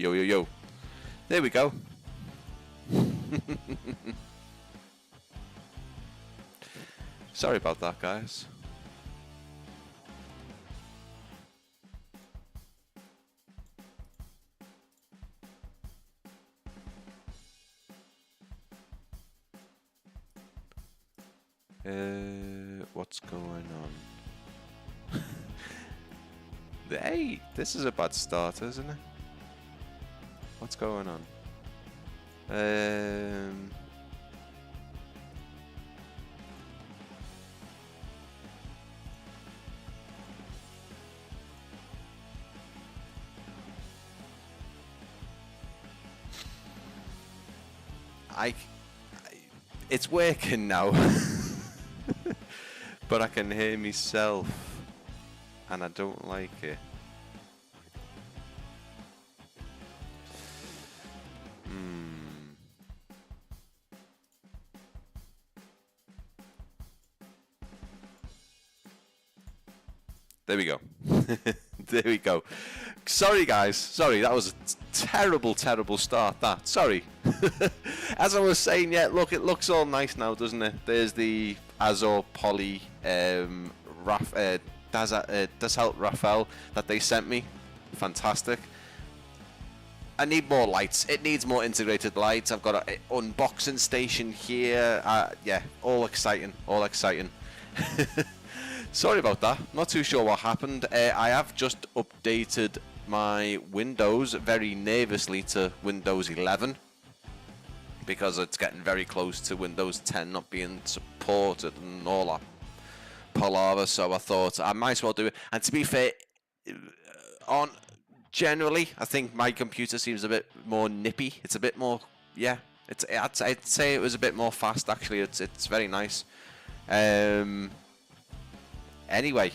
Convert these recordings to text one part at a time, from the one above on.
Yo, yo, yo. There we go. Sorry about that, guys. What's going on? Hey, this is a bad start, isn't it? What's going on? It's working now. But I can hear myself, and I don't like it. There we go. There we go. Sorry, guys. Sorry, that was a terrible, terrible start. That. Sorry. As I was saying, yeah, look, it looks all nice now, doesn't it? There's the Azure Poly Dassault Raphael that they sent me. Fantastic. I need more lights. It needs more integrated lights. I've got an unboxing station here. Yeah, all exciting. All exciting. Sorry about that. Not too sure what happened. I have just updated my Windows very nervously to Windows 11 because it's getting very close to Windows 10 not being supported and all that palaver. So I thought I might as well do it. And to be fair, generally, I think my computer seems a bit more nippy. It's a bit more, yeah. I'd say it was a bit more fast actually. It's very nice. Anyway,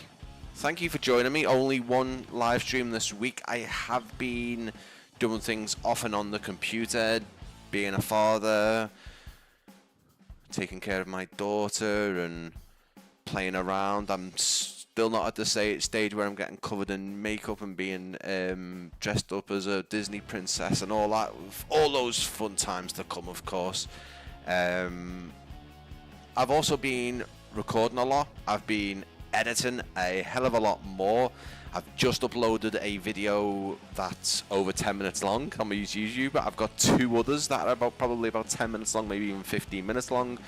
thank you for joining me. Only one live stream this week. I have been doing things off and on the computer, being a father, taking care of my daughter and playing around. I'm still not at the stage where I'm getting covered in makeup and being dressed up as a Disney princess and all that. All those fun times to come, of course. I've also been recording a lot. I've been editing a hell of a lot more. I've just uploaded a video that's over 10 minutes long on my YouTube, but I've got 2 others that are probably about 10 minutes long, maybe even 15 minutes long.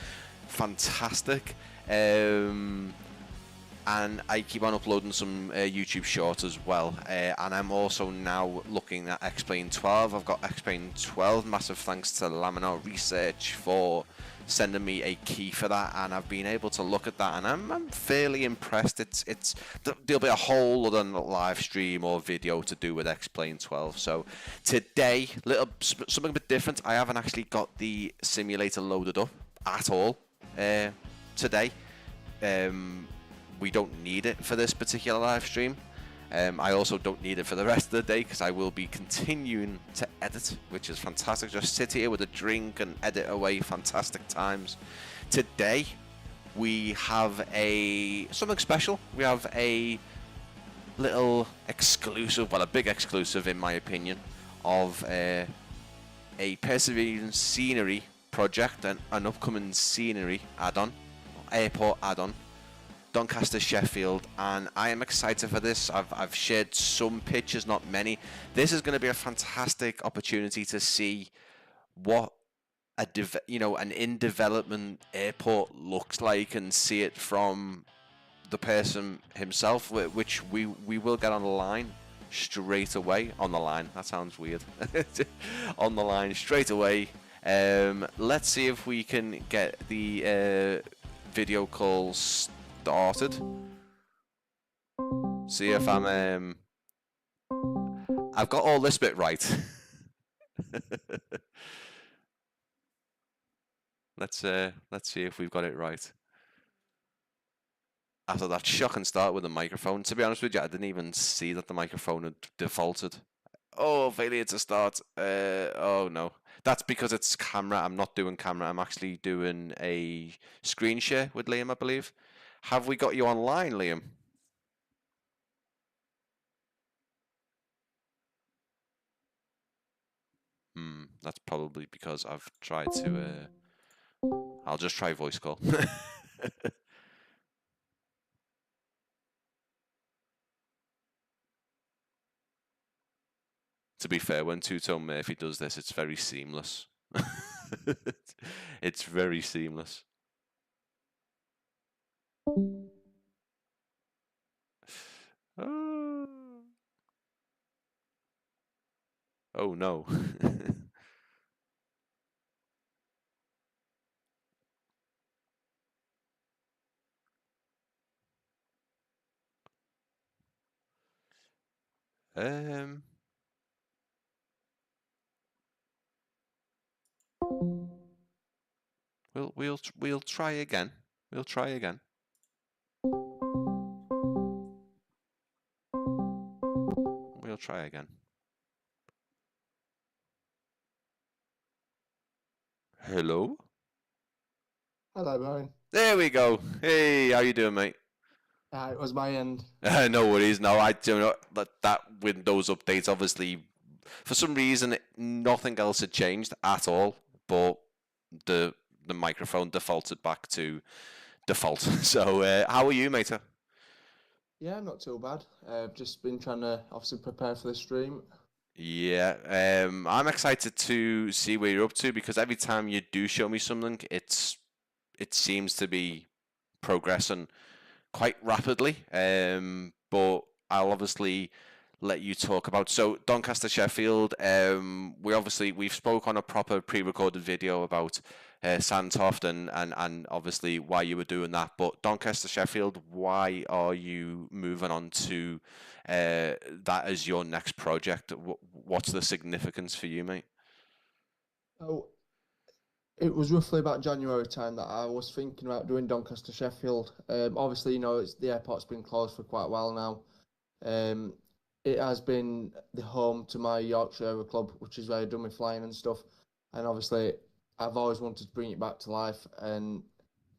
Fantastic. And I keep on uploading some YouTube shorts as well. And I'm also now looking at Explain 12. I've got Explain 12. Massive thanks to Laminar Research for sending me a key for that, and I've been able to look at that, and I'm fairly impressed. There'll be a whole other live stream or video to do with Explain 12. So today, something a bit different. I haven't actually got the simulator loaded up at all today. We don't need it for this particular live stream. I also don't need it for the rest of the day because I will be continuing to edit, which is fantastic. Just sit here with a drink and edit away. Fantastic times. Today we have something special. We have a little exclusive, well, a big exclusive in my opinion, of a Perseverance scenery project and an upcoming scenery add-on, airport add-on. Doncaster Sheffield, and I am excited for this. I've shared some pictures, not many. This is going to be a fantastic opportunity to see what an in development airport looks like and see it from the person himself, which we will get on the line straight away. On the line, that sounds weird. On the line straight away. Let's see if we can get the video call started. See if I've got all this bit right. Let's see if we've got it right. After that shocking start with the microphone, to be honest with you, I didn't even see that the microphone had defaulted. Oh, failure to start. Oh no, that's because it's camera. I'm not doing camera. I'm actually doing a screen share with Liam, I believe. Have we got you online, Liam? That's probably because I've tried to. I'll just try voice call. To be fair, when Two Tone Murphy does this, it's very seamless. It's very seamless. Oh, oh no. um, we'll try again. We'll try again. We'll try again. Hello? Hello, Brian. There we go. Hey, how you doing, mate? It was my end. No worries. No, I do not. That Windows update, obviously, for some reason, nothing else had changed at all, but the microphone defaulted back to default. So, how are you, mate? Yeah, not too bad. Just been trying to obviously prepare for the stream. Yeah, I'm excited to see where you're up to because every time you do show me something, it seems to be progressing quite rapidly. But I'll obviously let you talk about. So Doncaster Sheffield. We've spoke on a proper pre-recorded video about Sandtoft and obviously why you were doing that. But Doncaster Sheffield, why are you moving on to that as your next project? What's the significance for you, mate? So it was roughly about January time that I was thinking about doing Doncaster Sheffield. Obviously, the airport's been closed for quite a while now. Um, it has been the home to my Yorkshire Aero Club, which is where I've done my flying and stuff. And obviously, I've always wanted to bring it back to life. And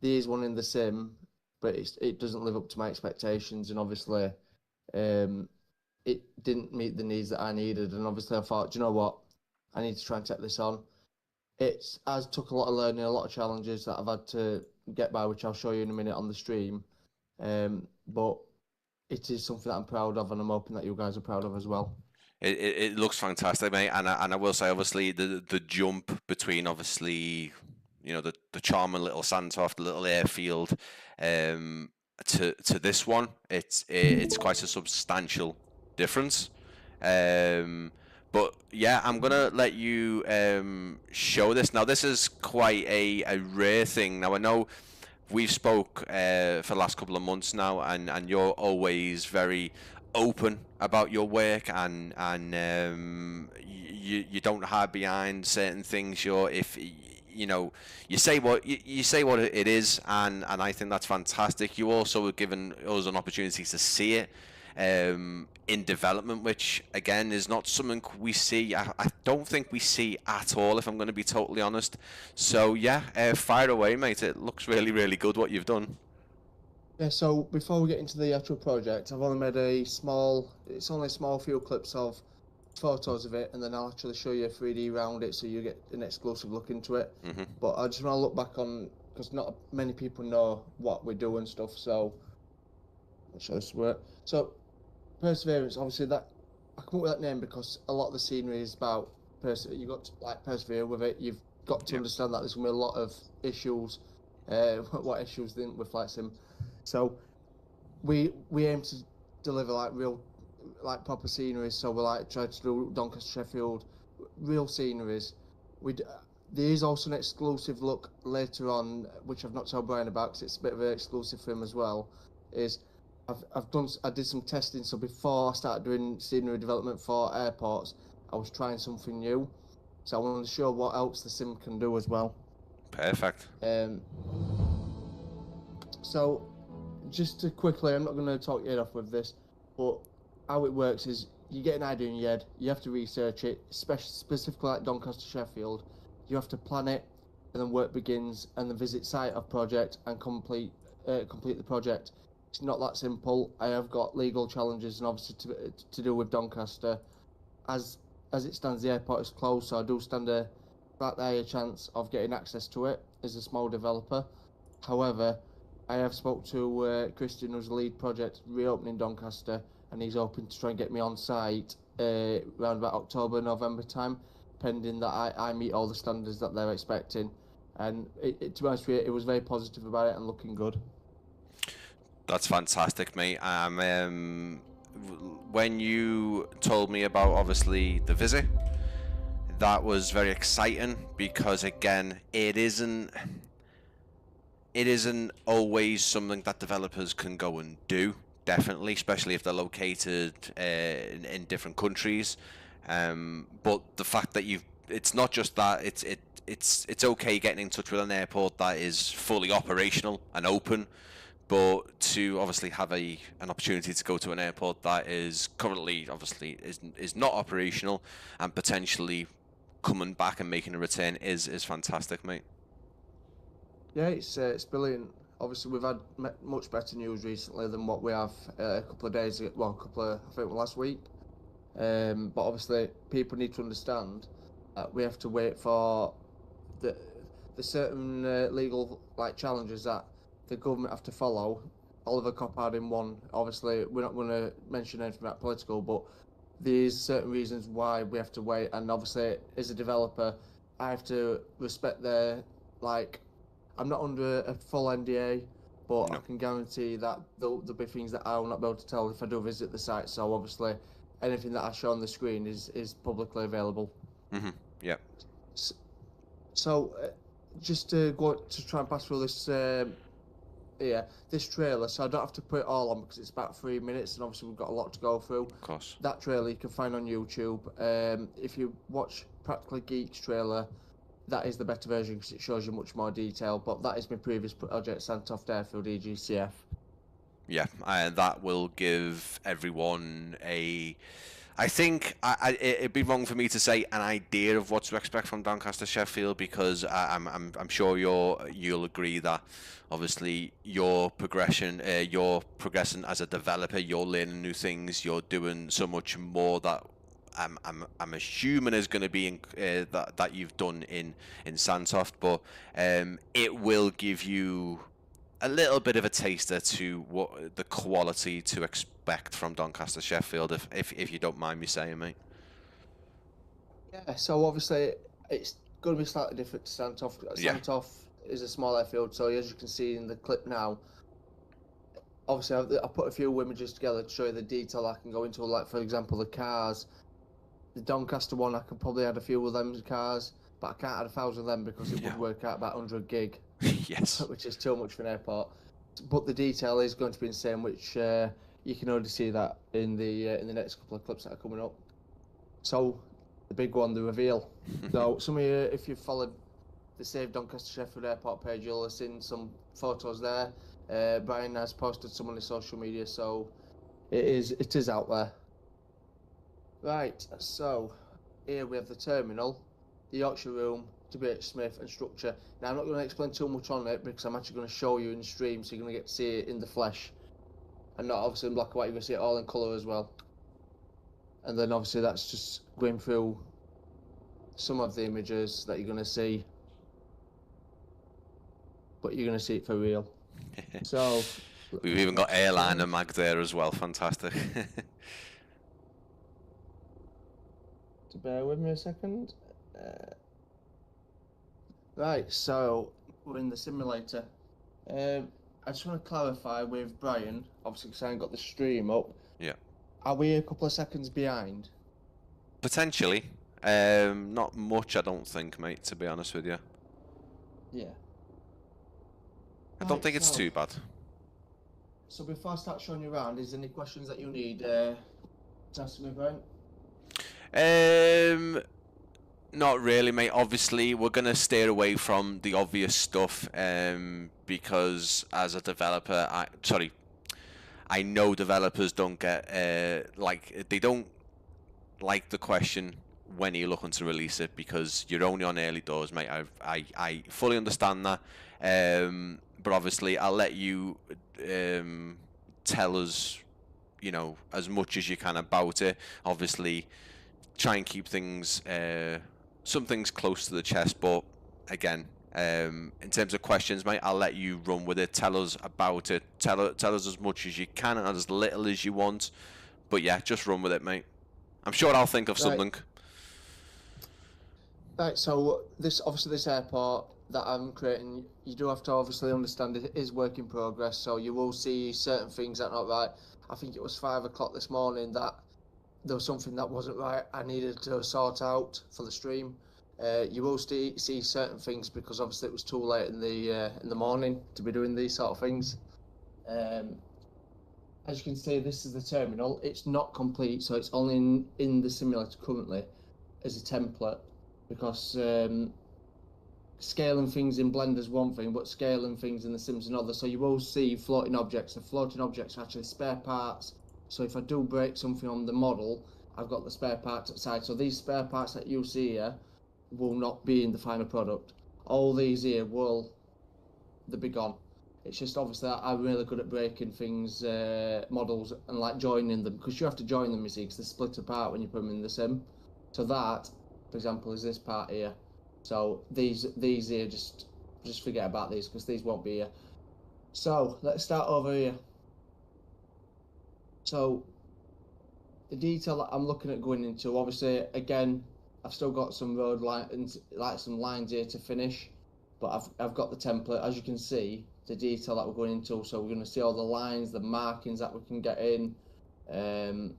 there is one in the sim, but it doesn't live up to my expectations. And obviously, um, it didn't meet the needs that I needed. And obviously, I thought, do you know what? I need to try and take this on. It's has took a lot of learning, a lot of challenges that I've had to get by, which I'll show you in a minute on the stream. But it is something that I'm proud of, and I'm hoping that you guys are proud of as well. It looks fantastic, mate, and I will say, obviously, the jump between, obviously, the charming little Sandtoft, the little airfield, to this one, it's quite a substantial difference. Um, but yeah, I'm gonna let you show this. Now, this is quite a rare thing. Now, I know we've spoke for the last couple of months now, and you're always very open about your work, and you don't hide behind certain things. If you say you say what it is, and I think that's fantastic. You also have given us an opportunity to see it in development, which again is not something we see. I don't think we see at all, if I'm going to be totally honest. So yeah, fire away, mate. It looks really, really good what you've done. Yeah, so before we get into the actual project, I've only made it's only a small few clips of photos of it, and then I'll actually show you a 3D around it so you get an exclusive look into it. Hmm. But I just want to look back on, because not many people know what we do and stuff, so I'll show this work. So, Perseverance, obviously that I come up with that name because a lot of the scenery is about you got to like persevere with it. You've got to Yep. understand that there's gonna be a lot of issues. What issues didn't with Flight Sim? So we aim to deliver like real, like proper sceneries. So we like try to do Doncaster Sheffield, real sceneries. We there is also an exclusive look later on, which I've not told Brian about because it's a bit of an exclusive for him as well. Is I did some testing. So before I started doing scenery development for airports, I was trying something new. So I wanted to show what else the sim can do as well. Perfect. Um, so just to quickly, I'm not going to talk your head off with this, but how it works is you get an idea in your head, you have to research it, specifically like Doncaster Sheffield, you have to plan it, and then work begins, and then visit site of project and complete the project. It's not that simple. I have got legal challenges and obviously to do with Doncaster, as as it stands, the airport is closed, so I do stand a slightly higher chance of getting access to it as a small developer. However, I have spoke to Christian, who's the lead project reopening Doncaster, and he's hoping to try and get me on site around about October, November time, pending that I meet all the standards that they're expecting. And to be honest with you, it was very positive about it and looking good. That's fantastic, mate. When you told me about obviously the visit, that was very exciting because again, it isn't always something that developers can go and do. Definitely, especially if they're located in different countries. But the fact that it's not just that, it's okay getting in touch with an airport that is fully operational and open, but to obviously have an opportunity to go to an airport that is currently obviously is not operational and potentially coming back and making a return is fantastic, mate. Yeah, it's brilliant. Obviously, we've had much better news recently than what we have a couple of days ago. Well, I think last week. But obviously, people need to understand that we have to wait for the certain legal challenges that the government have to follow. Oliver Coppard in one. Obviously, we're not going to mention anything about political, but there's certain reasons why we have to wait. And obviously, as a developer, I have to respect their I'm not under a full NDA, but No. I can guarantee that there'll be things that I will not be able to tell if I do visit the site. So obviously, anything that I show on the screen is publicly available. Mm-hmm. Yeah. So, just to go to try and pass through this, this trailer, so I don't have to put it all on because it's about 3 minutes, and obviously we've got a lot to go through. Of course. That trailer you can find on YouTube. If you watch Practically Geek's trailer, that is the better version because it shows you much more detail. But that is my previous project, Santoft Airfield EGCF. Yeah, that will give everyone I think it'd be wrong for me to say an idea of what to expect from Doncaster Sheffield because I'm sure you'll agree that obviously you're progressing as a developer, you're learning new things, you're doing so much more that I'm assuming is going to be that you've done in Santoft, but it will give you a little bit of a taster to what the quality to expect from Doncaster Sheffield, if you don't mind me saying, mate. Yeah, so obviously it's going to be slightly different to Santoft. Yeah. Santoft is a small airfield, so as you can see in the clip now, obviously I put a few images together to show you the detail I can go into, like for example the cars. The Doncaster one, I could probably add a few of them cars, but I can't add 1,000 of them because it would work out about 100 gig. Yes. Which is too much for an airport. But the detail is going to be insane, which you can already see that in the next couple of clips that are coming up. So, the big one, the reveal. So, some of you, if you've followed the Save Doncaster Sheffield Airport page, you'll have seen some photos there. Brian has posted some on his social media, so it is out there. Right, so here we have the terminal, the Yorkshire room, WH Smith and structure. Now I'm not going to explain too much on it because I'm actually going to show you in the stream, so you're going to get to see it in the flesh. And not obviously in black and white, you're going to see it all in colour as well. And then obviously that's just going through some of the images that you're going to see. But you're going to see it for real. So we've even got airline and mag there as well, fantastic. To bear with me a second. Right, so we're in the simulator. I just want to clarify with Brian, obviously because I haven't got the stream up. Yeah. Are we a couple of seconds behind? Potentially. Not much, I don't think, mate, to be honest with you. Yeah. I don't think it's too bad. So before I start showing you around, is there any questions that you need to ask me, Brian? Not really, mate. Obviously, we're gonna steer away from the obvious stuff, because as a developer, I know developers don't get they don't like the question when are you looking to release it because you're only on early doors, mate. I fully understand that, but obviously I'll let you tell us, you know, as much as you can about it. Obviously, try and keep things, some things close to the chest, but again, in terms of questions, mate, I'll let you run with it. Tell us about it. Tell us as much as you can and as little as you want. But yeah, just run with it, mate. I'm sure I'll think of something. Right, so this airport that I'm creating, you do have to obviously understand it is work in progress, so you will see certain things that are not right. I think it was 5 o'clock this morning that there was something that wasn't right I needed to sort out for the stream. You will see certain things because obviously it was too late in the morning to be doing these sort of things. As you can see, this is the terminal. It's not complete, so it's only in the simulator currently as a template, because scaling things in Blender is one thing, but scaling things in the Sims is another. So you will see floating objects. The floating objects are actually spare parts. So if I do break something on the model, I've got the spare parts outside. So these spare parts that you see here will not be in the final product. All these here they'll be gone. It's just obviously I'm really good at breaking things, models, and like joining them, because you have to join them, you see, because they're split apart when you put them in the sim. So that, for example, is this part here. So these here, just forget about these, because these won't be here. So let's start over here. So the detail that I'm looking at going into, obviously, again, I've still got some road lines, like some lines here to finish, but I've got the template. As you can see, the detail that we're going into, so we're going to see all the lines, the markings that we can get in, the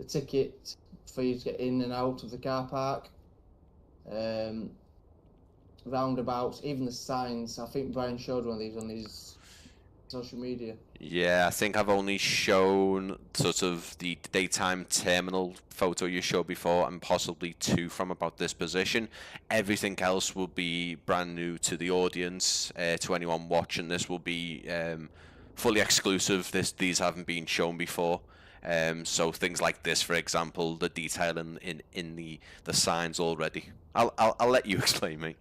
ticket for you to get in and out of the car park, roundabouts, even the signs. I think Brian showed one of these on his social media. Yeah, I think I've only shown sort of the daytime terminal photo you showed before, and possibly 2 from about this position. Everything else will be brand new to the audience, to anyone watching. This will be fully exclusive. These haven't been shown before. So things like this, for example, the detail in the signs already. I'll let you explain, mate.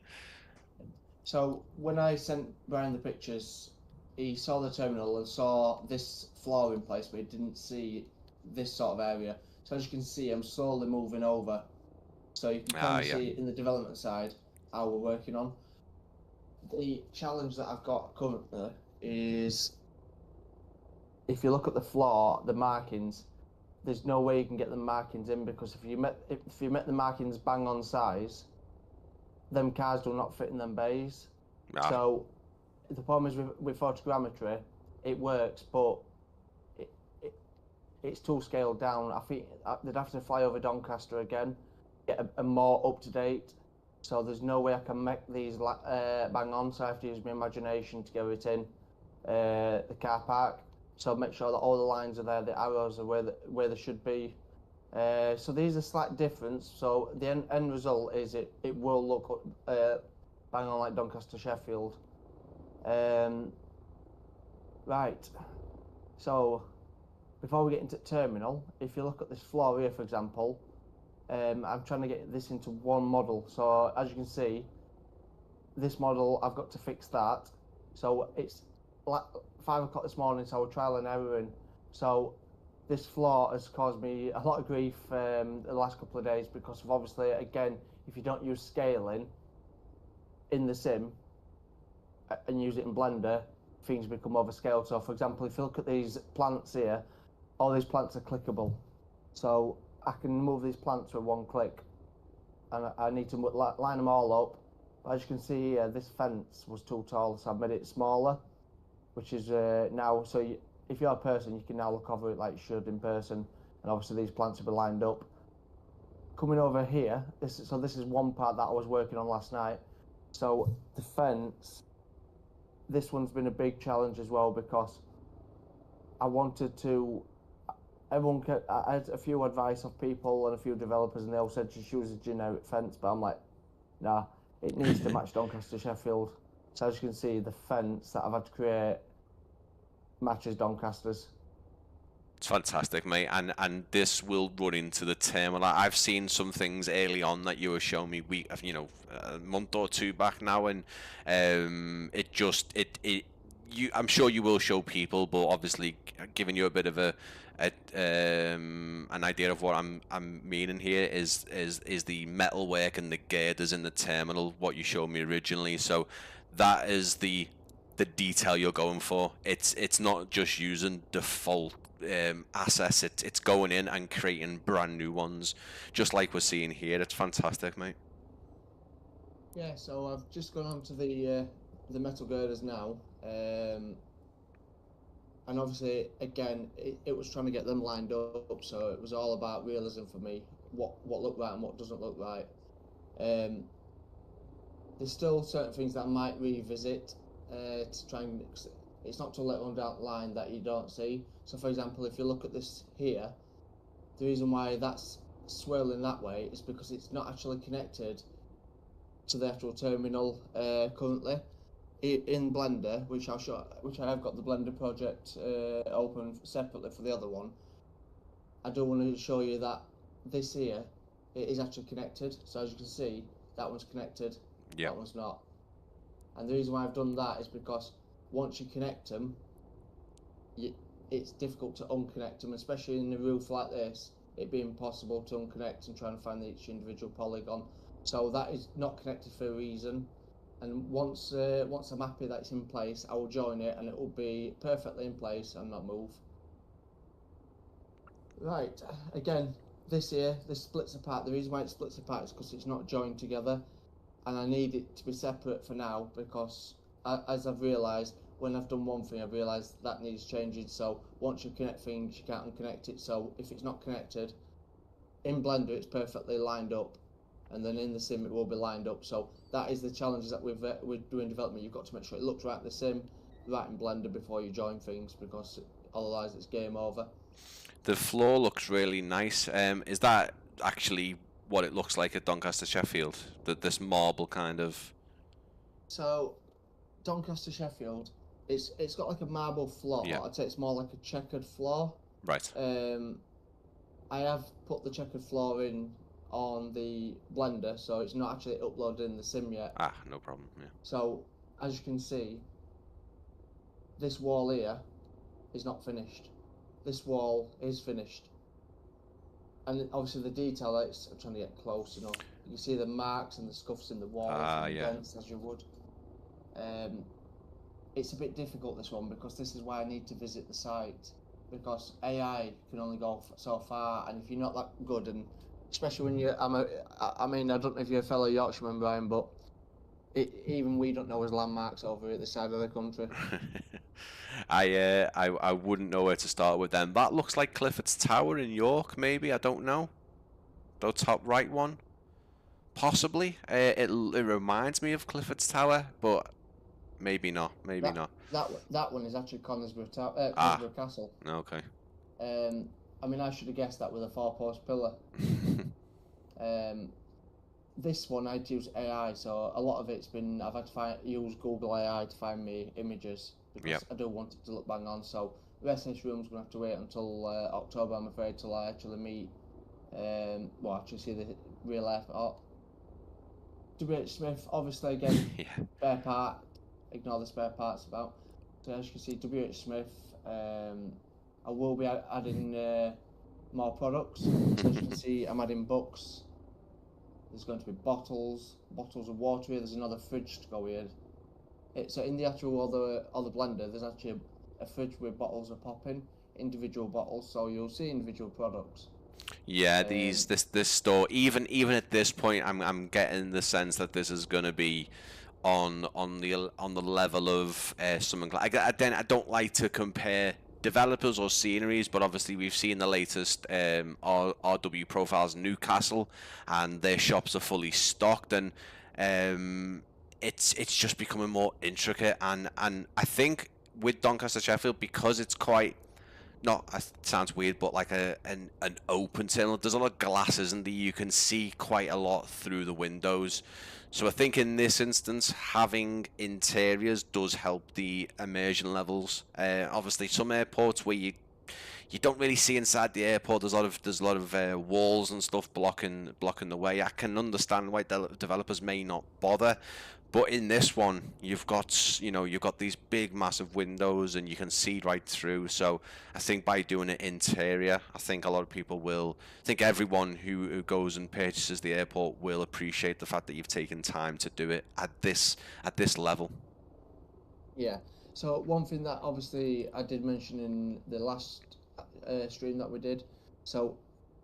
So when I sent Brian the pictures, he saw the terminal and saw this floor in place, but he didn't see this sort of area. So as you can see, I'm slowly moving over. So you can kind of see in the development side how we're working on. The challenge that I've got currently is, if you look at the floor, the markings, there's no way you can get the markings in, because if you met the markings bang on size, them cars will not fit in them bays. So the problem is with photogrammetry, it works, but it's too scaled down. I think they'd have to fly over Doncaster again, get a more up to date. So there's no way I can make these bang on. So I have to use my imagination to get it in the car park. So make sure that all the lines are there, the arrows are where they should be. So these are slight difference. So the end result is it will look bang on like Doncaster Sheffield. Right, so before we get into terminal, if you look at this floor here, for example, I'm trying to get this into one model. So as you can see, this model, I've got to fix that. So it's like 5 o'clock this morning, so we're trial and erroring. So this floor has caused me a lot of grief the last couple of days, because of, obviously, again, if you don't use scaling in the sim and use it in Blender, things become overscaled. So for example, if you look at these plants here, all these plants are clickable. So I can move these plants with one click, and I need to line them all up. But as you can see here, this fence was too tall, so I've made it smaller, which is now, so if you're a person, you can now look over it like you should in person, and obviously these plants will be lined up. Coming over here, this is one part that I was working on last night. So the fence, this one's been a big challenge as well, because I wanted to, I had a few advice of people and a few developers, and they all said just use a generic fence, but I'm like, nah, it needs to match Doncaster Sheffield. So as you can see, the fence that I've had to create matches Doncaster's. It's fantastic, mate, and this will run into the terminal. I've seen some things early on that you were showing me a month or 2 back now, and it I'm sure you will show people, but obviously giving you a bit of an idea of what I'm meaning here is the metalwork and the girders in the terminal, what you showed me originally. So that is the detail you're going for. It's not just using default assets. It's going in and creating brand new ones, just like we're seeing here. It's fantastic, mate. Yeah, so I've just gone on to the metal girders now, and obviously again it was trying to get them lined up, so it was all about realism for me, what looked right and what doesn't look right. There's still certain things that I might revisit to try and. It's not to let one down the line that you don't see. So, for example, if you look at this here, the reason why that's swirling that way is because it's not actually connected to the actual terminal currently. In Blender, which I'll show, which I have got the Blender project open separately for the other one. I do want to show you that this here, it is actually connected. So as you can see, that one's connected, that one's not. And the reason why I've done that is because once you connect them, it's difficult to unconnect them, especially in a roof like this. It'd be impossible to unconnect and try and find each individual polygon. So that is not connected for a reason. And once I'm happy that it's in place, I will join it and it will be perfectly in place and not move. Right, again, this here, this splits apart. The reason why it splits apart is because it's not joined together, and I need it to be separate for now because as I've realised, when I've done one thing, I've realised that needs changing. So once you connect things, you can't unconnect it. So if it's not connected, in Blender it's perfectly lined up, and then in the sim it will be lined up. So that is the challenges that we're doing development. You've got to make sure it looks right in the sim, right in Blender before you join things, because otherwise it's game over. The floor looks really nice. Is that actually what it looks like at Doncaster Sheffield? This marble kind of. So Doncaster Sheffield, it's got like a marble floor. Yeah. I'd say it's more like a checkered floor. Right. I have put the checkered floor in on the Blender, so it's not actually uploaded in the sim yet. Ah, no problem. Yeah. So as you can see, this wall here is not finished. This wall is finished, and obviously the detail. I'm trying to get close enough. You see the marks and the scuffs in the walls and the vents, as you would. It's a bit difficult, this one, because this is why I need to visit the site, because AI can only go so far, and if you're not that good, and especially when you're, I mean, I don't know if you're a fellow Yorkshireman, Brian, but even we don't know his landmarks over at this side of the country. I wouldn't know where to start with them. That looks like Clifford's Tower in York, maybe. I don't know. The top right one, possibly. It reminds me of Clifford's Tower, but maybe not. Maybe not. That one is actually Conisbrough Castle. Okay. I mean, I should have guessed that with a 4-post pillar. This one I'd use AI, so a lot of it's been I've had to use Google AI to find me images, because I do want it to look bang on. So the rest of this room's gonna have to wait until October, I'm afraid, till I actually meet, actually see the real airport. WH Smith, obviously, again, spare part. Ignore the spare parts about. So as you can see, WH Smith. I will be adding more products. So as you can see, I'm adding books. There's going to be bottles of water here. There's another fridge to go in. So in the actual other blender, there's actually a fridge where bottles are popping, individual bottles. So you'll see individual products. Yeah, this store, even at this point, I'm getting the sense that this is going to be on the level of something like. I don't like to compare developers or sceneries, but obviously we've seen the latest RW Profiles Newcastle, and their shops are fully stocked, and it's just becoming more intricate, and I think with Doncaster Sheffield, because it's quite, not, it sounds weird, but like an open terminal, there's a lot of glass, isn't there? You can see quite a lot through the windows. So I think in this instance, having interiors does help the immersion levels. Obviously, some airports where you don't really see inside the airport. There's a lot of walls and stuff blocking the way. I can understand why developers may not bother, but in this one, you've got these big massive windows and you can see right through. So I think by doing it interior, I think a lot of people will. I think everyone who goes and purchases the airport will appreciate the fact that you've taken time to do it at this level. Yeah. So one thing that obviously I did mention in the last stream that we did, so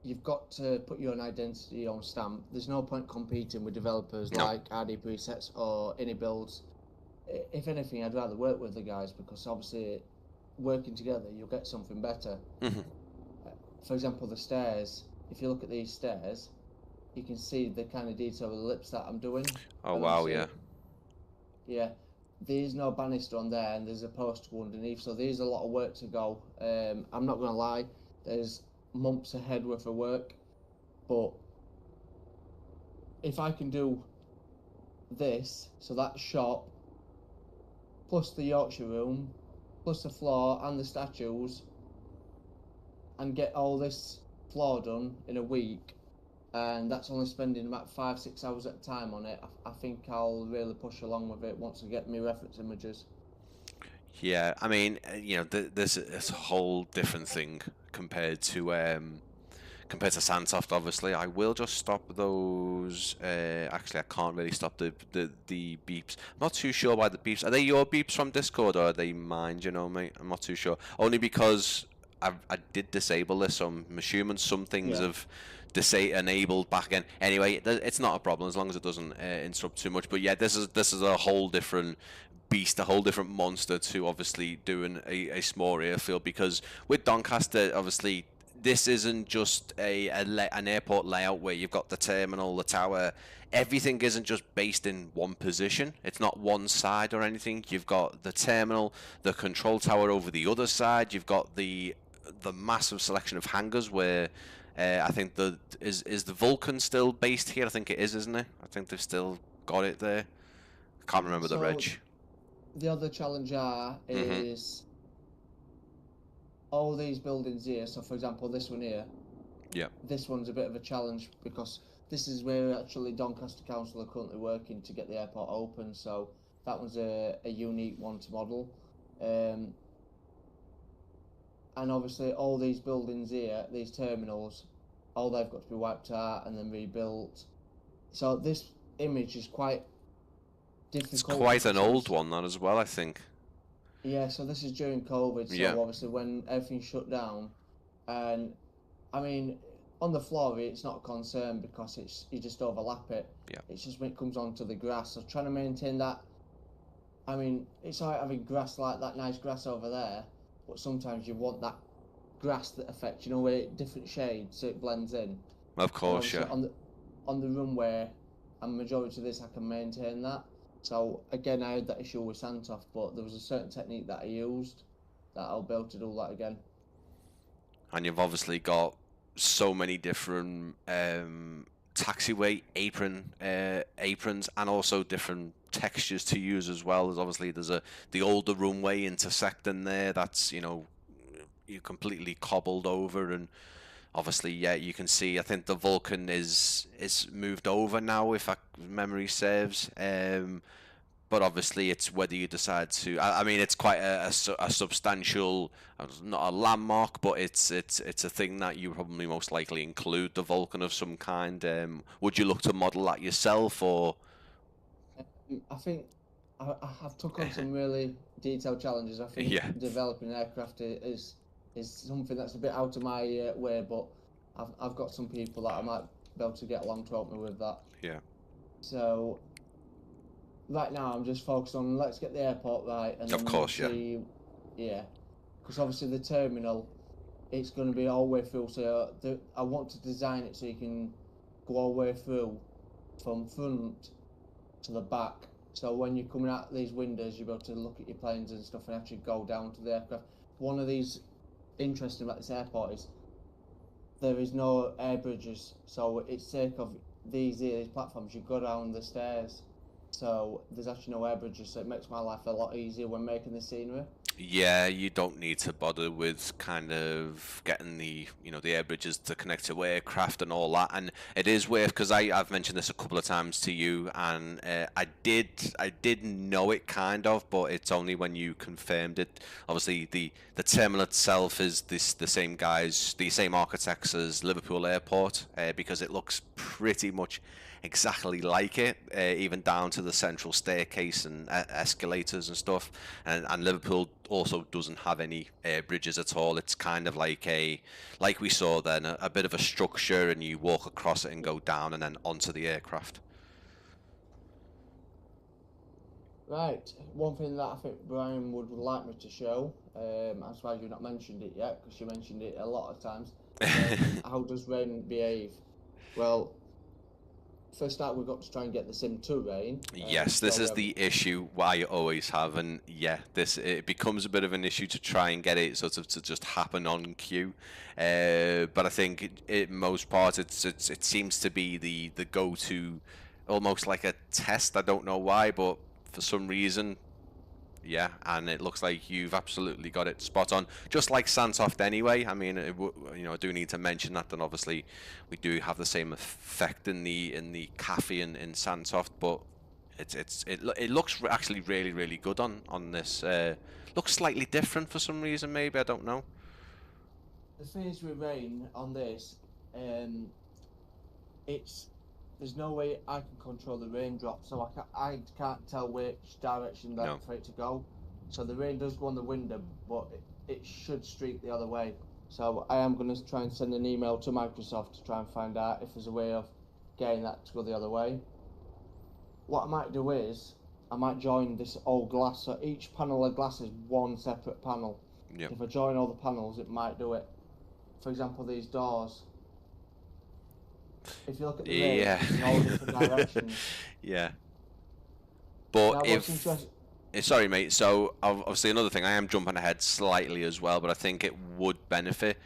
you've got to put your own identity on stamp. There's no point competing with developers No. like RD Presets or any builds. If anything, I'd rather work with the guys because obviously working together, you'll get something better. For example, the stairs. If you look at these stairs, you can see the kind of detail of the lips that I'm doing. Oh wow, yeah. Yeah. There's no banister on there, and there's a post underneath, so there's a lot of work to go. I'm not gonna lie, there's months ahead worth of work, but if I can do this, so that shop, plus the Yorkshire room, plus the floor and the statues, and get all this floor done in a week, and that's only spending about 5-6 hours at a time on it, I think I'll really push along with it once I get my reference images. Yeah, I mean, there's a whole different thing compared to Sandsoft. Obviously, I will just stop those. Actually, I can't really stop the beeps. I'm not too sure why the beeps. Are they your beeps from Discord or are they mine? You know, mate. I'm not too sure. Only because I did disable this, so I'm assuming some things have enabled back again. Anyway, it's not a problem as long as it doesn't interrupt too much. But yeah, this is a whole different beast, a whole different monster to obviously doing a small airfield, because with Doncaster, obviously this isn't just an airport layout where you've got the terminal, the tower. Everything isn't just based in one position. It's not one side or anything. You've got the terminal, the control tower over the other side. You've got the massive selection of hangars where I think is the Vulcan still based here? I think it is, isn't it? I think they've still got it there. I can't remember the reg. The other challenge is all these buildings here. So, for example, this one here. Yeah. This one's a bit of a challenge because this is where actually Doncaster Council are currently working to get the airport open. So that one's a unique one to model. And obviously all these buildings here, these terminals, all they've got to be wiped out and then rebuilt. So this image is quite difficult. It's quite an old one, that as well, I think. Yeah, so this is during COVID, so obviously when everything shut down, and I mean, on the floor it's not a concern because you just overlap it. Yeah. It's just when it comes onto the grass, so trying to maintain that. I mean, it's alright having grass like that nice grass over there, but sometimes you want that grass that affects, where different shades so it blends in. Of course, yeah. On the runway, and majority of this I can maintain that. So again, I had that issue with Santoff, but there was a certain technique that I used that I'll be able to do that again. And you've obviously got so many different taxiway aprons and also different textures to use as well. There's the older runway intersecting there that's you completely cobbled over, and obviously you can see I think the Vulcan is moved over now if memory serves. But obviously it's whether you decide to. I mean, it's quite a substantial, not a landmark, but it's a thing that you probably most likely include the Vulcan of some kind. Would you look to model that yourself, or? I think I have took on some really detailed challenges. I think developing an aircraft is something that's a bit out of my way, but I've got some people that I might be able to get along to help me with that. Yeah. So right now I'm just focused on let's get the airport right, and of course, because obviously the terminal, it's going to be all the way through. So I want to design it so you can go all the way through from front to the back. So when you're coming out these windows, you'll be able to look at your planes and stuff and actually go down to the aircraft. One of these interesting about this airport is there is no air bridges, so it's sake of these platforms, you go down the stairs. So there's actually no air bridges, so it makes my life a lot easier when making the scenery. Yeah, you don't need to bother with kind of getting the air bridges to connect to aircraft and all that. And it is worth, because I've mentioned this a couple of times to you, and I did know it kind of, but it's only when you confirmed it. Obviously, the terminal itself is the same guys, the same architects as Liverpool Airport, because it looks pretty much exactly like it, even down to the central staircase and escalators and stuff. And Liverpool also doesn't have any bridges at all. It's kind of like we saw then, a bit of a structure, and you walk across it and go down and then onto the aircraft. Right. One thing that I think Brian would like me to show, I'm surprised you've not mentioned it yet, because you mentioned it a lot of times. How does rain behave? Well, first out we've got to try and get the sim to rain. Yes, So this we is have, the issue I always have, and yeah, this it becomes a bit of an issue to try and get it sort of to just happen on cue. But I think most part it seems to be the go-to, almost like a test. I don't know why, but for some reason, yeah, and it looks like you've absolutely got it spot on, just like Sansoft anyway. I mean, I do need to mention that, and obviously we do have the same effect in the cafe in Sansoft, but it looks actually really good on this. Looks slightly different for some reason, maybe, I don't know. the thing is with rain on this, um, it's there's no way I can control the raindrop, so I can't tell which direction that No. for it to go. So the rain does go on the window, but it should streak the other way. So I am going to try and send an email to Microsoft to try and find out if there's a way of getting that to go the other way. What I might do is I might join this old glass. So each panel of glass is one separate panel. Yeah. If I join all the panels, it might do it. For example, these doors. If you look at the rain, Yeah. it's in all different directions. Yeah. But Now, what's if interesting? sorry, mate. So obviously another thing, I am jumping ahead slightly as well, but I think it would benefit.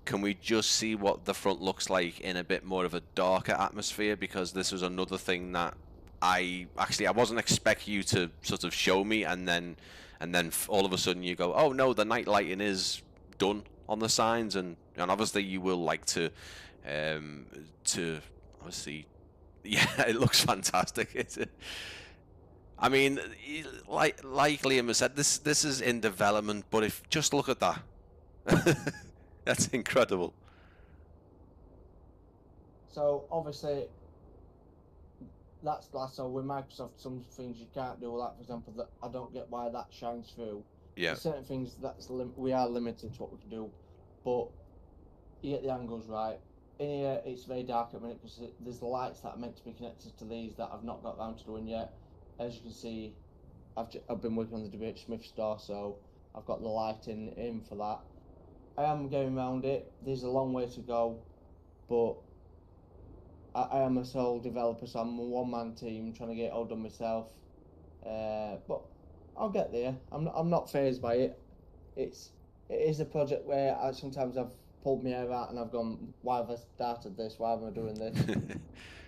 Can we just see what the front looks like in a bit more of a darker atmosphere? Because this was another thing that I wasn't expecting you to sort of show me, and then all of a sudden you go, oh no, the night lighting is done on the signs, and obviously you will like to obviously, yeah, it looks fantastic. I mean, like Liam has said, this is in development, but if just look at that, that's incredible. So obviously, that's glass. So with Microsoft, some things you can't do. Like for example, that I don't get why that shines through. Yeah, There's certain things we are limited to what we can do, but you get the angles right. In here, it's very dark at the minute because there's the lights that are meant to be connected to these that I've not got around to doing yet. As you can see, I've been working on the WH Smith store, so I've got the lighting in for that. I am going around it. There's a long way to go, but I am a sole developer, so I'm a one-man team trying to get it all done myself. But I'll get there. I'm not phased by it. It is a project where sometimes I've pulled my hair out and I've gone, why have I started this? Why am I doing this?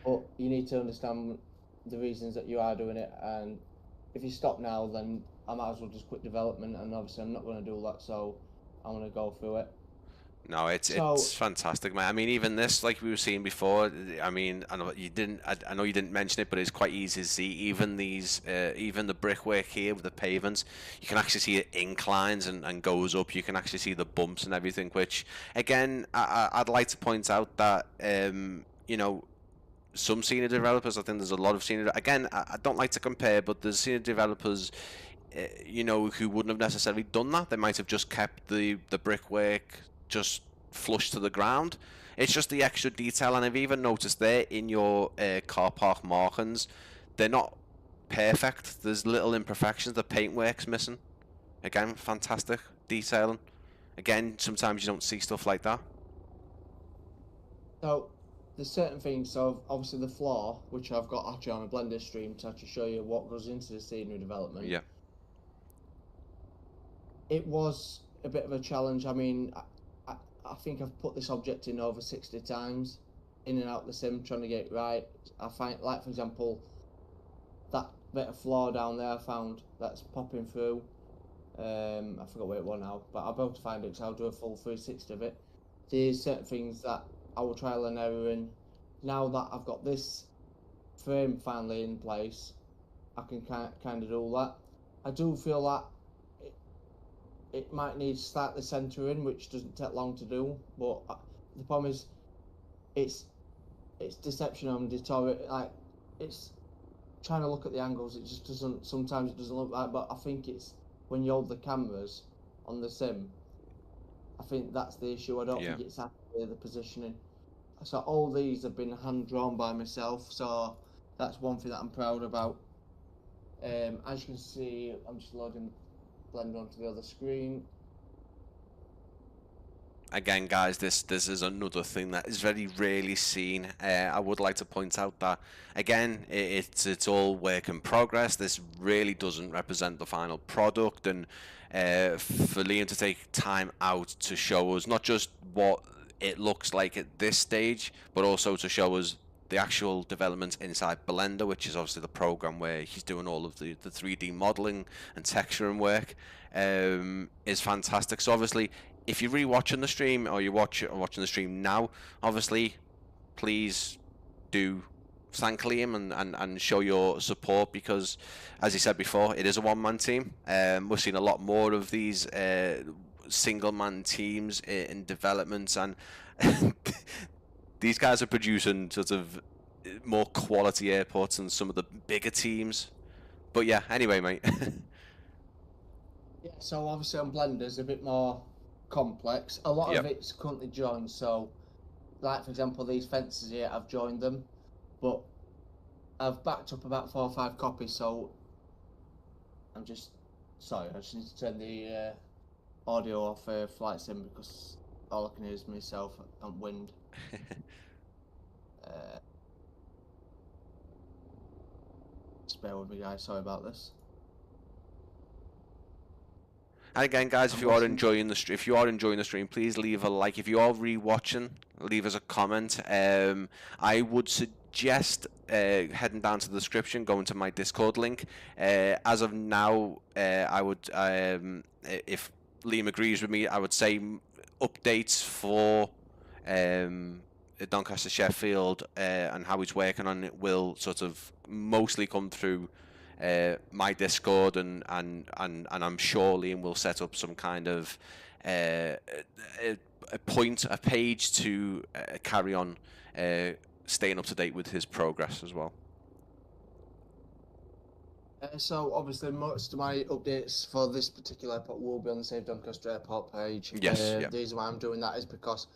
But you need to understand the reasons that you are doing it, and if you stop now, then I might as well just quit development, and obviously I'm not going to do that, so I'm going to go through it. no, it's So, it's fantastic, man. I mean, even this, like we were seeing before. I mean, I know you didn't mention it, but it's quite easy to see. Even even the brickwork here with the pavements, you can actually see it inclines and goes up. You can actually see the bumps and everything. Which, again, I'd like to point out that some senior developers, I think there's a lot of senior. Again, I don't like to compare, but there's senior developers, who wouldn't have necessarily done that. They might have just kept the brickwork just flush to the ground. It's just the extra detail, and I've even noticed there in your car park markings, they're not perfect. There's little imperfections. The paintwork's missing. Again, fantastic detailing. Again, sometimes you don't see stuff like that. so there's certain things. So obviously the floor, which I've got actually on a Blender stream to actually show you what goes into the scenery development. Yeah. It was a bit of a challenge. I mean, I think I've put this object in over 60 times, in and out the sim, trying to get it right. I find, like for example, that bit of floor down there I found that's popping through. I forgot where it was now, but I'll be able to find it because I'll do a full 360 of it. There's certain things that I will trial and error in. Now that I've got this frame finally in place, I can kind of do that. I do feel that it might need slightly centering, which doesn't take long to do, but the problem is it's deception on deteriorate. Like, it's trying to look at the angles, it just doesn't, sometimes it doesn't look right, but I think it's when you hold the cameras on the sim, I think that's the issue. I don't think it's actually the positioning. So all these have been hand drawn by myself, so that's one thing that I'm proud about. As you can see, I'm just loading Blender onto the other screen. Again, guys, this is another thing that is very rarely seen. I would like to point out that, again, it's all work in progress. This really doesn't represent the final product, and for Liam to take time out to show us not just what it looks like at this stage, but also to show us the actual development inside Blender, which is obviously the program where he's doing all of the 3D modeling and texturing work, is fantastic. So obviously, if you're rewatching the stream or you're watching the stream now, obviously, please do thank Liam and show your support, because, as he said before, it is a one-man team. We've seen a lot more of these single-man teams in development, and these guys are producing sort of more quality airports than some of the bigger teams. But yeah, anyway, mate. Yeah, so obviously on Blender's a bit more complex. A lot of it's currently joined, so like for example these fences here, I've joined them, but I've backed up about 4 or 5 copies, so I'm just sorry, I just need to turn the audio off Flight Sim because all I can hear is myself and wind. Just bear with me, guys, sorry about this. And again, guys, if you are enjoying the stream, please leave a like. If you are rewatching, leave us a comment. I would suggest heading down to the description, going to my Discord link. As of now, I would, if Liam agrees with me, I would say updates for Doncaster Sheffield and how he's working on it will sort of mostly come through my Discord, and I'm sure Liam will set up some kind of a page to carry on staying up to date with his progress as well. So obviously most of my updates for this particular airport will be on the Save Doncaster Airport page. Yes. The reason why I'm doing that is because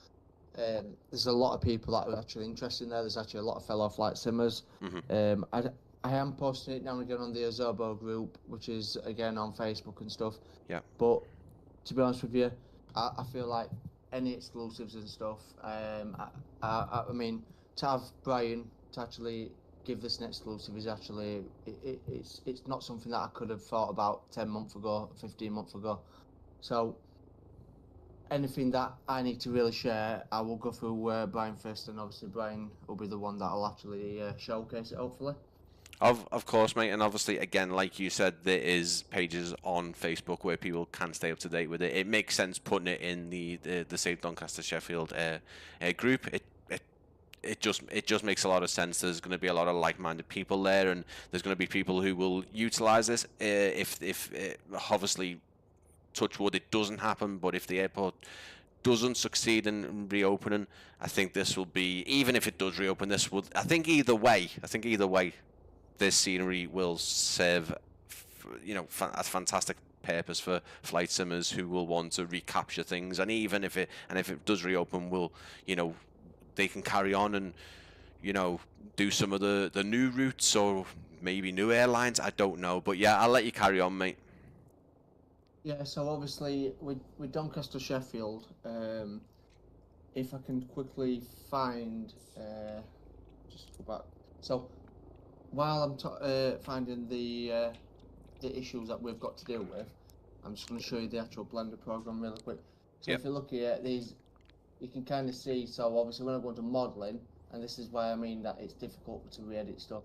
there's a lot of people that are actually interested in there. There's actually a lot of fellow flight simmers. I am posting it now and again on the Azobo group, which is again on Facebook and stuff. Yeah. But to be honest with you, I feel like any exclusives and stuff. I mean, to have Brian to actually give this an exclusive is actually it's not something that I could have thought about 10 months ago, 15 months ago. So anything that I need to really share, I will go through Brian first, and obviously Brian will be the one that will actually showcase it, hopefully. Of course, mate, and obviously, again, like you said, there is pages on Facebook where people can stay up to date with it. It makes sense putting it in the Save Doncaster Sheffield group. It just makes a lot of sense. There's going to be a lot of like-minded people there, and there's going to be people who will utilize this. If obviously, touch wood, it doesn't happen, but if the airport doesn't succeed in reopening, I think this will be, even if it does reopen, this will. I think either way, this scenery will serve, a fantastic purpose for flight simmers who will want to recapture things, and even if it does reopen, they can carry on and do some of the new routes or maybe new airlines. I don't know, but yeah, I'll let you carry on, mate. Yeah, so obviously with Doncaster Sheffield, if I can quickly find, just go back. So while I'm finding the issues that we've got to deal with, I'm just going to show you the actual Blender program really quick. So if you look here at these, you can kind of see, so obviously when I go into modeling, and this is why I mean that it's difficult to re-edit stuff.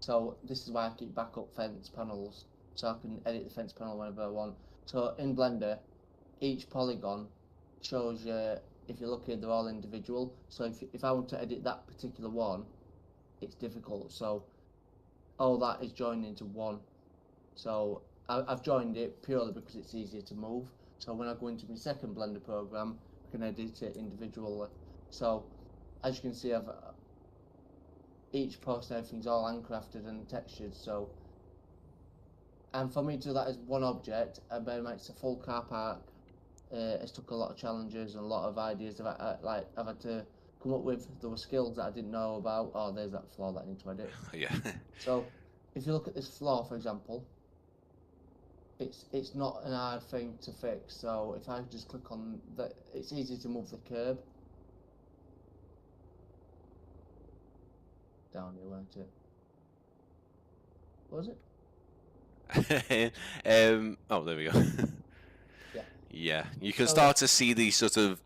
So this is why I keep backup fence panels, so I can edit the fence panel whenever I want. So in Blender, each polygon shows you, if you're looking, they're all individual. So if I want to edit that particular one, it's difficult. So all that is joined into one. So I've joined it purely because it's easier to move. So when I go into my second Blender program, I can edit it individually. So as you can see, each post and everything's all handcrafted and textured. So, and for me to do that as one object, and bear in mind it's a full car park. It's took a lot of challenges and a lot of ideas. I've had to come up with. There were skills that I didn't know about. Oh, there's that flaw that I need to edit. Yeah. So if you look at this flaw, for example, it's not an hard thing to fix. So if I just click on that, it's easy to move the curb down here, won't it? Was it? Oh, there we go. Yeah. Yeah, you can So, start to see the sort of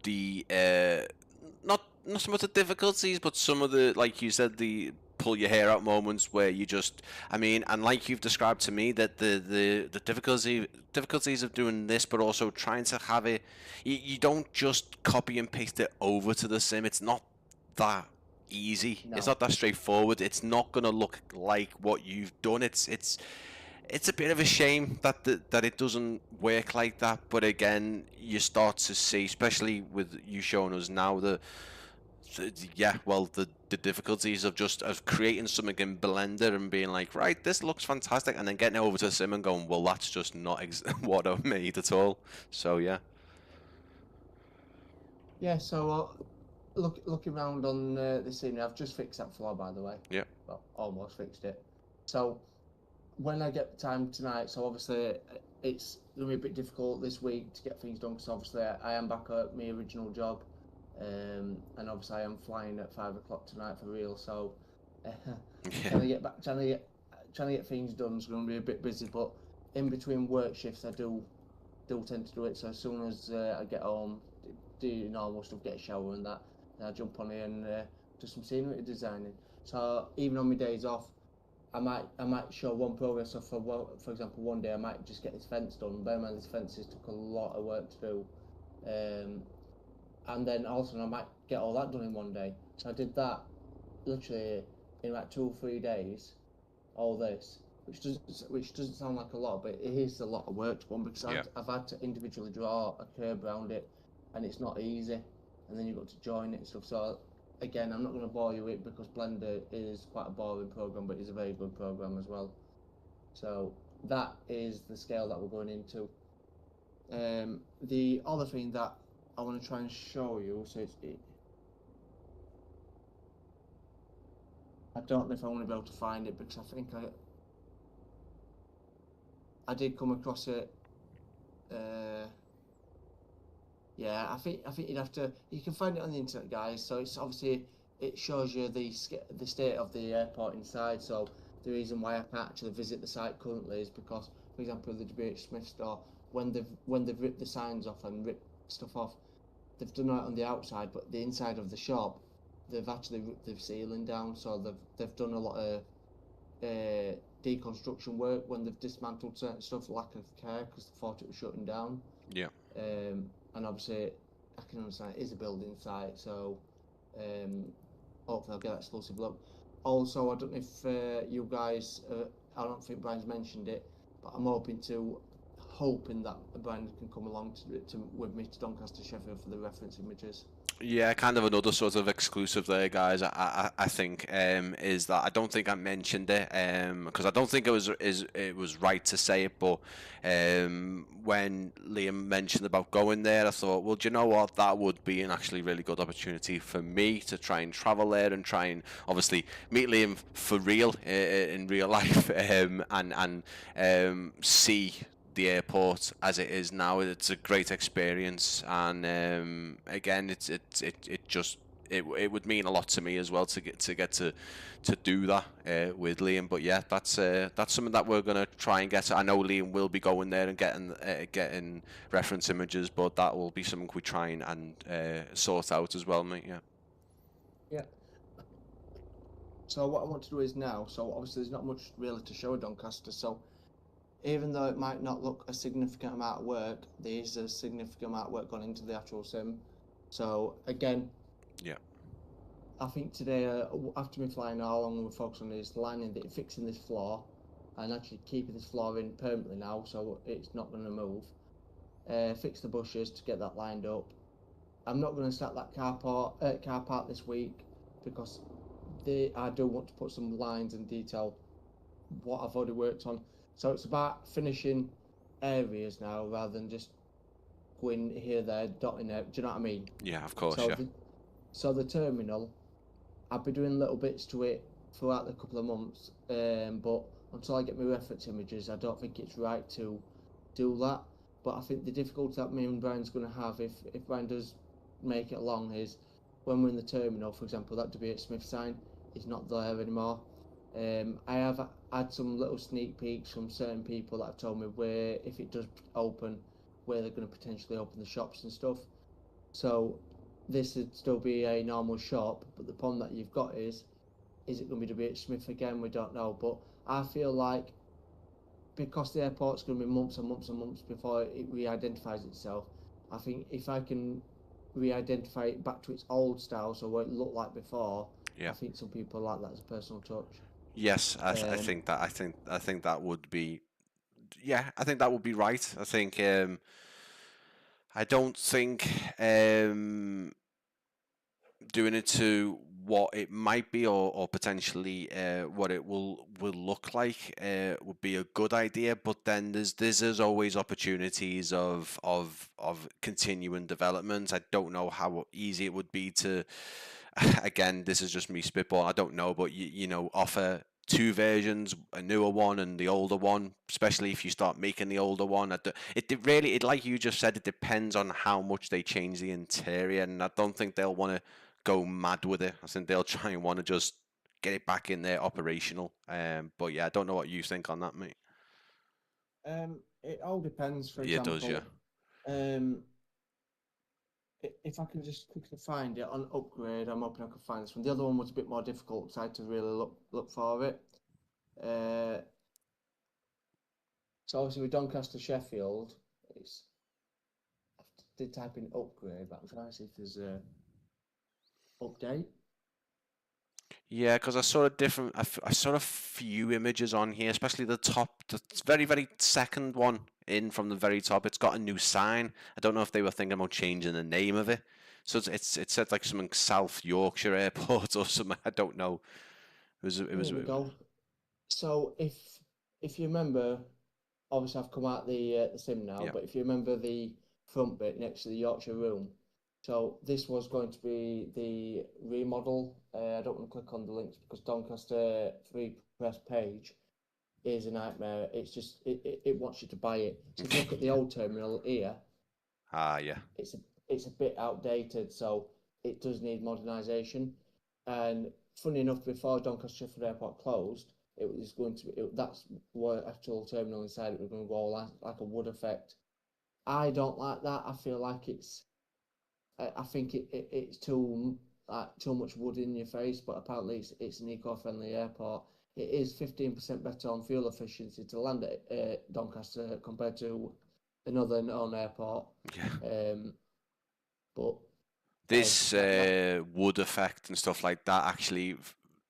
not so much the difficulties, but some of the, like you said, the pull your hair out moments where you just, I mean, and like you've described to me, that the difficulties of doing this, but also trying to have it, you don't just copy and paste it over to the sim. It's not that easy. No. It's not that straightforward. It's not gonna look like what you've done. It's a bit of a shame that that it doesn't work like that, but again, you start to see, especially with you showing us now, the difficulties of just of creating something in Blender and being like, right, this looks fantastic, and then getting it over to Sim and going, well, that's just not what I've made at all. So yeah. Yeah. So looking around on the scene, I've just fixed that flaw, by the way. Yeah. Well, almost fixed it. So when I get time tonight, so obviously it's going to be a bit difficult this week to get things done because obviously I am back at my original job, and obviously I am flying at 5 o'clock tonight for real. So trying to get things done is going to be a bit busy. But in between work shifts, I do tend to do it. So as soon as I get home, do normal stuff, get a shower and that, and I jump on here and do some scenery designing. So even on my days off, I might show one progress. So for example, one day I might just get this fence done. Bear in mind, this fences took a lot of work to do, and then also I might get all that done in one day. So I did that literally in like 2 or 3 days. All this, which doesn't sound like a lot, but it is a lot of work to one because Yeah. I've had to individually draw a curve around it, and it's not easy. And then you've got to join it and stuff. So again, I'm not going to bore you with it because Blender is quite a boring program, but it's a very good program as well. So that is the scale that we're going into. The other thing that I want to try and show you, so I don't know if I'm going to be able to find it because I think I did come across it. Yeah, I think you'd have to. You can find it on the internet, guys. So it's obviously it shows you the state of the airport inside. So the reason why I can't actually visit the site currently is because, for example, the WH Smith store, when they've ripped the signs off and ripped stuff off, they've done it on the outside, but the inside of the shop, they've actually ripped the ceiling down. So they've done a lot of deconstruction work when they've dismantled certain stuff, lack of care because they thought it was shutting down. Yeah. And obviously I can understand it is a building site, so hopefully I'll get that exclusive look. Also, I don't know if you guys, I don't think Brian's mentioned it, but I'm hoping that Brian can come along with me to Doncaster Sheffield for the reference images. Yeah, kind of another sort of exclusive there, guys. I think is that I don't think I mentioned it because I don't think it was right to say it, but when Liam mentioned about going there, I thought, well, do you know what? That would be an actually really good opportunity for me to try and travel there and try and obviously meet Liam for real in real life and see the airport as it is now. It's a great experience, and again, it would mean a lot to me as well to get to do that with Liam. But yeah, that's something that we're gonna try and get. I know Liam will be going there and getting reference images, but that will be something we try and sort out as well, mate. Yeah. Yeah. So what I want to do is now. So obviously there's not much really to show at Doncaster. So even though it might not look a significant amount of work, there is a significant amount of work gone into the actual sim. So again, Yeah. I think today, after me flying, all I'm going to focus on is fixing this floor, and actually keeping this floor in permanently now, so it's not going to move. Fix the bushes to get that lined up. I'm not going to start that car park this week because I do want to put some lines and detail what I've already worked on. So it's about finishing areas now rather than just going here, there, dotting it. Do you know what I mean? Yeah, of course, So yeah. the terminal, I'll be doing little bits to it throughout the couple of months. But until I get my reference images, I don't think it's right to do that. But I think the difficulty that me and Brian's going to have if Brian does make it along is when we're in the terminal, for example, that W.H. Smith sign is not there anymore. I have had some little sneak peeks from certain people that have told me where, if it does open, where they're going to potentially open the shops and stuff. So this would still be a normal shop, but the problem that you've got is it going to be W.H. Smith again? We don't know. But I feel like because the airport's going to be months and months and months before it re-identifies itself, I think if I can re-identify it back to its old style, so what it looked like before, Yeah. I think some people like that as a personal touch. Yes, I Um, think that I think that would be, yeah, I think that would be right. I think I don't think doing it to what it might be, or potentially what it will look like would be a good idea. But then there's always opportunities of continuing development. I don't know how easy it would be to, again, this is just me spitball. I don't know, but you know, offer two versions, a newer one and the older one, especially if you start making the older one. Really, like you just said, it depends on how much they change the interior, and I don't think they'll want to go mad with it. I think they'll try and want to just get it back in there operational. But yeah, I don't know what you think on that, mate. it all depends. For Yeah, it does, yeah. example, if I can just quickly find it on upgrade, I'm hoping I can find this one. The other one was a bit more difficult because I had to really look for it. Uh, so obviously with Doncaster Sheffield, it's I did type in upgrade, but I'm trying to see if there's a update. Yeah, because I saw a different, I saw a few images on here, especially the top, the very, very second one in from the very top. It's got a new sign. I don't know if they were thinking about changing the name of it. So it said like something South Yorkshire Airport or something. I don't know. Here we go. So if you remember, obviously I've come out the sim now, Yeah. but if you remember the front bit next to the Yorkshire room, so this was going to be the remodel. I don't want to click on the links because Doncaster free press page is a nightmare. It's just it wants you to buy it. So if you look at the old terminal here, Ah, yeah. it's a bit outdated, so it does need modernisation. And funny enough, before Doncaster Sheffield Airport closed, it was going to be that's what actual terminal inside it was going to go like a wood effect. I don't like that. I feel like I think it's too much wood in your face, but apparently it's an eco-friendly airport. It is 15% better on fuel efficiency to land at Doncaster compared to another known airport. Yeah. Um, but hey, This that wood effect and stuff like that actually,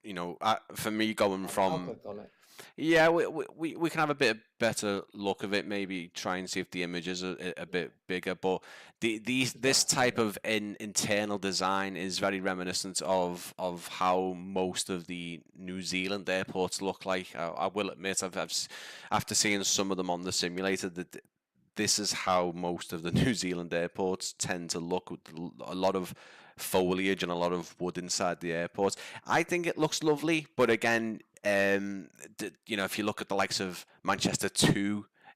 you know, for me going I'll from, click on it. yeah, we can have a bit better look of it. Maybe try and see if the images are a bit bigger. But this type Yeah. of internal design is very reminiscent of how most of the New Zealand airports look like. I will admit, after seeing some of them on the simulator, that this is how most of the New Zealand airports tend to look, with a lot of foliage and a lot of wood inside the airports. I think it looks lovely, but again, you know, if you look at the likes of Manchester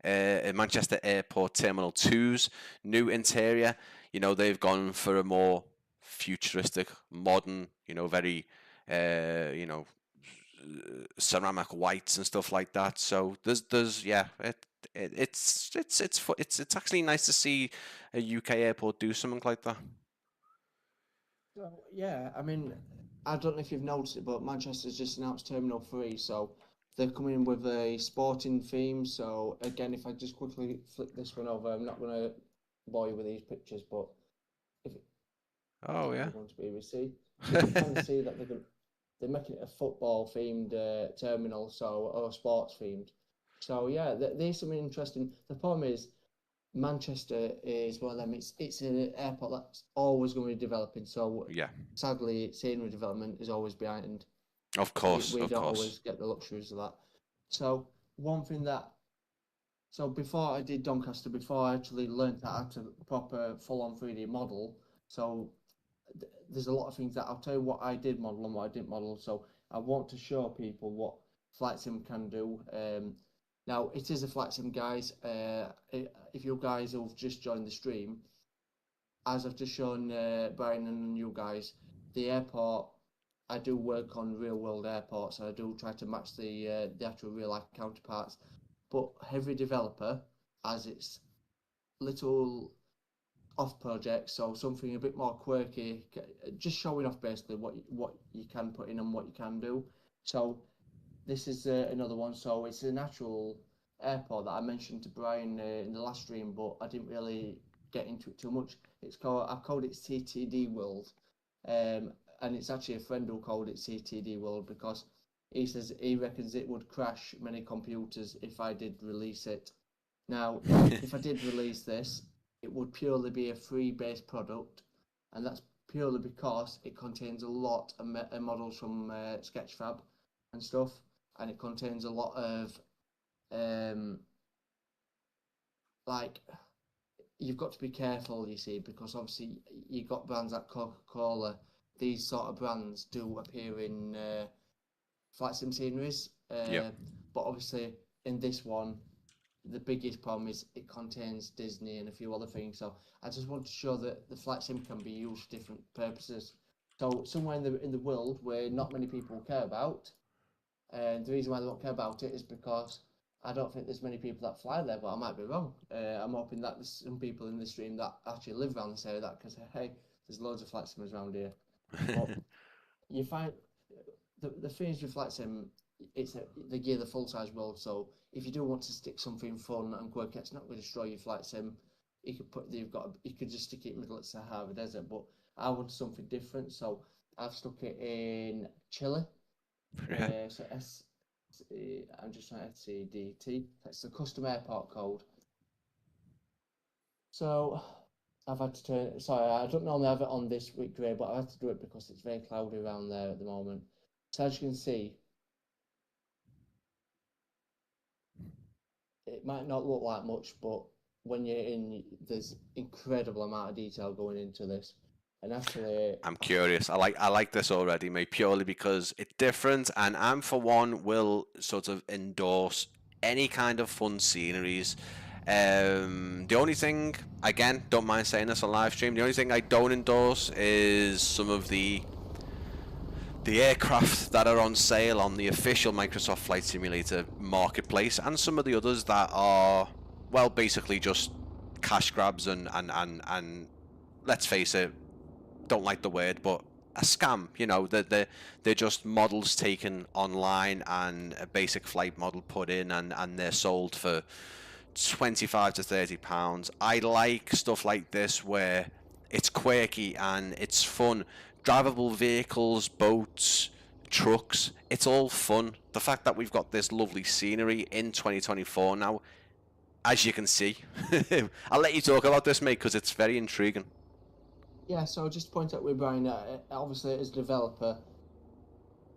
Airport Terminal 2's new interior, you know, they've gone for a more futuristic, modern, you know, very, you know, ceramic whites and stuff like that. So yeah, it's actually nice to see a UK airport do something like that. So yeah, I mean, I don't know if you've noticed it, but Manchester's just announced Terminal 3, so they're coming with a sporting theme. So again, if I just quickly flick this one over, I'm not going to bore you with these pictures, but if Oh yeah. we're going to BBC, you can kind of see that they're making it a football themed terminal, so or sports themed. So yeah, there's something interesting. The problem is Manchester is one of them. It's an airport that's always going to be developing. So Yeah. sadly, scenery development is always behind. Of So course, we of don't course. always get the luxuries of that. So one thing that so before I did Doncaster, before I actually learned how to proper full-on 3D model, so there's a lot of things that I'll tell you what I did model and what I didn't model. So I want to show people what flight sim can do. Now it is a flight sim, guys. If you guys have just joined the stream, as I've just shown Brian and you guys, the airport. I do work on real world airports. And I do try to match the actual real life counterparts. But every developer has its little off projects, so something a bit more quirky, just showing off basically what you can put in and what you can do. So this is another one. So it's a natural airport that I mentioned to Brian in the last stream, but I didn't really get into it too much. I've called it CTD World, and it's actually a friend who called it CTD World because he says he reckons it would crash many computers if I did release it. Now, if I did release this, it would purely be a free base product, and that's purely because it contains a lot of models from Sketchfab and stuff, and it contains a lot of like you've got to be careful, you see, because obviously you've got brands like Coca-Cola. These sort of brands do appear in flight sim sceneries, Yep. but obviously in this one, the biggest problem is it contains Disney and a few other things. So I just want to show that the flight sim can be used for different purposes. So somewhere in the world where not many people care about, and the reason why they don't care about it is because I don't think there's many people that fly there, but I might be wrong. I'm hoping that there's some people in the stream that actually live around this area that can say, hey, there's loads of flight simmers around here. But you find the things with flight sim, they gear the full size world. So if you do want to stick something fun and quirky, it's not going to destroy your flight sim. You could just stick it in the middle of the Sahara Desert. But I want something different, so I've stuck it in Chile. Yeah. So I'm just trying SCDT. That's the custom airport code. So I've had to turn. Sorry, I don't normally have it on this week, Gray, but I had to do it because it's very cloudy around there at the moment. So as you can see, it might not look like much, but when you're in, there's incredible amount of detail going into this. And actually, I'm curious. I like this already, mate, purely because it's different, and I'm for one will sort of endorse any kind of fun sceneries. The only thing, again, don't mind saying this on live stream. The only thing I don't endorse is some of the aircraft that are on sale on the official Microsoft Flight Simulator marketplace, and some of the others that are, well, basically just cash grabs and let's face it, don't like the word, but a scam. You know, they're just models taken online and a basic flight model put in, and they're sold for 25 to 30 pounds. I like stuff like this where it's quirky and it's fun. Drivable vehicles, boats, trucks, it's all fun. The fact that we've got this lovely scenery in 2024 now, as you can see. I'll let you talk about this, mate, because it's very intriguing. yeah. So just to point out with Brian, obviously as a developer,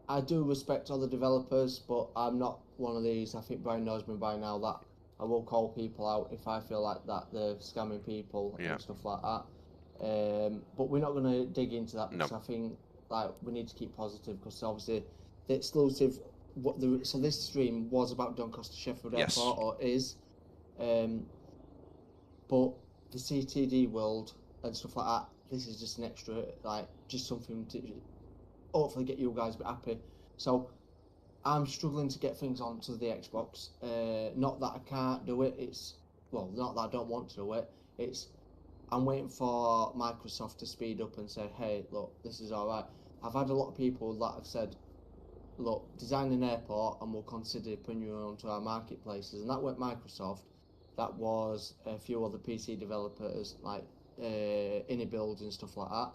I do respect other developers, but I'm not one of these. I think Brian knows me by now that I will call people out if I feel like that they're scamming people Yeah. and stuff like that. But we're not going to dig into that No. because I think like we need to keep positive because obviously the exclusive. So this stream was about Doncaster Sheffield Yes. Airport or is, but the CTD world and stuff like that. This is just an extra, like just something to hopefully get you guys a bit happy. So I'm struggling to get things onto the Xbox. Not that I can't do it. Not that I don't want to do it. I'm waiting for Microsoft to speed up and say, hey, look, this is all right. I've had a lot of people that have said, look, design an airport and we'll consider putting you onto our marketplaces. And that weren't Microsoft, that was a few other PC developers like InnoBuilds and stuff like that.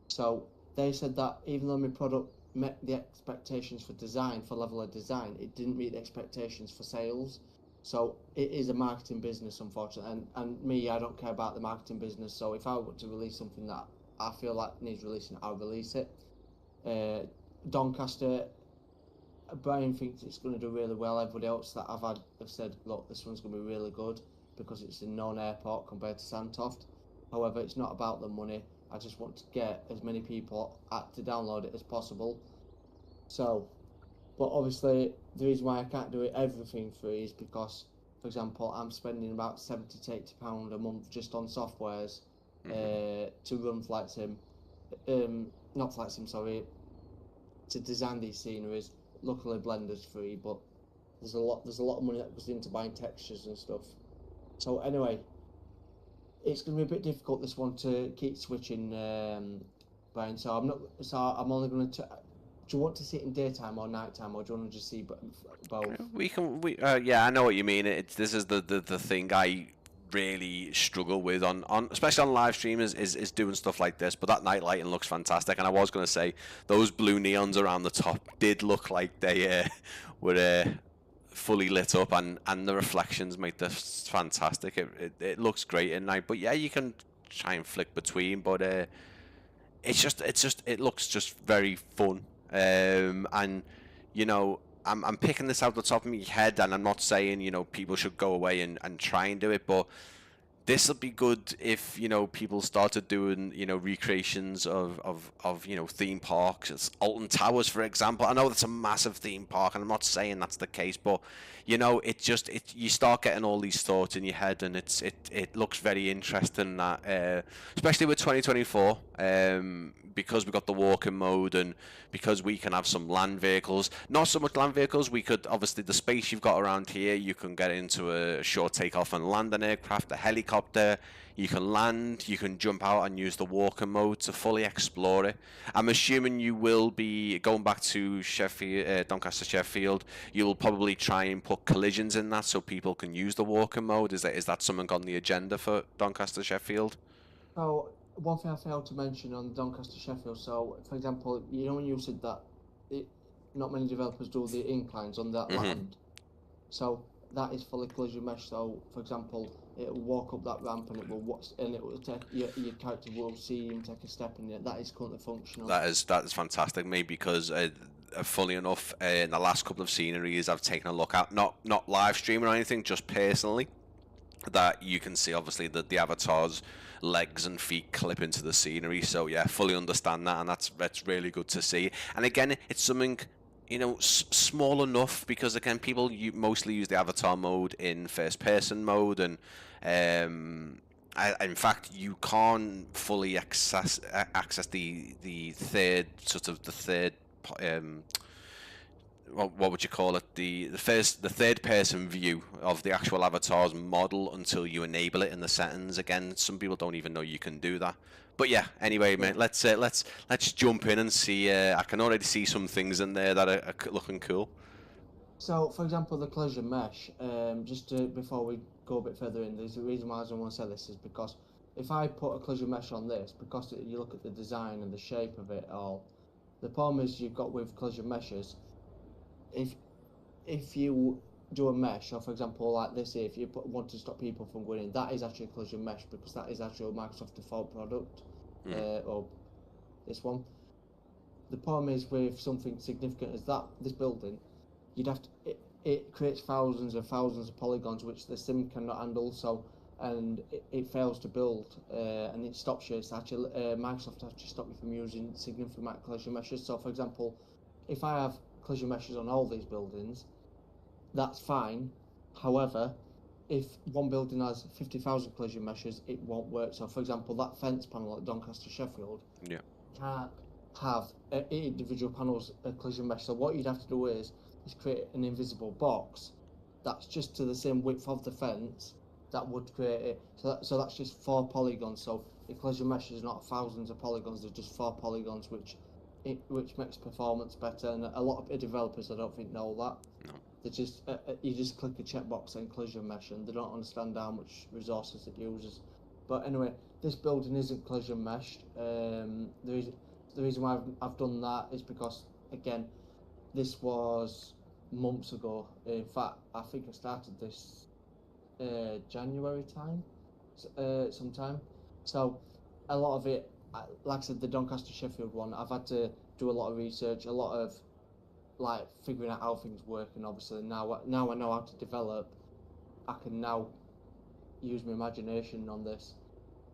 So they said that even though my product met the expectations for design, for level of design, it didn't meet the expectations for sales. So it is a marketing business, unfortunately. And me, I don't care about the marketing business. So if I were to release something that I feel like needs releasing, I'll release it. Doncaster, Brian thinks it's going to do really well. Everybody else that I've had have said, look, this one's going to be really good because it's a known airport compared to Sandtoft. However, it's not about the money. I just want to get as many people to download it as possible. So, but obviously, the reason why I can't do it everything free is because, for example, I'm spending about £70 to £80 a month just on softwares to run Flight Sim, not Flight Sim, sorry, to design these sceneries. Luckily, Blender's free, but there's a lot of money that goes into buying textures and stuff. So anyway, it's going to be a bit difficult this one to keep switching, Brian. So I'm only going to. Do you want to see it in daytime or nighttime, or do you want to just see both? Yeah, I know what you mean. This is the thing I really struggle with on especially on live stream is doing stuff like this. But that night lighting looks fantastic, and I was going to say those blue neons around the top did look like they were fully lit up, and the reflections make this fantastic. It looks great at night. But yeah, you can try and flick between, but it looks just very fun. And you know, I'm picking this out the top of my head, and I'm not saying people should go away and try and do it, but this will be good if people started doing recreations of theme parks. It's Alton Towers, for example. I know that's a massive theme park, and I'm not saying that's the case, but you start getting all these thoughts in your head, and it looks very interesting that especially with 2024, because we got the walking mode, and because we can have some land vehicles. Not so much land vehicles. We could obviously, the space you've got around here, you can get into a short takeoff and landing aircraft, a helicopter. You can land, you can jump out and use the walker mode to fully explore it. I'm assuming you will be going back to Sheffield, Doncaster Sheffield. You'll probably try and put collisions in that so people can use the walker mode. Is that something on the agenda for Doncaster Sheffield? So one thing I failed to mention on Doncaster Sheffield. So for example, when you said that not many developers do the inclines on that land. So that is fully collision mesh. So for example, it will walk up that ramp and it will watch, and it will take your character will see him take a step in it. That is currently functional. That is fantastic, mate. Because fully enough, in the last couple of sceneries I've taken a look at, not live streaming or anything, just personally, that you can see obviously that the avatar's legs and feet clip into the scenery. So yeah, fully understand that, and that's really good to see. And again, it's something small enough, because again, people mostly use the avatar mode in first person mode, and in fact, you can't fully access the third what would you call it, the third person view of the actual avatar's model until you enable it in the settings. Again, some people don't even know you can do that. But yeah, anyway, mate, let's jump in and see. I can already see some things in there that are looking cool. So, for example, the collision mesh. Before we go a bit further in, there's a reason why I don't want to say this is because if I put a collision mesh on this, because you look at the design and the shape of it all, the problem is you've got with collision meshes. If you do a mesh, or for example like this here, if you want to stop people from going in, that is actually a collision mesh because that is actually a Microsoft default product, or this one. The problem is with something significant as that, this building, you'd have to, it creates thousands and thousands of polygons which the sim cannot handle, so and it fails to build, and it stops you. It's actually Microsoft actually stop you from using significant amount of collision meshes. So for example, if I have collision meshes on all these buildings, that's fine. However, if one building has 50,000 collision meshes, it won't work. So for example, that fence panel at Doncaster Sheffield can't have individual panels of collision mesh. So what you'd have to do is create an invisible box that's just to the same width of the fence that would create it. So that's just 4 polygons. So the collision mesh is not thousands of polygons, there's just 4 polygons which which makes performance better. And a lot of developers, I don't think, know that. No. They just you just click a checkbox and collision mesh, and they don't understand how much resources it uses. But anyway, this building isn't collision meshed. The reason why I've done that is because, again, this was months ago. In fact, I think I started this January time, sometime. So a lot of it, like I said, the Doncaster Sheffield one, I've had to do a lot of research, a lot of like figuring out how things work, and obviously now I know how to develop. I can now use my imagination on this.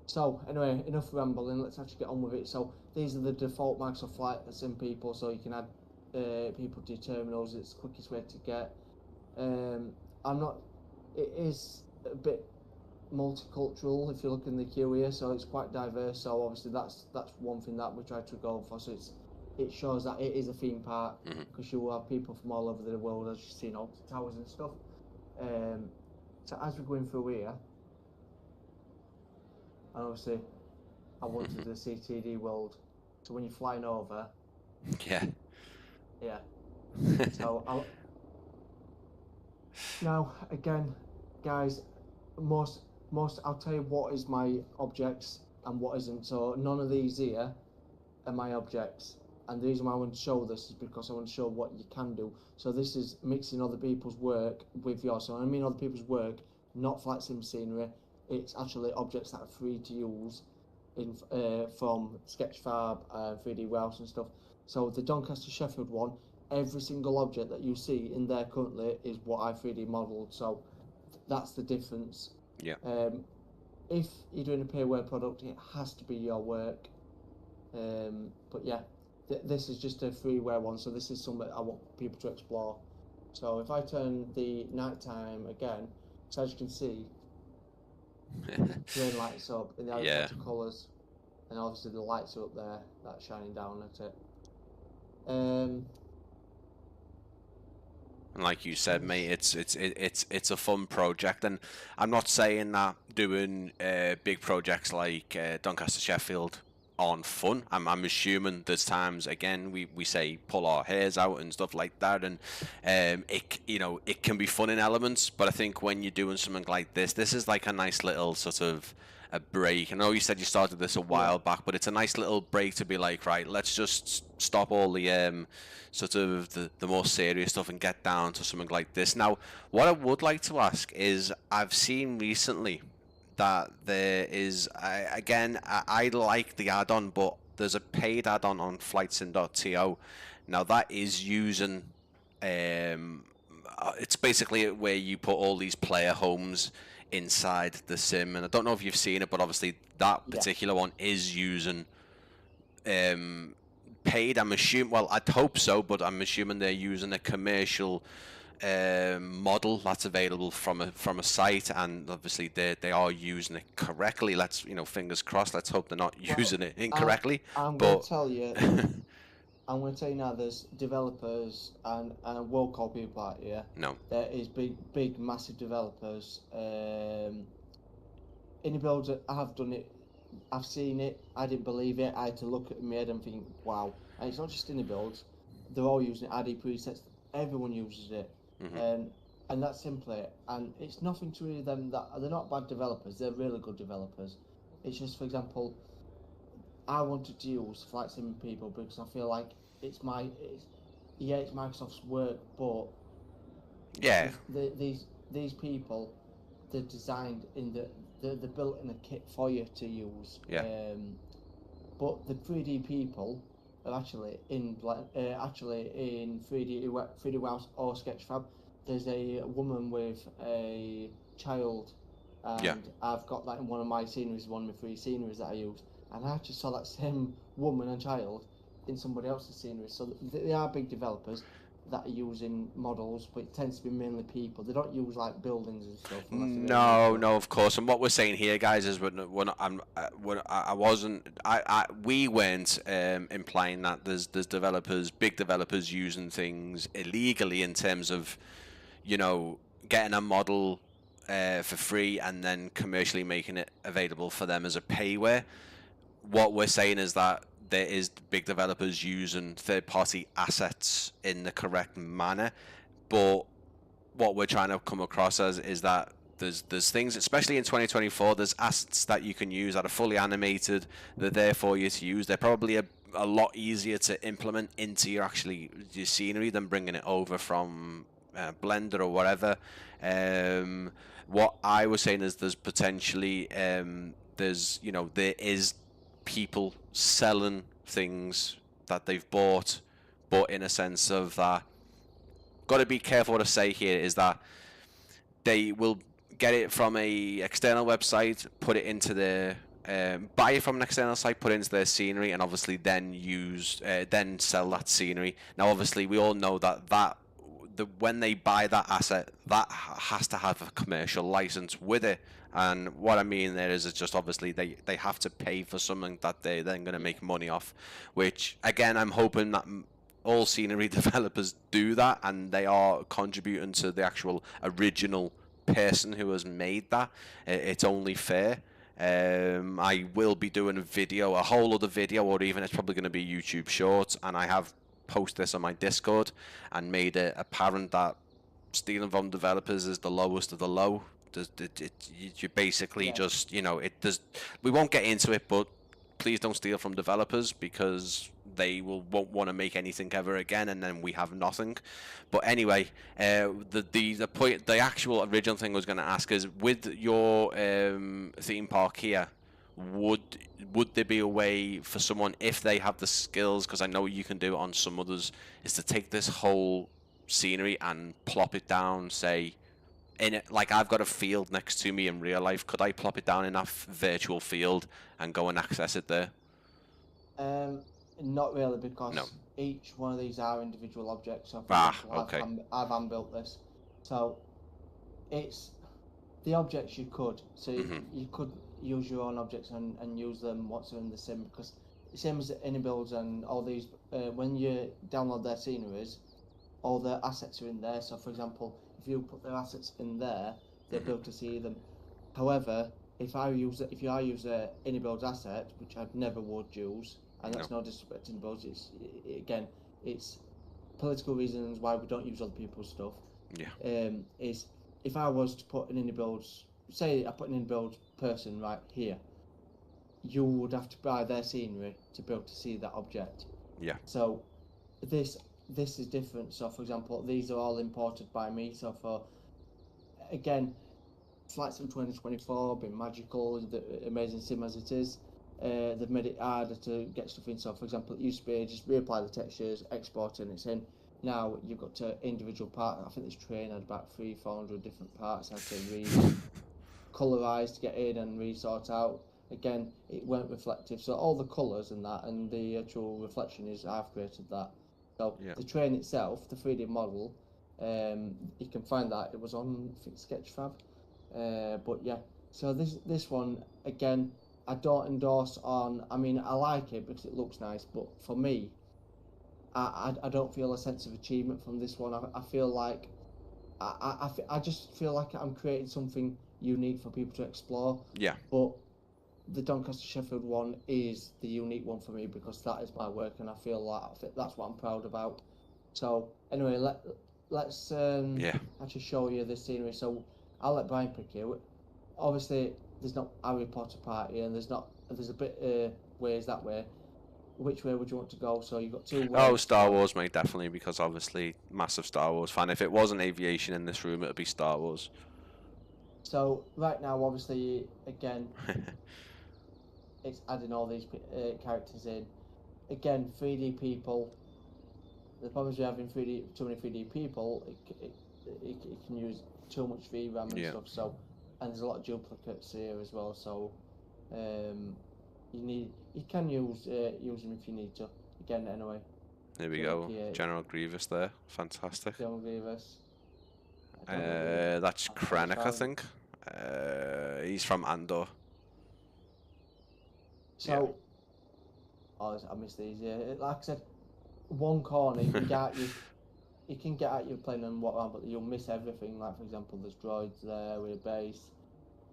So anyway, enough rambling. Let's actually get on with it. So these are the default Microsoft Flight Sim people. So you can add people to your terminals. It's the quickest way to get. I'm not. It is a bit multicultural if you look in the queue here. So it's quite diverse. So obviously that's one thing that we try to go for. So it shows that it is a theme park because you will have people from all over the world, as you see, you know, towers and stuff. So as we're going through here, and obviously I wanted the CTD world. So when you're flying over, Yeah. So now again, guys, most I'll tell you what is my objects and what isn't. So none of these here are my objects. And the reason why I want to show this is because I want to show what you can do. So this is mixing other people's work with yours. So I mean other people's work, not flight sim scenery. It's actually objects that are free to use in from Sketchfab and 3D Warehouse and stuff. So the Doncaster Sheffield one, every single object that you see in there currently is what I 3D modelled. So that's the difference. Yeah. If you're doing a payware product, it has to be your work. But yeah. This is just a freeware one, so this is something I want people to explore. So if I turn the nighttime again, so as you can see, rain lights up in the other colours, and obviously the lights are up there, that's shining down at it. And like you said, mate, it's a fun project, and I'm not saying that doing big projects like Doncaster Sheffield aren't fun. I'm assuming there's times, again, we say pull our hairs out and stuff like that, and it can be fun in elements, but I think when you're doing something like this is like a nice little sort of a break. I know you said you started this a while back, but it's a nice little break to be like, right, let's just stop all the sort of the more serious stuff and get down to something like this. Now, what I would like to ask is, I've seen recently that there is, I like the add-on, but there's a paid add-on on flightsim.to. Now that is using, it's basically where you put all these player homes inside the sim, and I don't know if you've seen it, but obviously that particular one is using paid. I'm assuming, well, I'd hope so, but I'm assuming they're using a commercial model that's available from a site, and obviously they are using it correctly. Let's, fingers crossed, let's hope they're not using it incorrectly. I'm going to tell you I'm going to tell you now, there's developers and we'll call people out here. No. There is big massive developers. Any builds, I have done it, I've seen it, I didn't believe it, I had to look at my head and think, wow. And it's not just any builds, they're all using it, ID presets, everyone uses it. And that's simply it. And it's nothing to really them, that they're not bad developers, they're really good developers. It's just, for example, I wanted to use Flight Sim people because I feel like it's Microsoft's work, but these people, they're designed they're built in a kit for you to use. But the 3D people are actually in 3D Warehouse or Sketchfab. There's a woman with a child, and I've got that in one of my sceneries, one of my free sceneries that I use. And I actually saw that same woman and child in somebody else's scenery. So they are big developers that are using models, but it tends to be mainly people. They don't use like buildings and stuff. No, of course. And what we're saying here, guys, is we weren't implying that there's developers, big developers, using things illegally in terms of, getting a model for free and then commercially making it available for them as a payware. What we're saying is that there is big developers using third-party assets in the correct manner, but what we're trying to come across as is that there's things, especially in 2024, there's assets that you can use that are fully animated. They're there for you to use. They're probably a lot easier to implement into your scenery than bringing it over from Blender or whatever. What I was saying is there's potentially there is people selling things that they've bought, but in a sense of that, got to be careful what I say here is that they will get it from a external website, put it into their buy it from an external site, put it into their scenery, and obviously then sell that scenery. Now, obviously, we all know that when they buy that asset, that has to have a commercial license with it. And what I mean there is, it's just obviously they have to pay for something that they're then going to make money off. Which again, I'm hoping that all scenery developers do that, and they are contributing to the actual original person who has made that. It's only fair. I will be doing a whole other video, or even it's probably going to be YouTube Shorts, and I have posted this on my Discord and made it apparent that stealing from developers is the lowest of the low. You basically just, we won't get into it, but please don't steal from developers, because they won't want to make anything ever again, and then we have nothing. But anyway, the actual original thing I was going to ask is, with your theme park here, would there be a way for someone, if they have the skills, because I know you can do it on some others, is to take this whole scenery and plop it down, say, in it, like I've got a field next to me in real life, could I plop it down in that virtual field and go and access it there? Not really, because No. each one of these are individual objects. So for example, Okay. I've unbuilt this, so it's the objects you could. So you could use your own objects and use them once they're in the sim, because same as any builds and all these. When you download their sceneries, all their assets are in there. So for example, if you put their assets in there, they'll be able to see them. However, if I use any build's asset, which I never would use, and that's no disrespect to the builds, it's political reasons why we don't use other people's stuff. Is if I was to put an indie builds, say I put an indie build person right here, you would have to buy their scenery to be able to see that object. So this is different. So for example, these are all imported by me. So for again, Flight Sim 2024 been magical, the amazing sim as it is. They've made it harder to get stuff in. So for example, it used to be just reapply the textures, export it, and it's in. Now you've got to individual parts. I think this train had about 300-400 different parts. I had to colorize to get in and resort out. Again, it weren't reflective. So all the colours and that, and the actual reflection is I've created that. So the train itself, the 3D model, you can find that it was on, I think, Sketchfab. But yeah, so this one again, I don't endorse on. I mean, I like it because it looks nice, but for me, I don't feel a sense of achievement from this one. I feel like I just feel like I'm creating something unique for people to explore. But the Doncaster Sheffield one is the unique one for me, because that is my work, and I feel like that's what I'm proud about. So anyway, let's actually show you the scenery. So I'll let Brian pick it. Obviously, there's not Harry Potter party, and there's a bit ways that way. Which way would you want to go? So you've got two ways. Oh, Star Wars, mate, definitely, because obviously massive Star Wars fan. If it wasn't aviation in this room, it would be Star Wars. So right now, obviously, again, it's adding all these characters in. Again, 3D people. The problem is, you're having too many 3D people. It can use too much VRAM and stuff. So, and there's a lot of duplicates here as well. So, you can use them if you need to. Again, anyway. There we go. General Grievous there. Fantastic. General Grievous. That's Krennic, I think. He's from Andor. So, I missed these. Yeah, like I said, one corner you can get at your plane and whatnot, but you'll miss everything. Like for example, there's droids there with a base.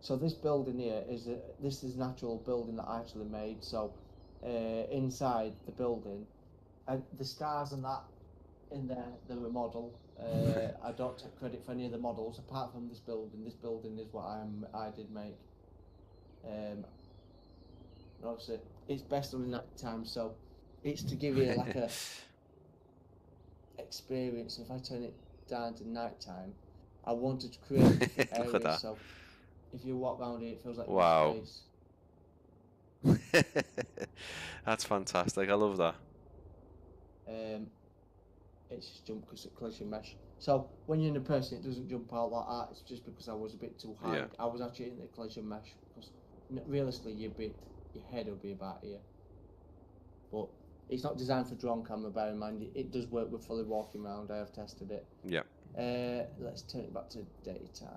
So this building here this is an actual building that I actually made. So inside the building, and the stars and that in there, the model. I don't take credit for any of the models apart from this building. This building is what I did make. Obviously, it's best on the night time, so it's to give you like a experience. If I turn it down to night time, I wanted to create different Look at areas. that. So if you walk around here, it feels like Wow. your space. That's fantastic. I love that. It's just jump because it collision mesh. So when you're in a person, it doesn't jump out like that. It's just because I was a bit too high. Yeah. I was actually in the collision mesh because realistically, your head will be about here. But it's not designed for drone camera. Bear in mind, it does work with fully walking around. I have tested it. Yeah. Let's turn it back to daytime.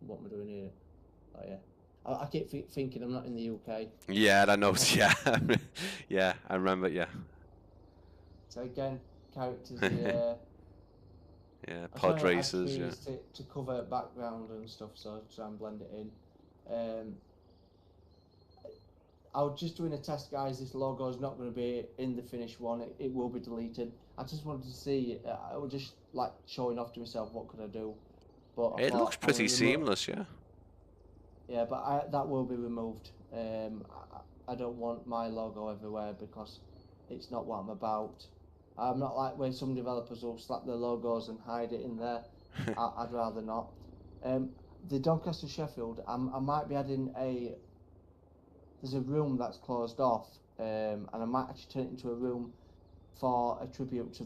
What am I doing here? Oh yeah. I keep thinking I'm not in the UK. Yeah, I know. Yeah, yeah, I remember. Yeah. So again, characters here. Yeah, pod races. Yeah. To cover background and stuff, so try and blend it in. I was just doing a test, guys. This logo is not going to be in the finished one. It will be deleted. I just wanted to see. I was just like showing off to myself what could I do. But It looks pretty seamless. Yeah. Yeah, but that will be removed. I don't want my logo everywhere because it's not what I'm about. I'm not like where some developers will slap their logos and hide it in there. I'd rather not. The Doncaster Sheffield, I might be adding there's a room that's closed off, and I might actually turn it into a room for a tribute to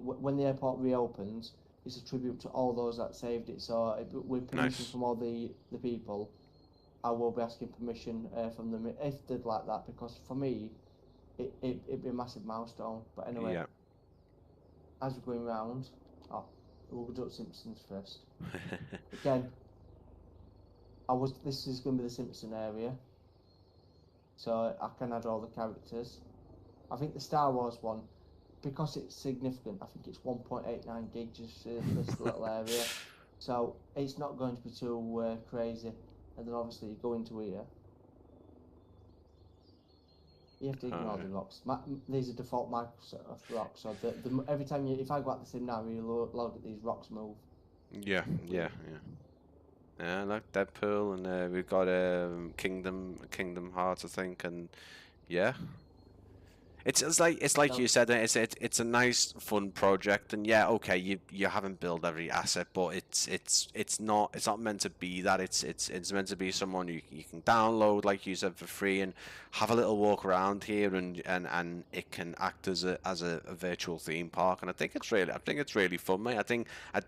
when the airport reopens. It's a tribute to all those that saved it. So with permission from all the people, I will be asking permission from them if they'd like that, because for me, it'd be a massive milestone. But anyway, Yeah. as we're going round, we'll do Simpsons first. Again, this is going to be the Simpson area, so I can add all the characters. I think the Star Wars one, because it's significant, I think it's 1.89 gig just this little area, so it's not going to be too crazy. And then obviously you go into here. You have to ignore the rocks. These are default Microsoft rocks, so every time if I go out the sim now, you load at these rocks move. Yeah, yeah, yeah. Yeah, like Deadpool, and we've got Kingdom Hearts, I think, and yeah. It's like you said, it's a nice fun project, and yeah, okay, you haven't built every asset, but it's not meant to be that. It's meant to be someone you can download, like you said, for free, and have a little walk around here, and it can act as a virtual theme park, and I think it's really fun, mate. I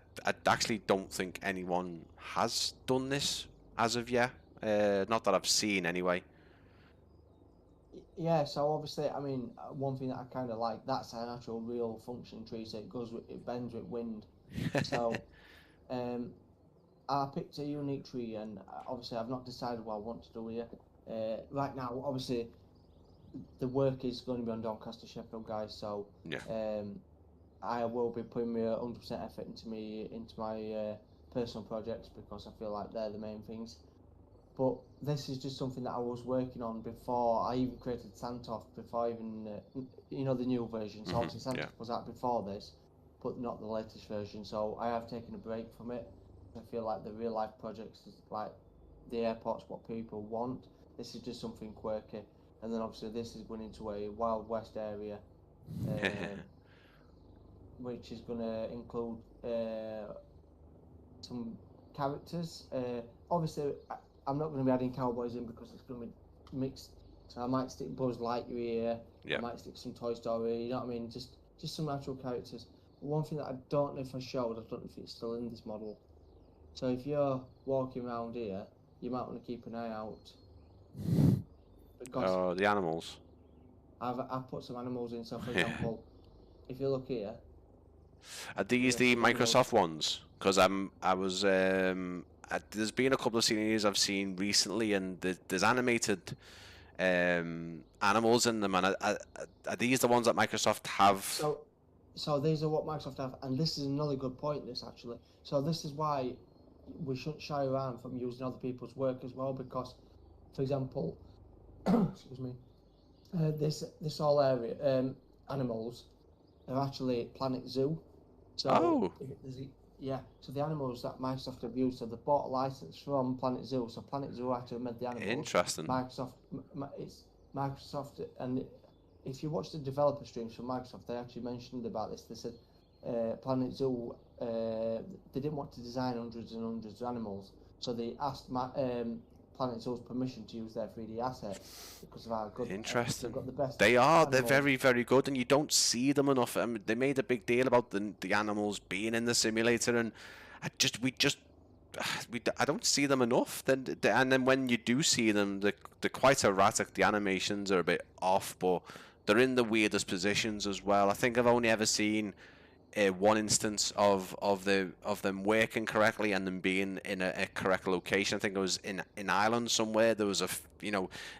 actually don't think anyone has done this as of yet, not that I've seen anyway. Yeah, so obviously, I mean, one thing that I kind of like, that's an actual real function tree, so it bends with wind. So, I picked a unique tree, and obviously I've not decided what I want to do here. Right now, obviously, the work is going to be on Doncaster Sheffield, guys, so Yeah. I will be putting my 100% effort into my personal projects, because I feel like they're the main things. But this is just something that I was working on before I even created Santoff, before even, the new version. So obviously Santoff was out before this, but not the latest version. So I have taken a break from it. I feel like the real life projects, like the airport's what people want. This is just something quirky. And then obviously this is going into a Wild West area, which is going to include some characters. Obviously, I'm not going to be adding cowboys in because it's going to be mixed. So I might stick Buzz Lightyear here. Yeah. I might stick some Toy Story. You know what I mean? Just some actual characters. One thing that I don't know if I showed, I don't know if it's still in this model. So if you're walking around here, you might want to keep an eye out. Because the animals. I've put some animals in. So for example, if you look here. Are these the Microsoft ones? Because there's been a couple of scenes I've seen recently, and there's animated animals in them, and are these the ones that Microsoft have? So these are what Microsoft have, and this is another good point. This actually, so this is why we shouldn't shy around from using other people's work as well, because, for example, excuse me, this whole area, animals are actually Planet Zoo. So yeah, so the animals that Microsoft have used, so they bought a license from Planet Zoo. So Planet Zoo actually made the animals. Interesting. It's Microsoft, and if you watch the developer streams from Microsoft, they actually mentioned about this. They said Planet Zoo, they didn't want to design hundreds and hundreds of animals, so they asked Planet Zoo's permission to use their 3D asset because of how good. Interesting. They've got the best. They are. Animals. They're very, very good, and you don't see them enough. I mean, they made a big deal about the animals being in the simulator, and I don't see them enough. And then when you do see them, they're quite erratic. The animations are a bit off, but they're in the weirdest positions as well. I think I've only ever seen one instance of them working correctly and them being in a correct location. I think it was in Ireland somewhere. There was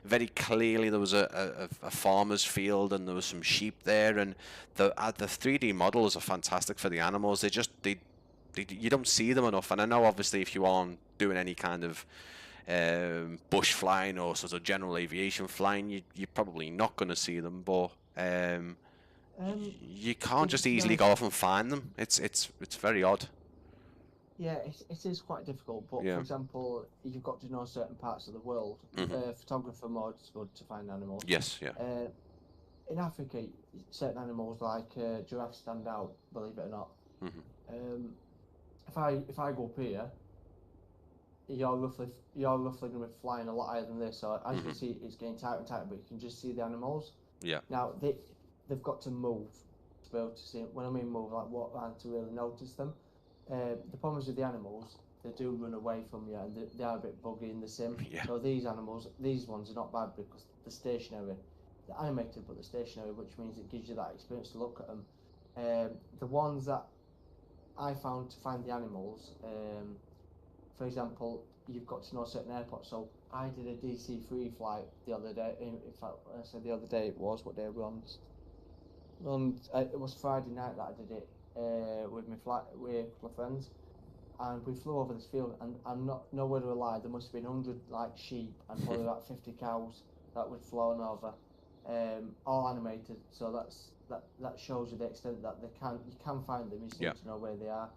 very clearly there was a farmer's field, and there was some sheep there, and the 3D models are fantastic for the animals. You don't see them enough. And I know obviously if you aren't doing any kind of bush flying or sort of general aviation flying, you're probably not going to see them, but you can't just easily go off and find them. It's very odd. Yeah, it is quite difficult. But for example, you've got to know certain parts of the world. Photographer mode's good to find animals. Yes, yeah. In Africa, certain animals like giraffes stand out. Believe it or not. If I go up here, you're roughly going to be flying a lot higher than this. So as you can see, it's getting tighter and tighter, but you can just see the animals. Yeah. Now they've got to move to be able to see it. When I mean move, like walk around to really notice them. The problem is with the animals, they do run away from you, and they are a bit buggy in the sim. Yeah. So these ones are not bad because they're stationary. They're animated, but they're stationary, which means it gives you that experience to look at them. The ones that I found to find the animals, for example, you've got to know certain airports. So I did a DC-3 flight the other day. In fact, I said the other day, it was, what day were we on? It was Friday night that I did it with a couple of friends, and we flew over this field, and I'm not nowhere to lie, there must have been 100 like sheep and probably about 50 cows that we'd flown over, all animated. So that shows you the extent that you can find them. You just need to know where they are.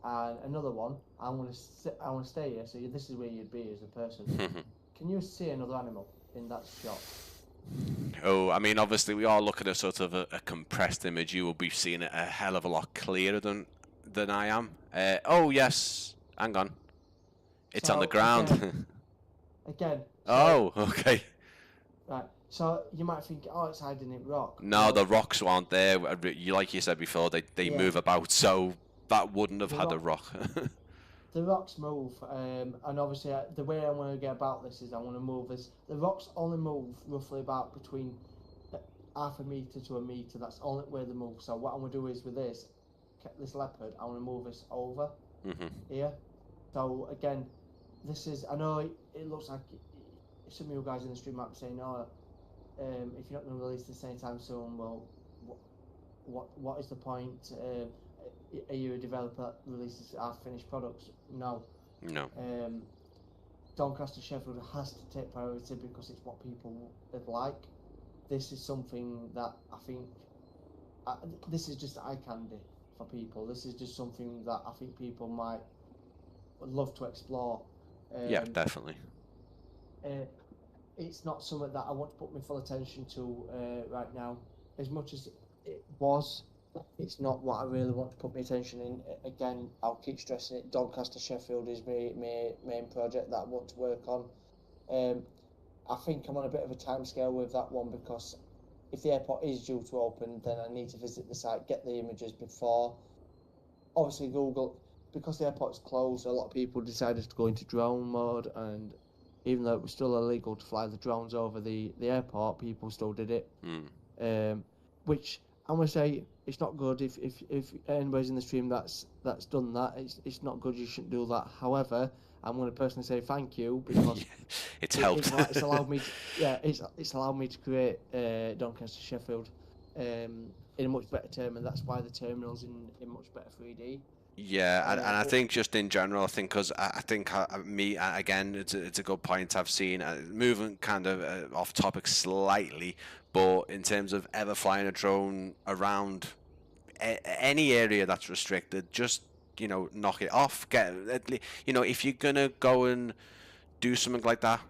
And another one, I want to stay here. So this is where you'd be as a person. Can you see another animal in that shot? Oh, I mean, obviously we are looking at sort of a compressed image. You will be seeing it a hell of a lot clearer than I am. Oh yes, hang on, it's on the ground. Again. Oh, okay. Right. So you might think, oh, it's hiding in rock. No, the rocks aren't there. Like you said before, they move about, so that wouldn't have had a rock. The rocks move, and obviously the way I want to get about this is I want to move this. The rocks only move roughly about between half a meter to a meter. That's only where they move. So what I'm going to do is with this leopard, I want to move this over here. So again, this is, I know it looks like some of you guys in the stream might be saying, oh, if you're not going to release this anytime soon, well, what is the point? Are you a developer that releases half-finished products? No. Doncaster Sheffield has to take priority because it's what people would like. This is something that I think, this is just eye candy for people. This is just something that I think people might love to explore. Yeah, definitely. It's not something that I want to put my full attention to right now. As much as it was, it's not what I really want to put my attention in. Again, I'll keep stressing it. Doncaster Sheffield is my main project that I want to work on. I think I'm on a bit of a timescale with that one because if the airport is due to open, then I need to visit the site, get the images before. Obviously, Google, because the airport's closed, a lot of people decided to go into drone mode, and even though it was still illegal to fly the drones over the airport, people still did it. Which I'm going to say, it's not good. If anybody's in the stream that's done that, it's not good. You shouldn't do that. However, I'm going to personally say thank you because it's helped. It's allowed me. It's allowed me to create Doncaster Sheffield in a much better term, and that's why the terminal's in much better 3D. Yeah, and I But think just in general, I think because I think again, it's a good point I've seen. Moving kind of off topic slightly, but in terms of ever flying a drone around any area that's restricted, just knock it off. If you're gonna go and do something like that,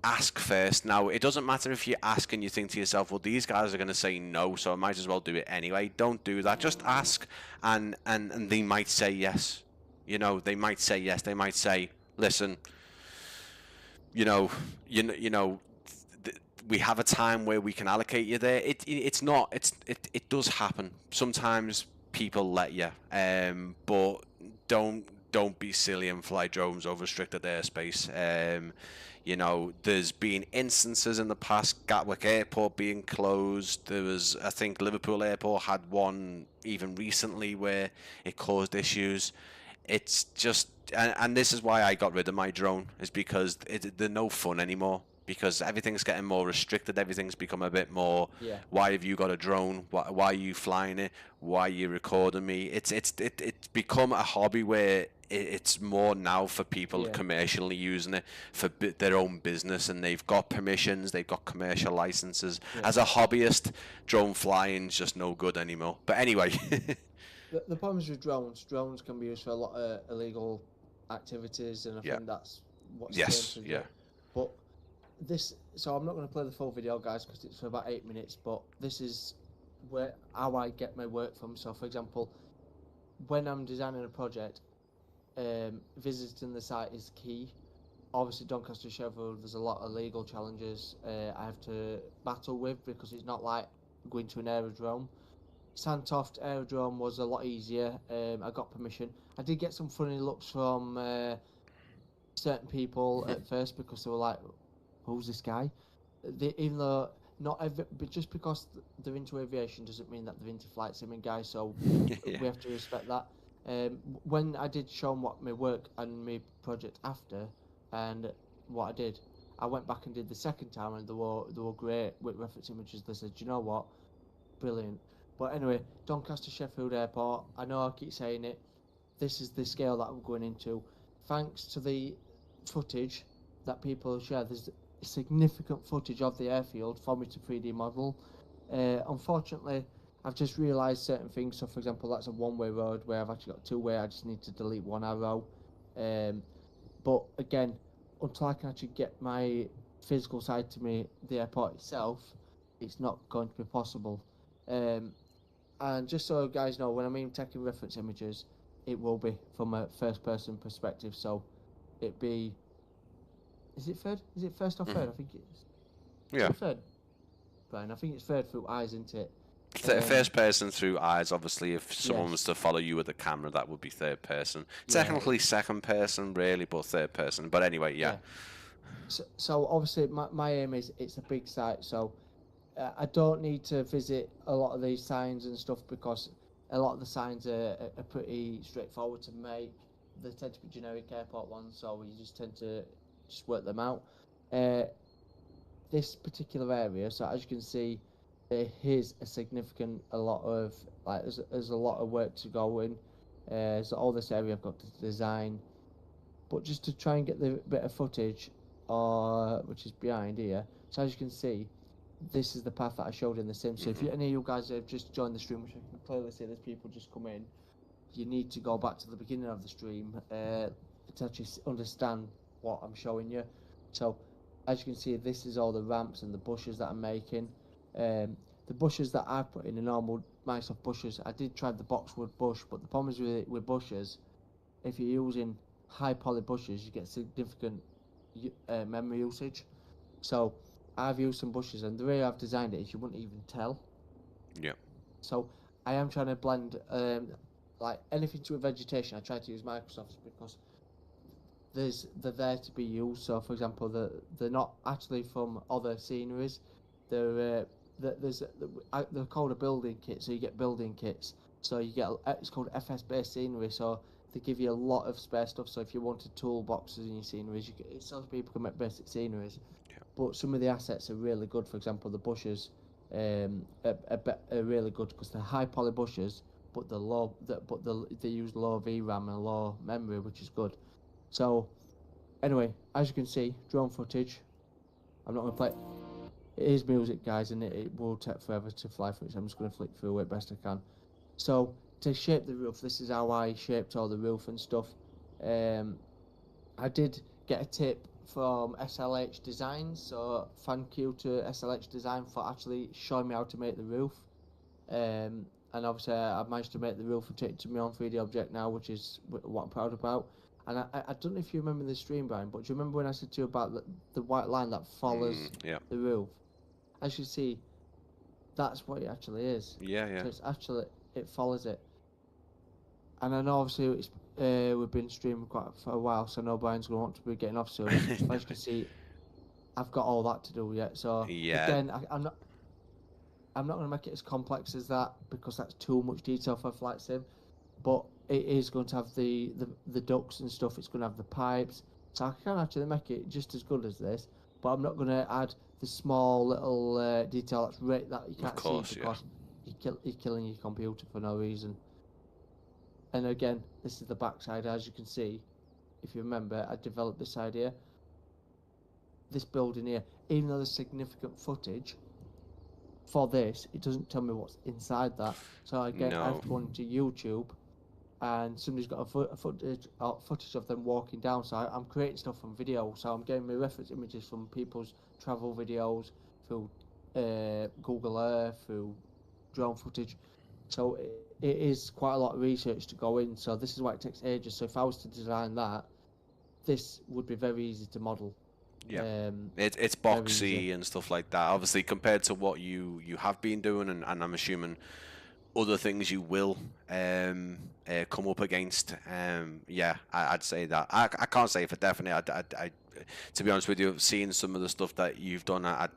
ask first. Now, it doesn't matter if you ask and you think to yourself, well, these guys are going to say no, so I might as well do it anyway. Don't do that. Just ask, and they might say yes. They might say yes. They might say, listen, you know, you know, we have a time where we can allocate you there. It's not. It does happen. Sometimes people let you, but don't be silly and fly drones over restricted airspace. There's been instances in the past, Gatwick Airport being closed. There was, I think, Liverpool Airport had one even recently where it caused issues. It's just, and this is why I got rid of my drone, is because they're no fun anymore. Because everything's getting more restricted, everything's become a bit more. yeah, Why have you got a drone? Why are you flying it? Why are you recording me? It's become a hobby where it's more now for people yeah, commercially using it for their own business, and they've got permissions, they've got commercial licenses. yeah. As a hobbyist, drone flying's just no good anymore. But anyway, The problem is with drones can be used for a lot of illegal activities, and I yeah, think that's what's yes, dangerous. yeah, But so I'm not going to play the full video, guys, because it's for about 8 minutes. But this is how I get my work from. So, for example, when I'm designing a project, visiting the site is key. Obviously, Doncaster Sheffield, there's a lot of legal challenges I have to battle with because it's not like going to an aerodrome. Sandtoft Aerodrome was a lot easier. I got permission. I did get some funny looks from certain people at first because they were like, "Who's this guy?" Even though not every, but just because they're into aviation doesn't mean that they're into flight simming, guys. So yeah, we have to respect that. When I did show them what my work and my project after, and what I did, I went back and did the second time, and they were great with reference images. They said, "You know what? Brilliant." But anyway, Doncaster Sheffield Airport. I know I keep saying it. This is the scale that I'm going into. Thanks to the footage that people share, there's significant footage of the airfield for me to 3D model. Unfortunately, I've just realised certain things. So, for example, that's a one-way road where I've actually got two-way. I just need to delete one arrow. But again, until I can actually get my physical side to me, the airport itself, it's not going to be possible. And just so you guys know, when I mean taking reference images, it will be from a first person perspective. So it be, is it third? Is it first or third? I think it's, is yeah. it third, Brian? I think it's third through eyes, isn't it? Um, First person through eyes, obviously, if someone was yes, to follow you with a camera, that would be third person. yeah, Technically second person, really, but third person. But anyway, yeah. yeah. So obviously, my aim is it's a big site, so I don't need to visit a lot of these signs and stuff because a lot of the signs are pretty straightforward to make. They tend to be generic airport ones, so you just tend to just work them out. Uh, this particular area, so as you can see, there is a lot of like there's a lot of work to go in. So all this area I've got to design, but just to try and get the bit of footage, which is behind here. So as you can see, this is the path that I showed in the sim. So if any of you guys have just joined the stream, which I can clearly see there's people just come in, you need to go back to the beginning of the stream to actually understand what I'm showing you. So as you can see, this is all the ramps and the bushes that I'm making. The bushes that I put in the normal Microsoft bushes, I did try the boxwood bush, but the problem is with bushes, if you're using high poly bushes, you get significant memory usage. So I've used some bushes, and the way I've designed it is you wouldn't even tell. Yeah. So I am trying to blend like anything to a vegetation. I try to use Microsoft because they're there to be used. So for example, they're not actually from other sceneries. They're they're called a building kit. So you get building kits. So you get it's called FS based scenery. So they give you a lot of spare stuff. So if you wanted toolboxes in your sceneries, it sells people can make basic sceneries. But some of the assets are really good. For example, the bushes are really good because they're high poly bushes, but they use low VRAM and low memory, which is good. So anyway, as you can see, drone footage. I'm not gonna play. It is music, guys, and it will take forever to fly through it. So I'm just gonna flick through it best I can. So to shape the roof, this is how I shaped all the roof and stuff. I did get a tip from SLH Designs, so thank you to SLH Design for actually showing me how to make the roof. And obviously I managed to make the roof and take it to my own 3D object now, which is what I'm proud about. And I don't know if you remember the stream, Brian, but do you remember when I said to you about the white line that follows the roof? As you see, that's what it actually is. Yeah, yeah. So it's actually, it follows it. And I know obviously it's, we've been streaming for a while, so I know Brian's going to want to be getting off soon. But as you can see, I've got all that to do yet. So again, I'm not going to make it as complex as that because that's too much detail for a flight sim. But it is going to have the ducts and stuff. It's going to have the pipes. So I can actually make it just as good as this. But I'm not going to add the small little detail that you can't see because you're killing your computer for no reason. And again, this is the backside. As you can see, if you remember, I developed this idea. This building here, even though there's significant footage for this, it doesn't tell me what's inside that. So again, I have to go into YouTube, and somebody's got a footage of them walking down. So I'm creating stuff from video. So I'm getting my reference images from people's travel videos through Google Earth, through drone footage. So it is quite a lot of research to go in. So this is why it takes ages. So if I was to design that, this would be very easy to model. Yeah, it's boxy and stuff like that. Obviously, compared to what you have been doing, and I'm assuming other things you will come up against. Yeah, I'd say that. I can't say for definite. I to be honest with you, seeing some of the stuff that you've done, I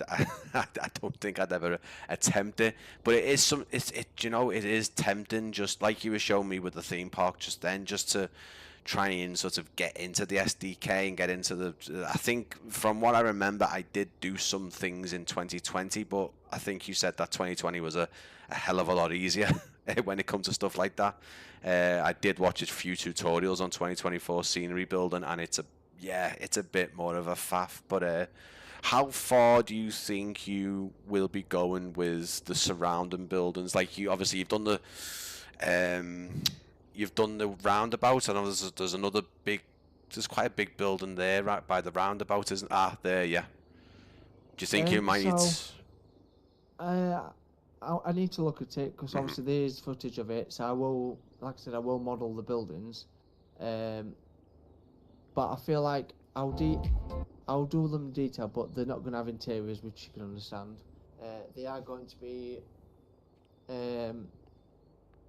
don't think I'd ever attempt it. But it is it is tempting, just like you were showing me with the theme park just then, just to try and sort of get into the SDK and get into the. I think from what I remember, I did do some things in 2020, but I think you said that 2020 was a hell of a lot easier when it comes to stuff like that. I did watch a few tutorials on 2024 scenery building, and it's a bit more of a faff. But how far do you think you will be going with the surrounding buildings? Like you've done the roundabout. I know there's another there's quite a big building there right by the roundabout, isn't there? Yeah. Do you think you might? I need to look at it because obviously there is footage of it. So I will, like I said, I will model the buildings. But I feel like I'll do them in detail, but they're not going to have interiors, which you can understand. They are going to be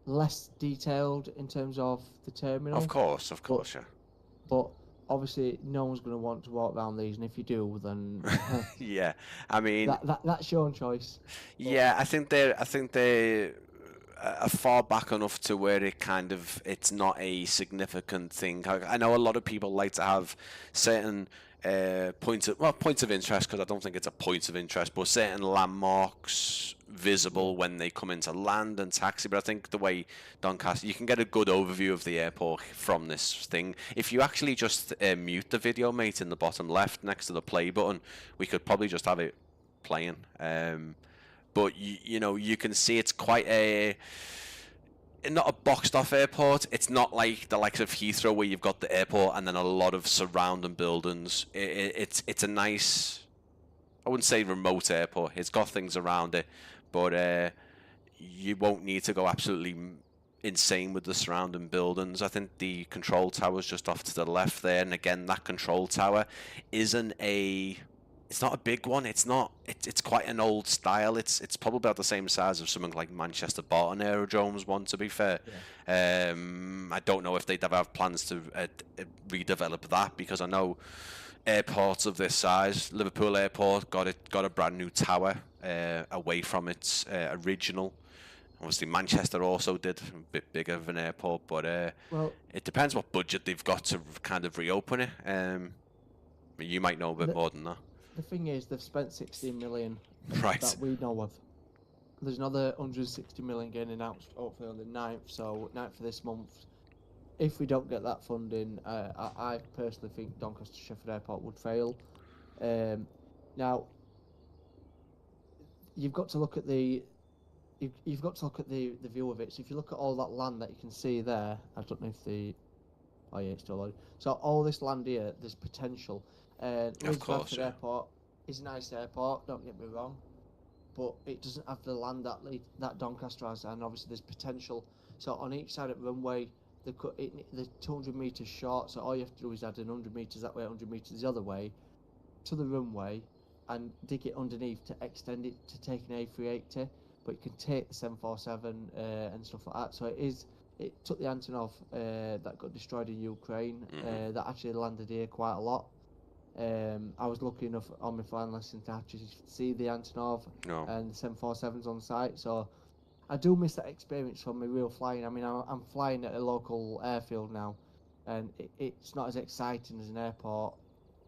less detailed in terms of the terminal. Of course, yeah. But obviously, no one's going to want to walk around these, and if you do, then yeah, I mean that's your own choice. Yeah, I think they are far back enough to where it's not a significant thing. I know a lot of people like to have certain points of interest, because I don't think it's a point of interest, but certain landmarks visible when they come into land and taxi. But I think the way Doncaster, you can get a good overview of the airport from this thing. If you actually just mute the video, mate, in the bottom left next to the play button, we could probably just have it playing. But you can see it's quite not a boxed off airport. It's not like the likes of Heathrow where you've got the airport and then a lot of surrounding buildings. It's a nice, I wouldn't say remote airport. It's got things around it, but you won't need to go absolutely insane with the surrounding buildings. I think the control tower's just off to the left there, and again, that control tower it's not a big one. It's quite an old style. It's probably about the same size of something like Manchester Barton Aerodrome's one, to be fair. Yeah. I don't know if they'd ever have plans to redevelop that, because I know airports of this size, Liverpool Airport got a brand new tower away from its original. Obviously, Manchester also did a bit bigger of an airport, but it depends what budget they've got to kind of reopen it. You might know a bit more than that. The thing is, they've spent 16 million right. that we know of. there's another 160 million getting announced hopefully on the 9th, so 9th of this month. If we don't get that funding, I personally think Doncaster Sheffield Airport would fail. Now, you've got to look at the you've got to look at the view of it. So if you look at all that land that you can see there, I don't know if the oh yeah, it's still loaded. So all this land here, there's potential. Of course, Bradford Airport is a nice airport. Don't get me wrong, but it doesn't have the land that Doncaster has, and obviously there's potential. So on each side of the runway, they're 200 metres short. So all you have to do is add 100 metres that way, 100 metres the other way, to the runway, and dig it underneath to extend it to take an A380. But you can take the 747 and stuff like that. So it took the Antonov that got destroyed in Ukraine that actually landed here quite a lot. I was lucky enough on my flying lesson to actually see the Antonov and the 747s on site. So I do miss that experience from my real flying. I mean, I'm flying at a local airfield now, and it's not as exciting as an airport,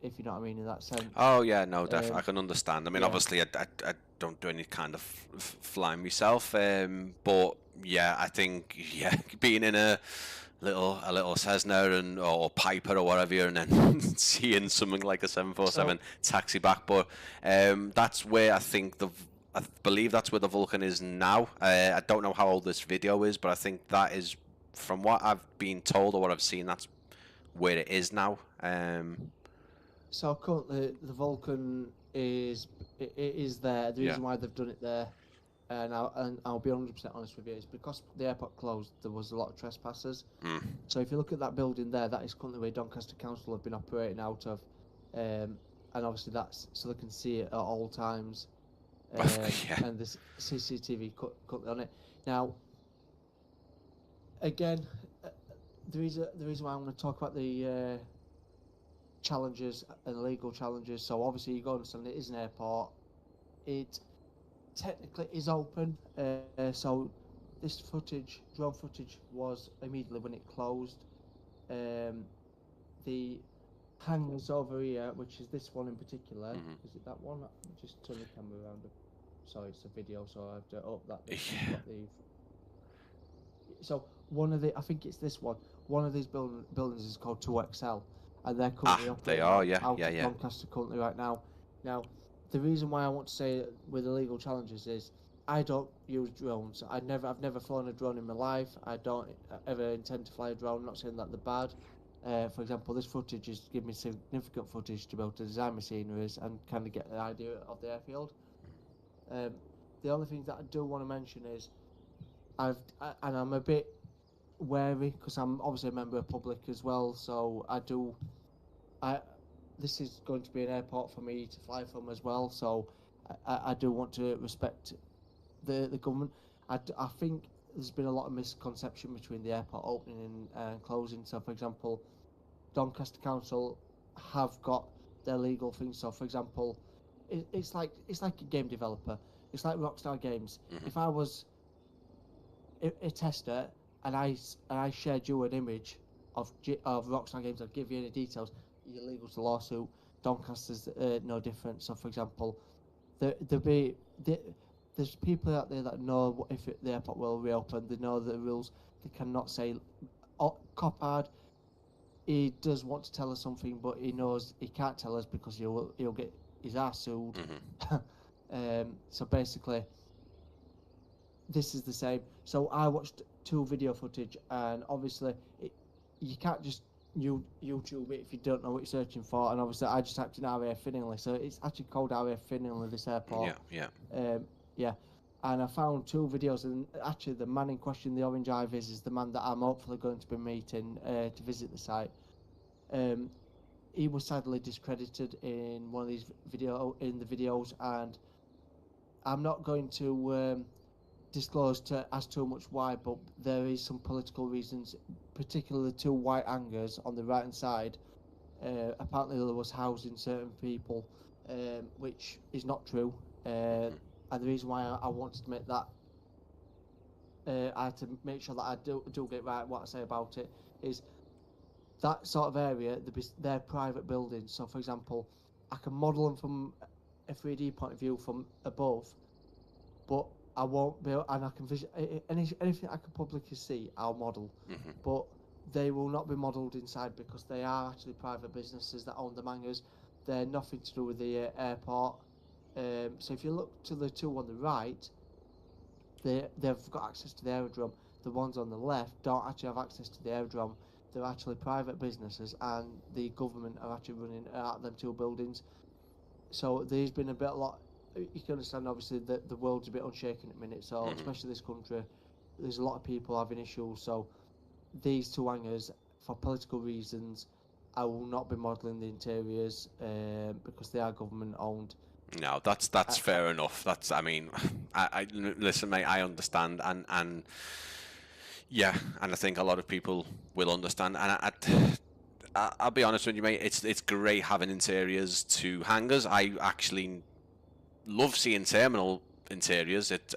if you know what I mean in that sense. Oh yeah, no, definitely. I can understand. I mean, obviously, I don't do any kind of flying myself, but yeah, I think being in a little Cessna or Piper or whatever, and then seeing something like a 747 taxi back, but that's where I believe that's where the Vulcan is now. I don't know how old this video is, but I think that is, from what I've been told or what I've seen, that's where it is now. So currently the Vulcan is there. The reason why they've done it there, and I'll be 100% honest with you, is because the airport closed. There was a lot of trespassers. So if you look at that building there, that is currently where Doncaster Council have been operating out of, and obviously that's so they can see it at all times. And there's CCTV currently on it. Now, again, the reason why I'm going to talk about the challenges and legal challenges. So obviously you got to understand it is an airport. It technically is open. So this drone footage, was immediately when it closed. The hangars over here, which is this one in particular, is it that one? Just turn the camera around. Sorry, it's a video, so I have to up that. So I think it's this one. One of these buildings is called 2XL, and they're currently operating out of Doncaster currently right now. Now, the reason why I want to say with the legal challenges is I don't use drones. I've never flown a drone in my life. I don't ever intend to fly a drone. I'm not saying that they're bad. For example, this footage is giving me significant footage to be able to design my sceneries and kind of get an idea of the airfield. The only thing that I do want to mention is I'm a bit wary because I'm obviously a member of public as well. So this is going to be an airport for me to fly from as well. So I do want to respect the government. I think there's been a lot of misconception between the airport opening and closing. So, for example, Doncaster Council have got their legal things. So, for example, it's like a game developer. It's like Rockstar Games. If I was a tester and I shared you an image of Rockstar Games, I'd give you any details, you're legal to lawsuit. Doncaster's no different. So, for example, there's people out there that know if the airport will reopen. They know the rules. They cannot say, Coppard, he does want to tell us something, but he knows he can't tell us because he'll get his ass sued. So basically, this is the same. So I watched 2 video footage, and obviously you can't just YouTube it if you don't know what you're searching for. And obviously I just typed in RAF Finley, so it's actually called RAF Finley, this airport. And I found 2 videos, and actually the man in question, the Orange Ivies, is the man that I'm hopefully going to be meeting to visit the site. He was sadly discredited in one of these videos, and I'm not going to disclose as too much why, but there is some political reasons, particularly the 2 white hangars on the right hand side. Apparently there was housing certain people, which is not true. And the reason why I wanted to make that, I had to make sure that I do get right what I say about it, is that sort of area, they're private buildings. So, for example, I can model them from a 3D point of view from above, but I won't be, and I can anything I can publicly see, I'll model, but they will not be modelled inside because they are actually private businesses that own the hangars. They're nothing to do with the airport. So if you look to the two on the right, they've got access to the aerodrome. The ones on the left don't actually have access to the aerodrome. They're actually private businesses, and the government are actually running out them two buildings. So there's been a lot. You can understand, obviously, that the world's a bit unshaken at the minute. So especially this country, there's a lot of people having issues. So these two hangars, for political reasons, I will not be modelling the interiors because they are government owned. No, that's fair enough. That's, I mean, I listen, mate. I understand, and yeah, and I think a lot of people will understand. And I'll be honest with you, mate. It's great having interiors to hangars. I actually love seeing terminal interiors. It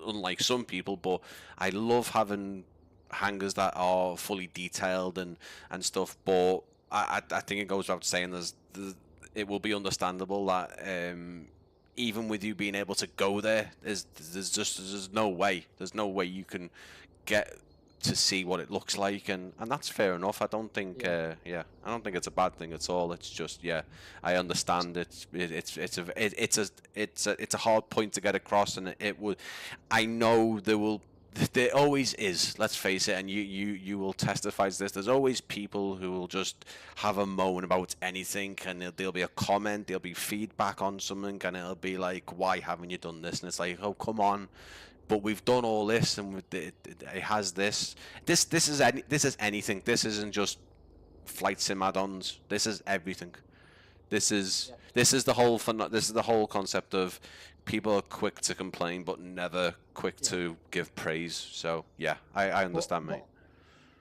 unlike some people, but I love having hangars that are fully detailed and stuff. But I think it goes without saying it will be understandable that even with you being able to go there, there's no way you can get to see what it looks like, and that's fair enough. I don't think I don't think it's a bad thing at all. It's just, yeah, I understand it's a hard point to get across, and it would, I know there always is, let's face it, and you will testify to this. There's always people who will just have a moan about anything, and there'll be a comment, there'll be feedback on something, and it'll be like, why haven't you done this? And it's like, oh, come on. But we've done all this, and it has this. This is anything. This isn't just flight sim add-ons. This is everything. This is the whole This is the whole concept of people are quick to complain, but never quick to give praise. So yeah, I understand, mate.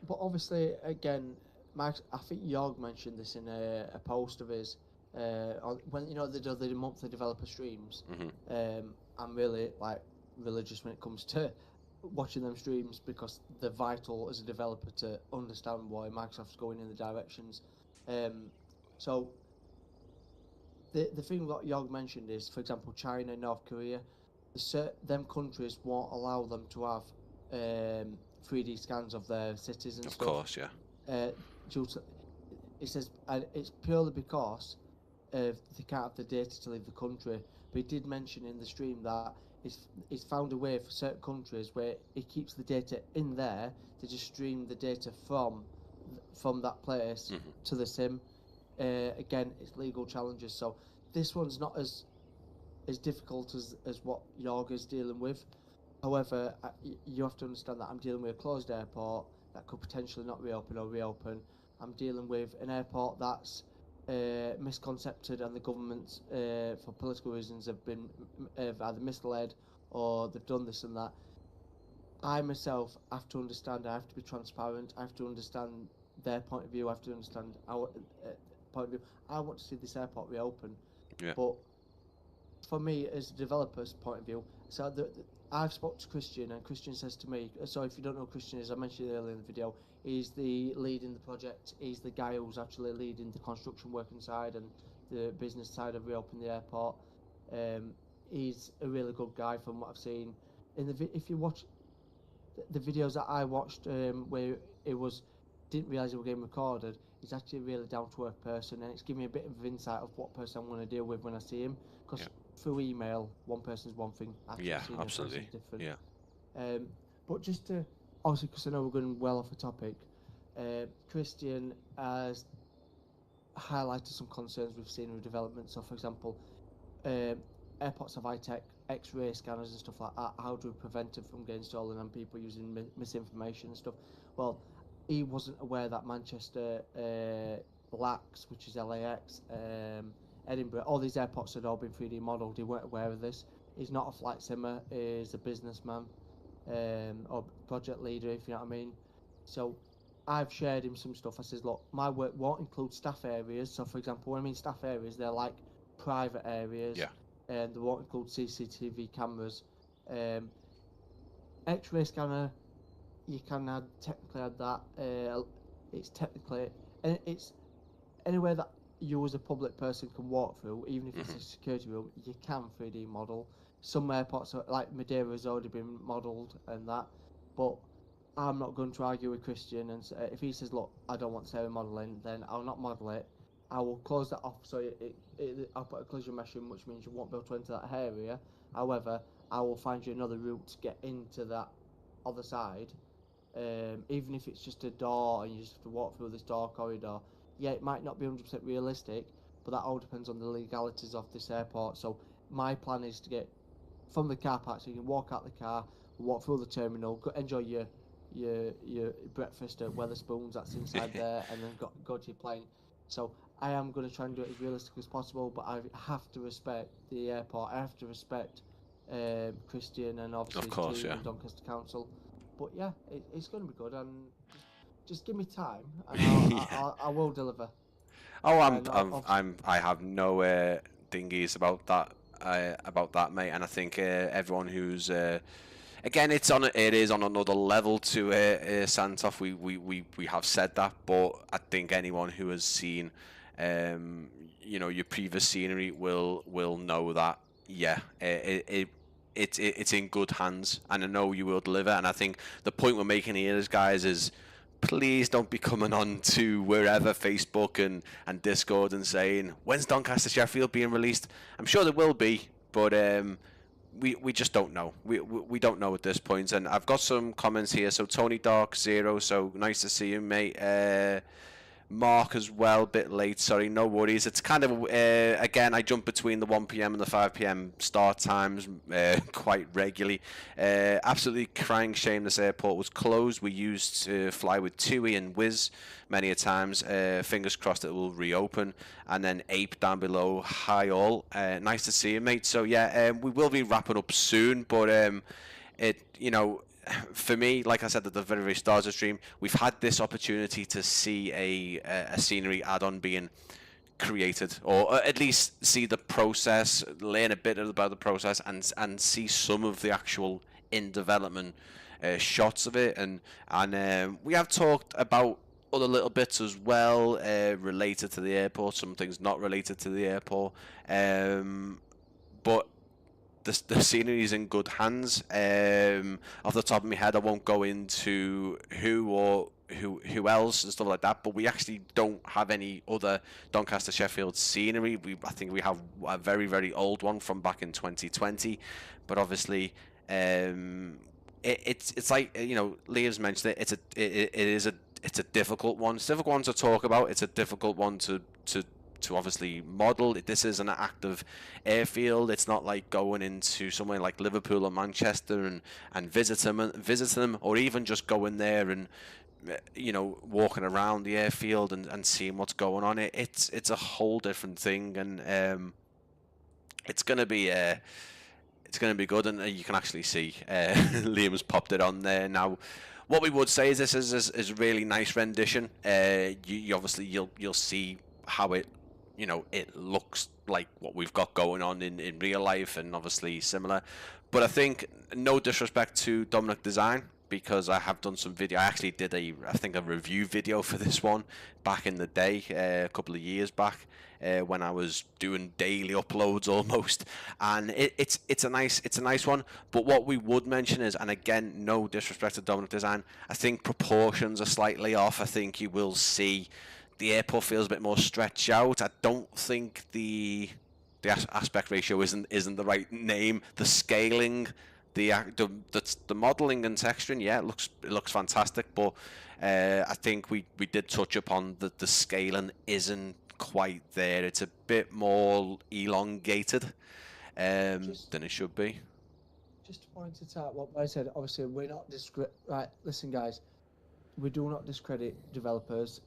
But obviously, again, Max, I think Jorg mentioned this in a post of his. When they do the monthly developer streams, I'm really religious when it comes to watching them streams because they're vital as a developer to understand why Microsoft's going in the directions. So the thing that Jorg mentioned is, for example, China, North Korea, them countries won't allow them to have 3D scans of their cities and stuff. Of course, yeah. It says it's purely because they can't have the data to leave the country. But he did mention in the stream that he's found a way for certain countries where he keeps the data in there to just stream the data from that place to the sim. Again, it's legal challenges, so this one's not as difficult as what Jorg is dealing with. However, you have to understand that I'm dealing with a closed airport that could potentially not reopen or reopen. I'm dealing with an airport that's misconcepted, and the government, for political reasons, have either misled or they've done this and that. I myself have to understand. I have to be transparent. I have to understand their point of view. I have to understand our point of view. I want to see this airport reopen, but for me, as a developer's point of view, so I've spoke to Christian, and Christian says to me, so if you don't know who Christian is, I mentioned earlier in the video, he's the lead in the project. He's the guy who's actually leading the construction work inside and the business side of reopening the airport. He's a really good guy from what I've seen. If you watch the videos that I watched, where it was didn't realise it was getting recorded, he's actually a really down to earth person, and it's given me a bit of insight of what person I'm going to deal with when I see him. Because through email, one person's one thing. Absolutely. Different. Yeah. But just to, obviously, because I know we're going well off the topic, Christian has highlighted some concerns we've seen with development. So, for example, airports have high-tech X-ray scanners and stuff like that. How do we prevent it from getting stolen and people using misinformation and stuff? Well, he wasn't aware that Manchester, LAX, which is LAX, Edinburgh, all these airports had all been 3D modelled. He weren't aware of this. He's not a flight simmer. He's a businessman, or project leader, if you know what I mean. So I've shared him some stuff. I says, look, my work won't include staff areas. So, for example, when I mean staff areas, they're like private areas. Yeah. And they won't include CCTV cameras. X-ray scanner, you can technically add that. It's technically, and it's anywhere that you as a public person can walk through, even if it's a security room, you can 3D model. some airports like Madeira has already been modelled and that, but I'm not going to argue with Christian, and if he says, look, I don't want Sarah modelling, then I'll not model it. I will close that off, so I'll put a collision mesh in, which means you won't be able to enter that area. However, I will find you another route to get into that other side, even if it's just a door and you just have to walk through this door corridor. Yeah, it might not be 100% realistic, but that all depends on the legalities of this airport. So my plan is to get from the car park, so you can walk out the car, walk through the terminal, enjoy your breakfast at Weatherspoons that's inside there, and then go to your plane. So I am going to try and do it as realistic as possible, but I have to respect the airport. I have to respect Christian and obviously his team and Doncaster Council. But yeah, it's going to be good, and just give me time, and I will deliver. Oh, I have no dingies about that, mate. And I think everyone who's again, it is on another level to Santoff. We have said that, but I think anyone who has seen, your previous scenery will know that. Yeah, it's in good hands, and I know you will deliver. And I think the point we're making here, guys, is please don't be coming on to wherever Facebook and Discord and saying, when's Doncaster Sheffield being released? I'm sure there will be, but we just don't know. We don't know at this point. And I've got some comments here. So Tony Dark Zero, so nice to see you, mate. Mark as well, bit late, sorry, no worries. It's kind of, again, I jump between the 1 p.m. and the 5 p.m. start times quite regularly. Absolutely crying shame this airport was closed. We used to fly with TUI and Wizz many a times. Fingers crossed it will reopen. And then Ape down below, hi all. Nice to see you, mate. So yeah, we will be wrapping up soon, but for me, like I said at the very, very start of the stream, we've had this opportunity to see a scenery add-on being created, or at least see the process, learn a bit about the process, and see some of the actual in development shots of it, and we have talked about other little bits as well related to the airport, some things not related to the airport, but the scenery is in good hands. Off the top of my head, I won't go into who else and stuff like that, but we actually don't have any other Doncaster Sheffield scenery. I think we have a very, very old one from back in 2020, but obviously it's like, Liam's mentioned it. It's a difficult one. It's a difficult one to talk about. It's a difficult one to obviously model. This is an active airfield. It's not like going into somewhere like Liverpool or Manchester and visit them, or even just going there and walking around the airfield and seeing what's going on. It's a whole different thing, and it's gonna be good. And you can actually see Liam's popped it on there now. What we would say is this is a really nice rendition. You obviously you'll see how it looks like what we've got going on in real life, and obviously similar. But I think, no disrespect to Dominic Design, because I have done some video. I actually did a review video for this one back in the day, a couple of years back, when I was doing daily uploads almost, and it's a nice one. But what we would mention is, and again, no disrespect to Dominic Design, I think proportions are slightly off. I think you will see the airport feels a bit more stretched out. I don't think the aspect ratio isn't the right name. The scaling, the modeling and texturing, yeah, it looks fantastic. But I think we did touch upon that the scaling isn't quite there. It's a bit more elongated than it should be. Just to point it out, what I said, obviously we're not right. Listen, guys. We do not discredit developers.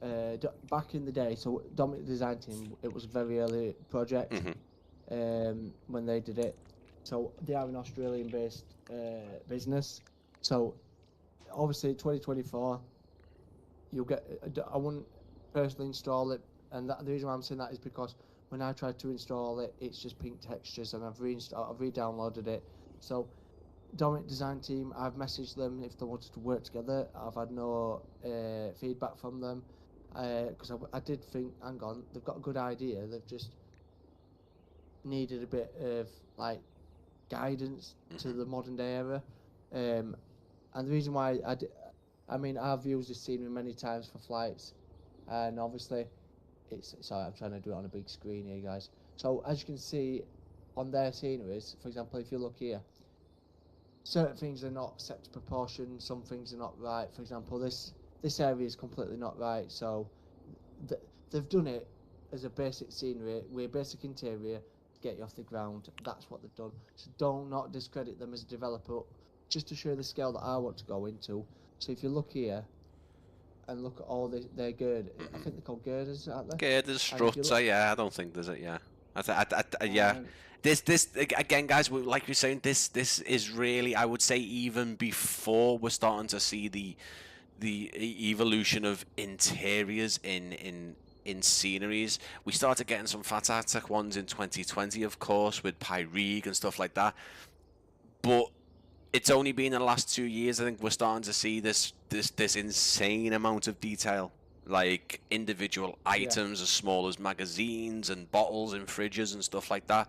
Back in the day, so Dominic Design Team, it was a very early project when they did it. So they are an Australian-based business. So obviously, 2024, you'll get. I wouldn't personally install it, and the reason why I'm saying that is because when I tried to install it, it's just pink textures, and I've re-downloaded it. So Dominic Design Team, I've messaged them if they wanted to work together. I've had no feedback from them, because I did think, hang on, they've got a good idea. They've just needed a bit of guidance to the modern day era. And the reason why I mean, I've used this scenery many times for flights, and obviously, sorry, I'm trying to do it on a big screen here, guys. So as you can see, on their sceneries, for example, if you look here, certain things are not set to proportion. Some things are not right. For example, this area is completely not right. So they've done it as a basic scenery with a basic interior to get you off the ground. That's what they've done. So do not discredit them as a developer, just to show the scale that I want to go into. So if you look here and look at all their gird, I think they're called girders, aren't they? Girders, struts, yeah, I don't think there's it, yeah. Yeah. This again, guys. Like we're saying, this is really, I would say, even before we're starting to see the evolution of interiors in sceneries. We started getting some fantastic ones in 2020, of course, with PGEEK and stuff like that. But it's only been in the last 2 years, I think, we're starting to see this insane amount of detail, like individual items as small as magazines and bottles in fridges and stuff like that.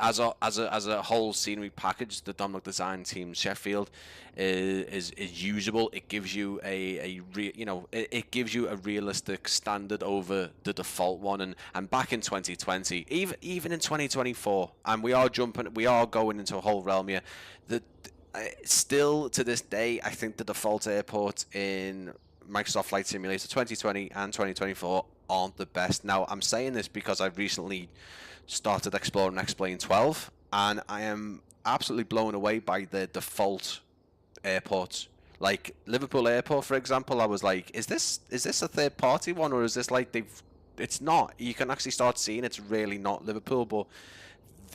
As a whole scenery package, the Dominic Design Team Sheffield is usable. It gives you it gives you a realistic standard over the default one. And back in 2020, even in 2024, and we are going into a whole realm here. Still to this day, I think the default airport in Microsoft Flight Simulator 2020 and 2024 aren't the best. Now, I'm saying this because I've recently started exploring X-Plane 12, and I am absolutely blown away by the default airports. Like Liverpool Airport, for example, I was like, is this a third-party one, or is this like it's not. You can actually start seeing it's really not Liverpool, but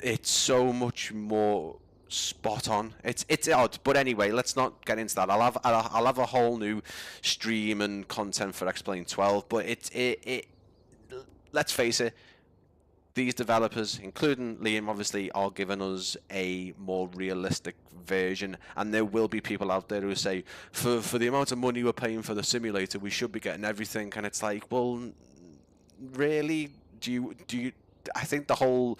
it's so much more spot on. It's odd, but anyway, let's not get into that. I'll have a whole new stream and content for X-Plane 12, but let's face it, these developers, including Liam, obviously, are giving us a more realistic version, and there will be people out there who say, for the amount of money we're paying for the simulator, we should be getting everything. And it's like, well, really, do you? I think the whole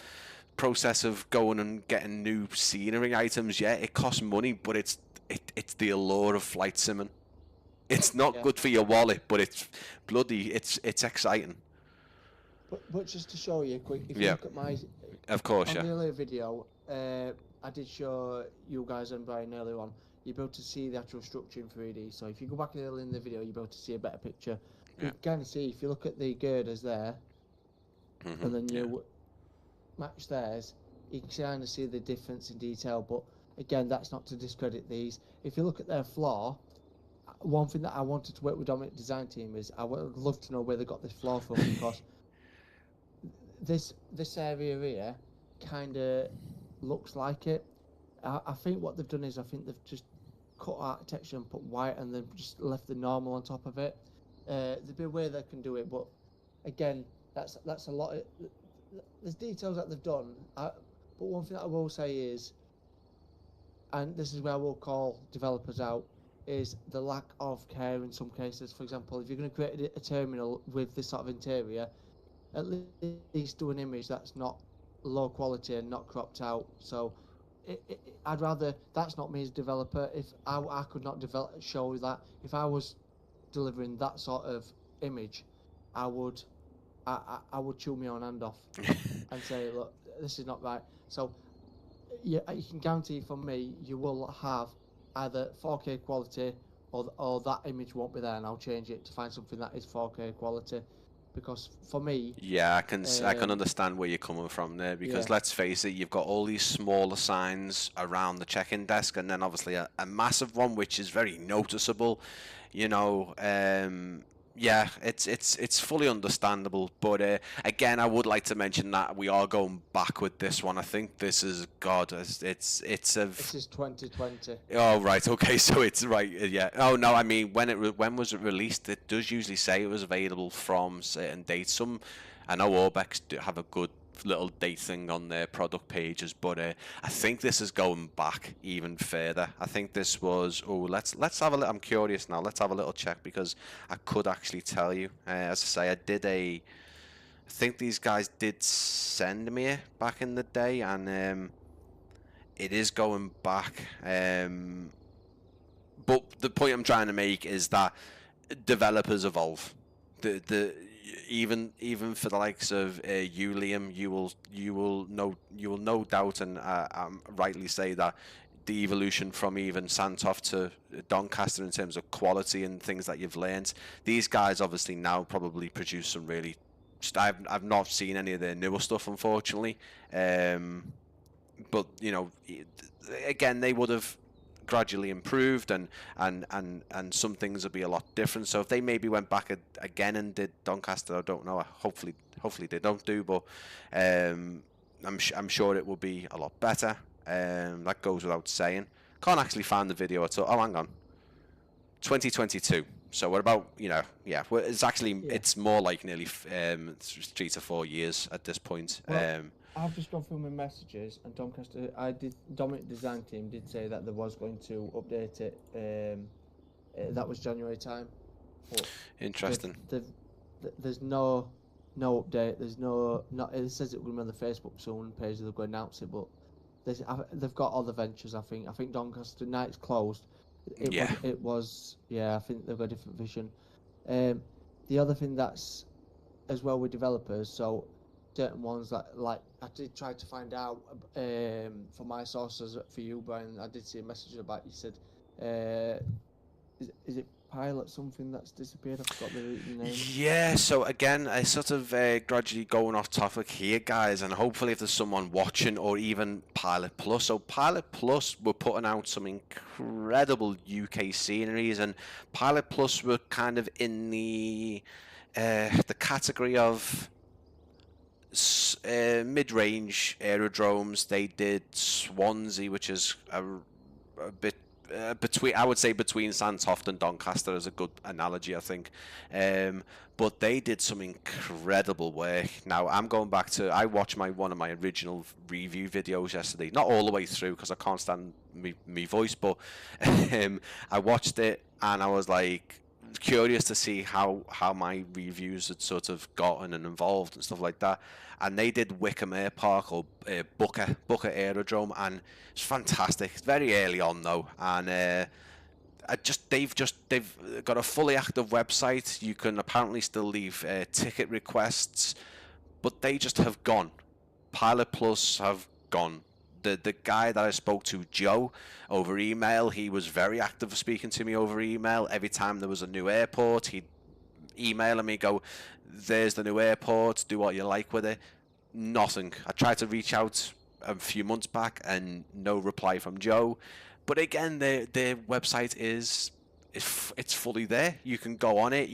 process of going and getting new scenery items, yeah, it costs money, but it's the allure of flight simming. It's not good for your wallet, but it's exciting. But just to show you quick, if you look at my of course, on the earlier video, I did show you guys and Brian earlier on. You're able to see the actual structure in 3D. So if you go back earlier in the video, you're able to see a better picture. You can kind of see, if you look at the girders there, and then you match theirs, you can kind of see the difference in detail. But again, that's not to discredit these. If you look at their floor, one thing that I wanted to work with Dominic Design Team is I would love to know where they got this floor from, because this area here kind of looks like it. I think what they've done is, I think they've just cut out texture and put white, and then just left the normal on top of it. There'd be a way they can do it, but again, that's a lot of, there's details that they've done. But one thing that I will say is, and this is where I will call developers out, is the lack of care in some cases. For example, if you're going to create a terminal with this sort of interior, at least do an image that's not low quality and not cropped out. So I'd rather, that's not me as a developer. If I could not show that, if I was delivering that sort of image, I would chew my own hand off and say, look, this is not right. So you can guarantee from me, you will have either 4K quality, or that image won't be there, and I'll change it to find something that is 4K quality. Because for me, I can understand where you're coming from there, because let's face it, you've got all these smaller signs around the check-in desk, and then obviously a massive one which is very noticeable, you know. It's fully understandable, but again, I would like to mention that we are going back with this one. I think this is this is 2020. Oh right, okay, so it's right, yeah. Oh no, I mean, when was it released? It does usually say it was available from certain dates. I know Orbex have a good little date thing on their product pages, but I think this is going back even further. I think this was, let's have a little, I'm curious now, let's have a little check, because I could actually tell you. As I say, I did I think these guys did send me it back in the day, and it is going back. But the point I'm trying to make is that developers evolve. The even for the likes of you, Liam, you will no doubt and rightly say that the evolution from even Santoff to Doncaster in terms of quality and things that you've learned. These guys obviously now probably produce some really. I've not seen any of their newer stuff, unfortunately. But you know, again, they would have gradually improved, and some things will be a lot different. So if they maybe went back again and did Doncaster, I don't know. Hopefully they don't do, but I'm sure it will be a lot better. That goes without saying. Can't actually find the video at all. Oh, hang on. 2022. So we're about, yeah. It's actually it's more like nearly 3 to 4 years at this point. Well, I've just gone through my messages, and Doncaster, Dominic Design Team did say that there was going to update it. That was January time. But Interesting. There's no update. There's not. It says it will be on the Facebook soon page. They're going to announce it, but they've got other ventures. I think Doncaster Night's closed. It was. I think they've got a different vision. The other thing that's as well with developers, so certain ones that, like, I did try to find out from my sources for you, Brian. I did see a message about you said, is it Pilot something that's disappeared? I forgot the name. Yeah, so again, I sort of gradually going off topic here, guys, and hopefully if there's someone watching, or even Pilot Plus. So Pilot Plus were putting out some incredible UK sceneries, and Pilot Plus were kind of in the category of mid-range aerodromes. They did Swansea, which is a bit between, I would say, between Sandtoft and Doncaster is a good analogy, I think. But they did some incredible work. Now I'm going back to, I watched one of my original review videos yesterday, not all the way through because I can't stand me voice, but I watched it and I was like curious to see how my reviews had sort of gotten and involved and stuff like that. And they did Wickham Air Park, or Booker Aerodrome, and it's fantastic. It's very early on though, and they've got a fully active website. You can apparently still leave ticket requests, but they just have gone. Pilot Plus have gone. The guy that I spoke to, Joe, over email, he was very active speaking to me over email. Every time there was a new airport, he'd email me, go, there's the new airport, do what you like with it. Nothing. I tried to reach out a few months back and no reply from Joe. But again, their website it's fully there. You can go on it.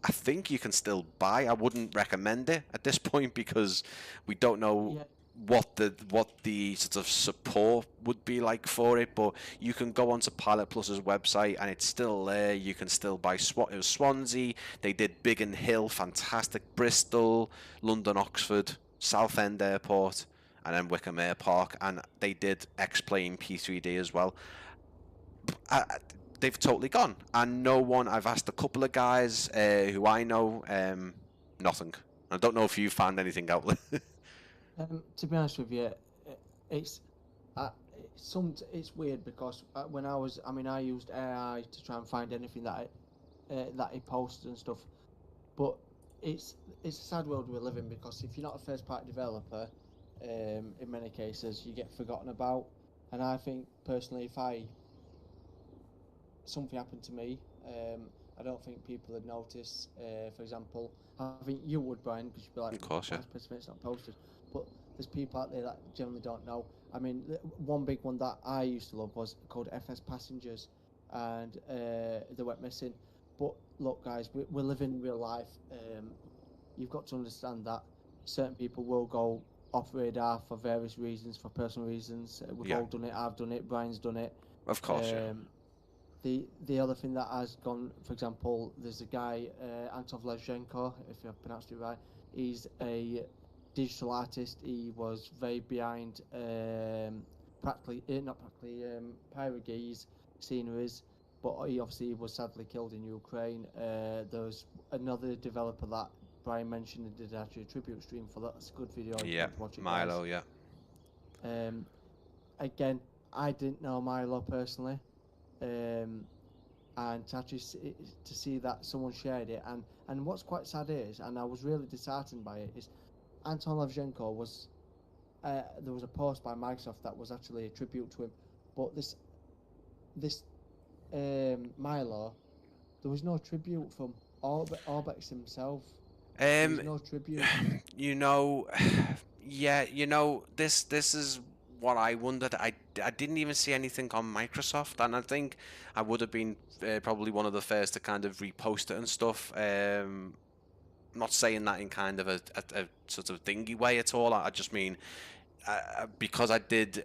I think you can still buy. I wouldn't recommend it at this point because we don't know what the sort of support would be like for it, but you can go onto Pilot Plus's website and it's still there. You can still buy it was Swansea, they did Biggin Hill, fantastic, Bristol, London Oxford, Southend Airport, and then Wickham Air Park, and they did X-Plane P3D as well. They've totally gone, and no one. I've asked a couple of guys who I know, nothing. I don't know if you found anything out there. To be honest with you, it's weird because when I used AI to try and find anything that he posted and stuff, but it's a sad world we live in because if you're not a first party developer, in many cases you get forgotten about. And I think personally, if something happened to me, I don't think people would notice. For example, I think you would, Brian, because you'd be like, of course, yeah. It's not posted. But there's people out there that generally don't know. I mean, one big one that I used to love was called FS Passengers, and they went missing. But look, guys, we're living real life. You've got to understand that certain people will go off radar for various reasons, for personal reasons. We've all done it. I've done it. Brian's done it. Of course, yeah. The other thing that has gone, for example, there's a guy, Antov Lezhenko, if I pronounced it right. He's a digital artist. He was very behind PIXY sceneries, but he obviously was sadly killed in Ukraine. There's another developer that Brian mentioned, he did actually a tribute stream for that. It's a good video. Yeah, watch it, Milo. guys. Yeah. Again, I didn't know Milo personally, and to actually to see that someone shared it, and what's quite sad is, and I was really disheartened by it, is Anton Levchenko was. There was a post by Microsoft that was actually a tribute to him, but this Milo, there was no tribute from Orbex himself. There was no tribute. You know, yeah, you know, this is what I wondered. I didn't even see anything on Microsoft, and I think I would have been probably one of the first to kind of repost it and stuff. Not saying that in kind of a sort of dingy way at all. I just mean because I did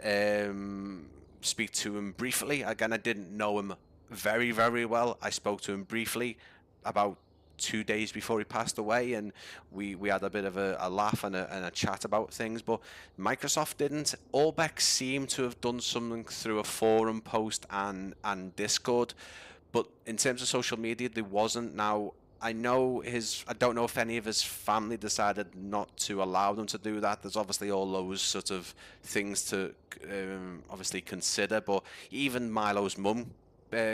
speak to him briefly. Again, I didn't know him very, very well. I spoke to him briefly about 2 days before he passed away, and we had a bit of a laugh and a chat about things. But Microsoft didn't. Orbex seemed to have done something through a forum post and Discord, but in terms of social media, there wasn't. Now, I don't know if any of his family decided not to allow them to do that. There's obviously all those sort of things to obviously consider, but even Milo's mum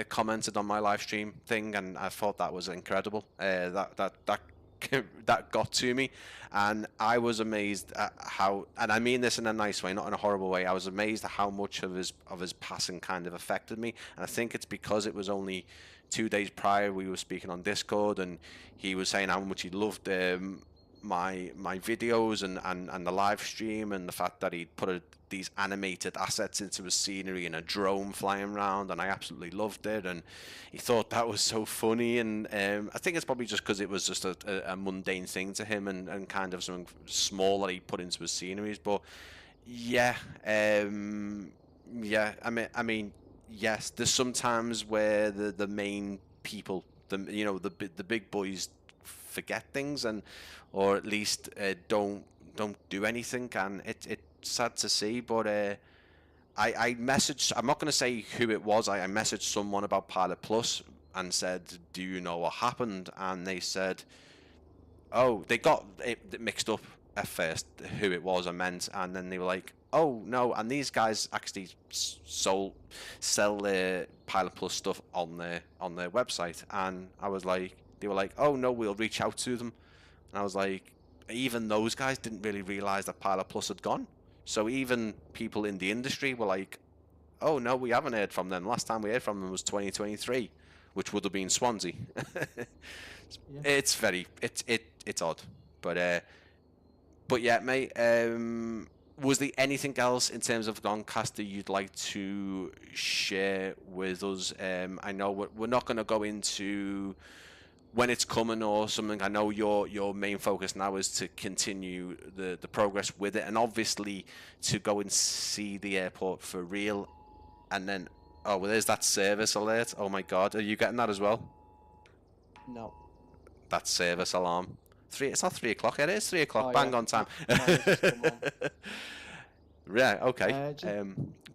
commented on my live stream thing, and I thought that was incredible. That got to me, and I was amazed at how, and I mean this in a nice way, not in a horrible way. I was amazed at how much of his passing kind of affected me, and I think it's because it was only 2 days prior we were speaking on Discord, and he was saying how much he loved my videos and the live stream, and the fact that he put these animated assets into his scenery and a drone flying around, and I absolutely loved it, and he thought that was so funny, and I think it's probably just because it was just a mundane thing to him, and kind of something small that he put into his sceneries. But yeah, yeah, I mean, yes, there's sometimes where the main people, the big boys forget things, and or at least don't do anything, and it's sad to see. But I messaged, I'm not going to say who it was, I messaged someone about Pilot Plus and said, do you know what happened? And they said, oh, they got it mixed up at first who it was I meant, and then they were like, oh no, and these guys actually sell their Pilot Plus stuff on their website, and they were like, oh no, we'll reach out to them, and I was like, even those guys didn't really realize that Pilot Plus had gone. So even people in the industry were like, oh no, we haven't heard from them. Last time we heard from them was 2023, which would have been Swansea. Yeah. It's odd, but yeah, mate. Was there anything else in terms of Doncaster you'd like to share with us? I know we're not going to go into when it's coming or something. I know your main focus now is to continue the progress with it, and obviously to go and see the airport for real. And then, oh, well, there's that service alert. Oh my God, are you getting that as well? No. That service alarm. It's not 3 o'clock. It is 3 o'clock. Oh, Bang yeah. on time. Mine just come on. Yeah. Okay.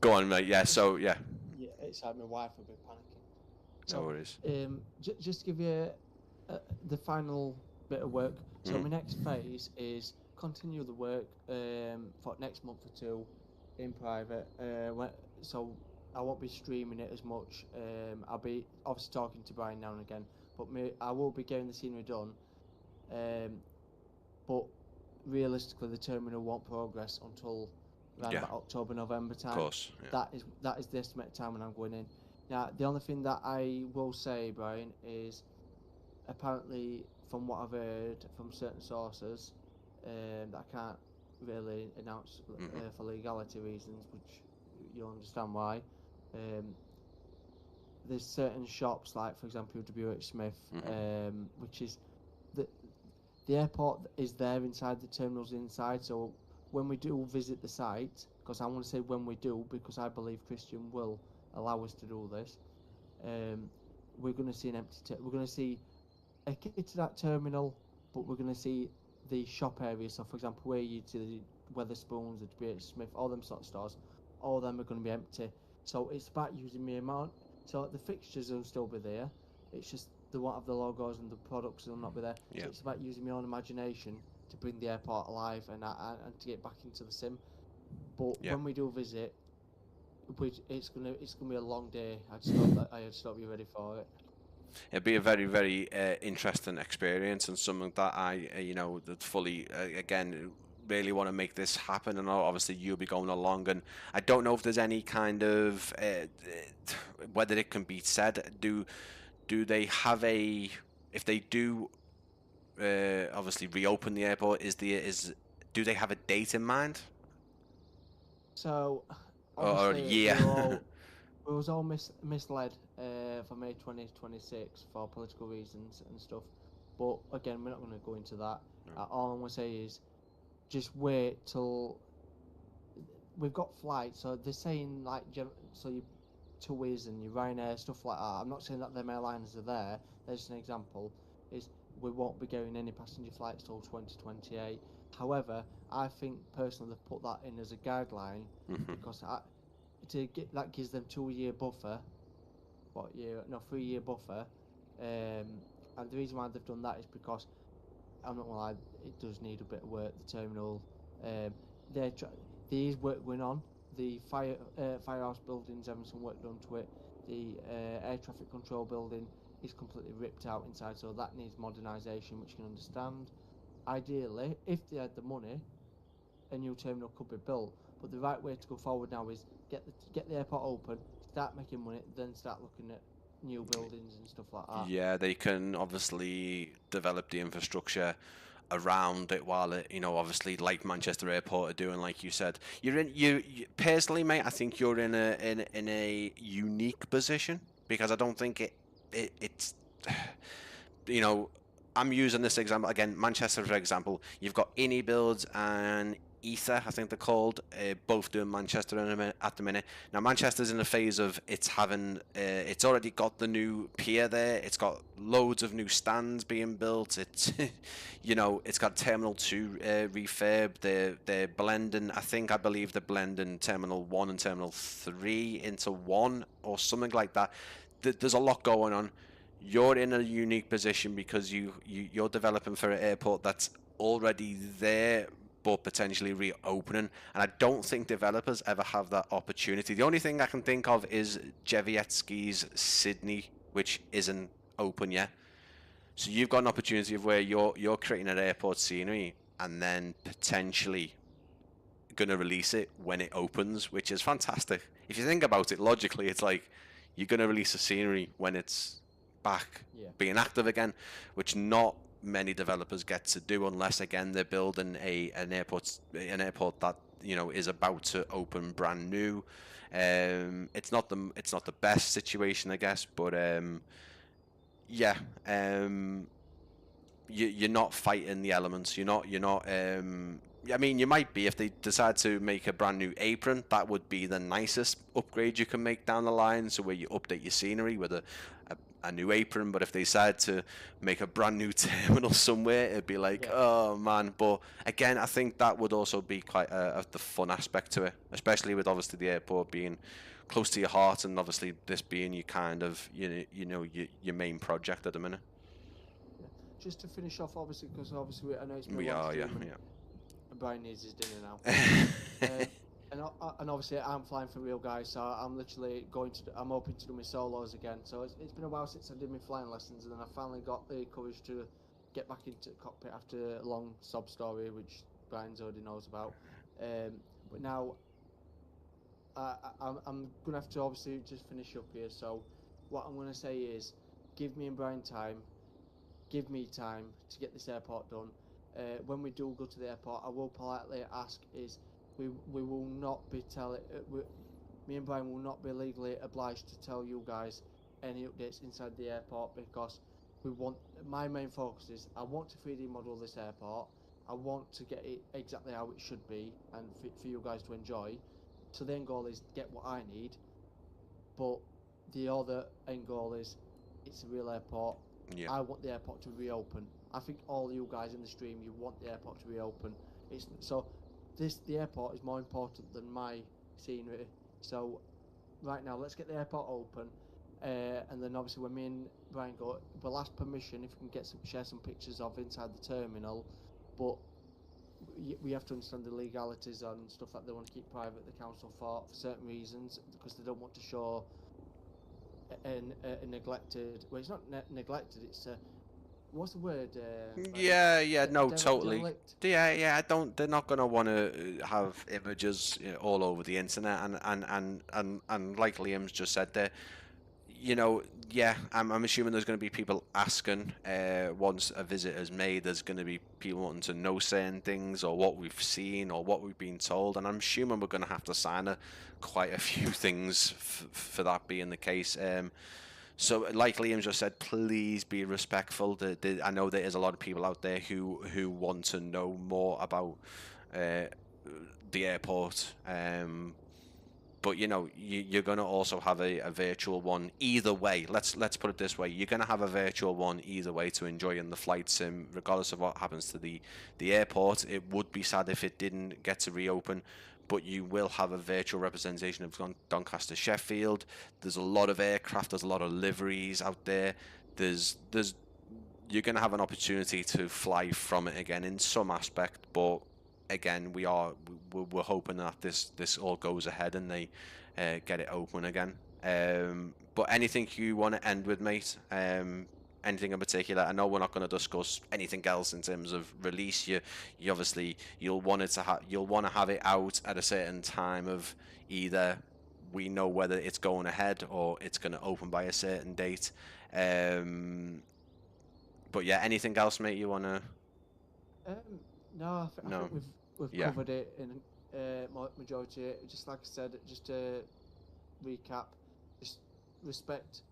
Go on, mate. Yeah. So yeah. Yeah, it's had my wife a bit panicking. No worries. Just to give you the final bit of work. So my next phase is continue the work for next month or two in private. So I won't be streaming it as much. I'll be obviously talking to Brian now and again, but I will be getting the scenery done. But realistically, the terminal won't progress until around about October, November time. Of course. Yeah. That is the estimated time when I'm going in. Now, the only thing that I will say, Brian, is apparently from what I've heard from certain sources that I can't really announce for legality reasons, which you'll understand why. There's certain shops, like for example WH Smith, which is the airport is there inside, the terminal's inside. So when we do visit the site, because I want to say when we do, because I believe Christian will allow us to do this, we're going to see an empty. We're going to see a key to that terminal, but we're going to see the shop area. So for example, where you see the Weatherspoons, the WH Smith, all them sort of stores, all of them are going to be empty. So it's about using the amount. So the fixtures will still be there. It's just they won't have the logos and the products will not be there. Yeah. So it's about using my own imagination to bring the airport alive and to get back into the sim. But Yeah. when we do visit, it's gonna be a long day. I just hope you're ready for it. It'd be a very, very interesting experience and something that I, that fully, again, really want to make this happen. And obviously, you'll be going along. And I don't know if there's any kind of whether it can be said. Do they have a? If they do, obviously reopen the airport, do they have a date in mind So or a obviously year? we was all misled for May 2026 for political reasons and stuff. But again, we're not going to go into that. All I'm going to say is just wait till we've got flights. So they're saying like so you Tobii and your Ryanair stuff like that. I'm not saying that them airlines are there. There's just an example. Is we won't be getting any passenger flights till 2028. However, I think personally they've put that in as a guideline because that gives them 2-year buffer. 3-year buffer. And the reason why they've done that is because I'm not gonna lie, it does need a bit of work. The terminal, there is work going on. The firehouse building's having some work done to it. The air traffic control building is completely ripped out inside, so that needs modernisation, which you can understand. Ideally, if they had the money, a new terminal could be built. But the right way to go forward now is get the airport open, start making money, then start looking at new buildings and stuff like that. Yeah, they can obviously develop the infrastructure around it while it, obviously like Manchester Airport are doing, like you said. You personally, mate. I think you're in a unique position because I don't think it's I'm using this example again, Manchester for example. You've got Innie Builds and Ether, I think they're called, both doing Manchester at the minute. Now Manchester's in a phase of it's already got the new pier there. It's got loads of new stands being built. It's it's got Terminal 2 refurb. They're blending. I believe they're blending Terminal 1 and Terminal 3 into one or something like that. There's a lot going on. You're in a unique position because you're developing for an airport that's already there but potentially reopening, and I don't think developers ever have that opportunity. The only thing I can think of is Jevietsky's Sydney, which isn't open yet. So you've got an opportunity of where you're creating an airport scenery and then potentially going to release it when it opens, which is fantastic. If you think about it logically, it's like you're going to release a scenery when it's back being active again, which not many developers get to do unless again they're building an airport that is about to open brand new. It's not the best situation, I guess, but you're not fighting the elements. You're not. I mean, you might be if they decide to make a brand new apron. That would be the nicest upgrade you can make down the line. So where you update your scenery with a new apron. But if they decide to make a brand new terminal somewhere, it'd be like, oh man. But again, I think that would also be quite the fun aspect to it, especially with obviously the airport being close to your heart, and obviously this being your kind of your main project at the minute. Just to finish off, obviously, because obviously I know it's been We a long are, stream yeah. and Brian needs his dinner now. And obviously I'm flying for real, guys. So I'm literally I'm hoping to do my solos again. So it's been a while since I did my flying lessons, and then I finally got the courage to get back into the cockpit after a long sob story, which Brian's already knows about. But now I'm gonna have to obviously just finish up here. So what I'm gonna say is, give me and Brian time. Give me time to get this airport done. When we do go to the airport, I will politely ask is we will not be me and Brian will not be legally obliged to tell you guys any updates inside the airport because my main focus is I want to 3D model this airport. I want to get it exactly how it should be and for you guys to enjoy. So the end goal is get what I need, but the other end goal is it's a real airport. Yeah. I want the airport to reopen. I think all you guys in the stream, you want the airport to reopen. The airport is more important than my scenery. So right now, let's get the airport open. And then obviously when me and Brian go, we'll ask permission if we can share some pictures of inside the terminal, but we have to understand the legalities and stuff that they want to keep private, the council, for certain reasons, because they don't want to show a neglected. Well, it's not neglected. It's what's the word? No, totally. Derelict. Yeah. They're not gonna want to have images all over the internet, and like Liam's just said there, I'm assuming there's going to be people asking once a visit is made. There's going to be people wanting to know certain things, or what we've seen, or what we've been told, and I'm assuming we're going to have to sign quite a few things for that being the case. So, like Liam just said, please be respectful. I know there is a lot of people out there who want to know more about the airport. But you're going to also have a virtual one either way. Let's put it this way: you're going to have a virtual one either way to enjoy in the flight sim, regardless of what happens to the airport. It would be sad if it didn't get to reopen, but you will have a virtual representation of Doncaster Sheffield. There's a lot of aircraft. There's a lot of liveries out there. You're going to have an opportunity to fly from it again in some aspect, but again, we're hoping that this all goes ahead and they get it open again. But anything you want to end with, mate? Anything in particular? I know we're not going to discuss anything else in terms of release. You obviously you'll want to have it out at a certain time of either we know whether it's going ahead or it's going to open by a certain date. But yeah, anything else, mate? You want to? No, I think we've covered it in majority. Just like I said, just to recap, just respect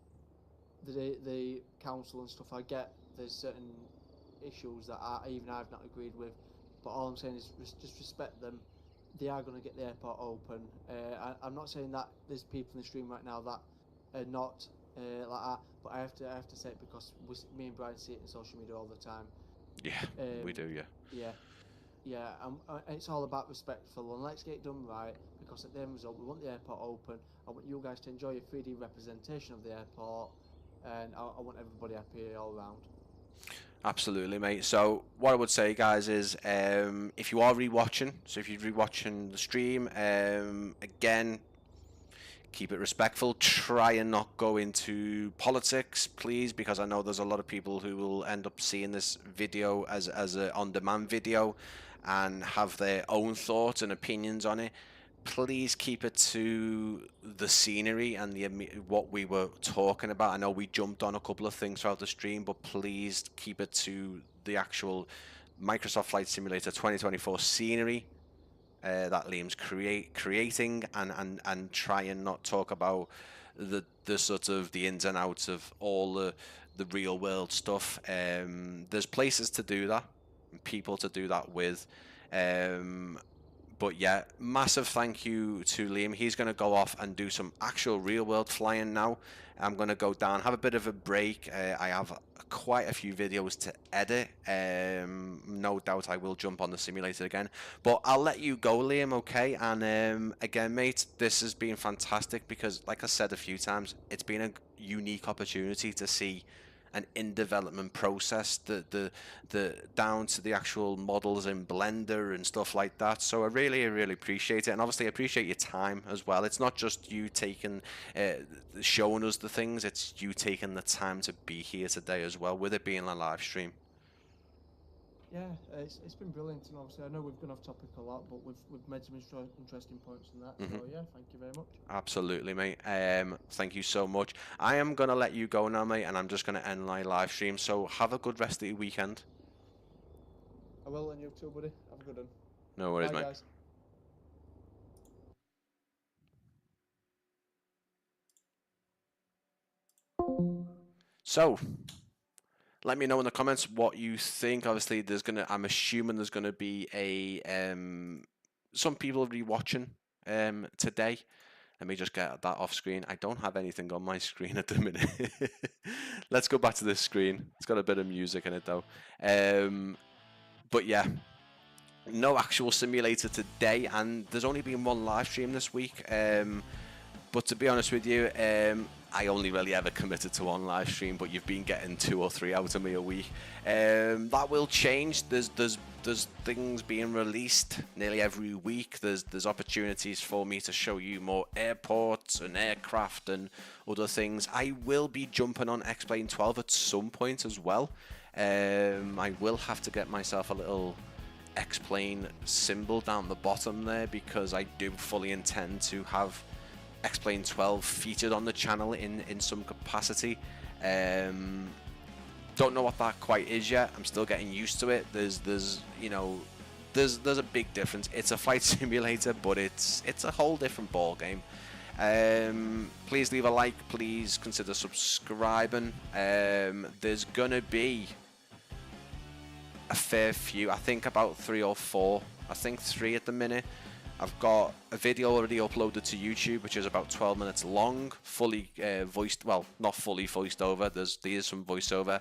the council and stuff. I get there's certain issues that I've not agreed with, but all I'm saying is just respect them. They are going to get the airport open. I'm not saying that there's people in the stream right now that are not like that, but I have to say it because me and Brian see it in social media all the time. Yeah, we do. Yeah, it's all about respectful, and let's get it done right, because at the end result we want the airport open. I want you guys to enjoy a 3D representation of the airport, and I want everybody happy all around. Absolutely, mate. So what I would say, guys, is if you are rewatching, if you're rewatching the stream, again, keep it respectful. Try and not go into politics, please, because I know there's a lot of people who will end up seeing this video as an on-demand video and have their own thoughts and opinions on it. Please keep it to the scenery and what we were talking about. I know we jumped on a couple of things throughout the stream, but please keep it to the actual Microsoft Flight Simulator 2024 scenery that Liam's creating, and try and not talk about the sort of the ins and outs of all the real world stuff. There's places to do that, and people to do that with. But yeah, massive thank you to Liam. He's going to go off and do some actual real world flying now. I'm going to go down, have a bit of a break. I have quite a few videos to edit. No doubt I will jump on the simulator again. But I'll let you go, Liam, okay? And again, mate, this has been fantastic because, like I said a few times, it's been a unique opportunity to see an in development process, the down to the actual models in Blender and stuff like that. So I really appreciate it, and obviously I appreciate your time as well. It's not just you taking showing us the things, it's you taking the time to be here today as well, with it being a live stream. Yeah, it's been brilliant, and obviously I know we've gone off topic a lot, but we've made some interesting points in that. So yeah, thank you very much. Absolutely, mate. Thank you so much. I am gonna let you go now, mate, and I'm just gonna end my live stream. So have a good rest of your weekend. I will, and you too, buddy. Have a good one. No worries, Bye, mate. Guys. So, let me know in the comments what you think. Obviously, I'm assuming there's gonna be some people will be watching today. Let me just get that off screen. I don't have anything on my screen at the minute. Let's go back to this screen. It's got a bit of music in it though. But yeah, no actual simulator today, and there's only been one live stream this week. But to be honest with you, I only really ever committed to one live stream, but you've been getting 2 or 3 out of me a week. That will change. There's things being released nearly every week. There's opportunities for me to show you more airports and aircraft and other things. I will be jumping on X-Plane 12 at some point as well. I will have to get myself a little X-Plane symbol down the bottom there, because I do fully intend to have X-Plane 12 featured on the channel in some capacity. Don't know what that quite is yet. I'm still getting used to it. There's a big difference. It's a flight simulator, but it's a whole different ball game. Please leave a like. Please consider subscribing. There's gonna be a fair few. I think about 3 or 4. I think 3 at the minute. I've got a video already uploaded to YouTube, which is about 12 minutes long, fully voiced, well, not fully voiced over, there is some voiceover.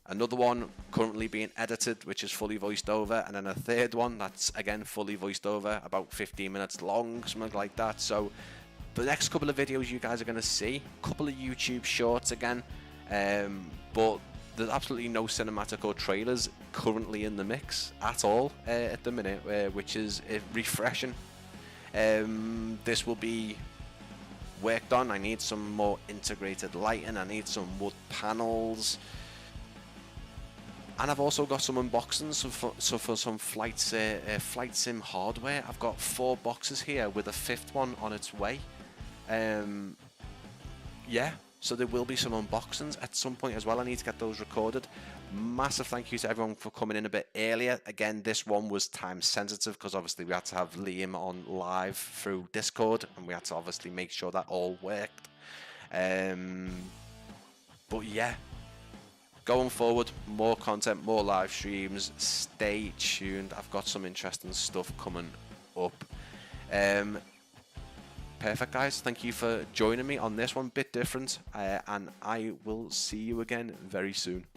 Another one currently being edited, which is fully voiced over, and then a third one that's, again, fully voiced over, about 15 minutes long, something like that. So the next couple of videos you guys are going to see, a couple of YouTube shorts again, but there's absolutely no cinematic or trailers currently in the mix at all at the minute, which is refreshing. This will be worked on. I need some more integrated lighting. I need some wood panels, and I've also got some unboxings for some flight sim hardware. I've got 4 boxes here with a 5th one on its way. Yeah, so there will be some unboxings at some point as well. I need to get those recorded. Massive thank you to everyone for coming in a bit earlier. Again, this one was time sensitive because obviously we had to have Liam on live through Discord, and we had to obviously make sure that all worked. But yeah, going forward, more content, more live streams. Stay tuned. I've got some interesting stuff coming up. Perfect, guys. Thank you for joining me on this one, bit different, and I will see you again very soon.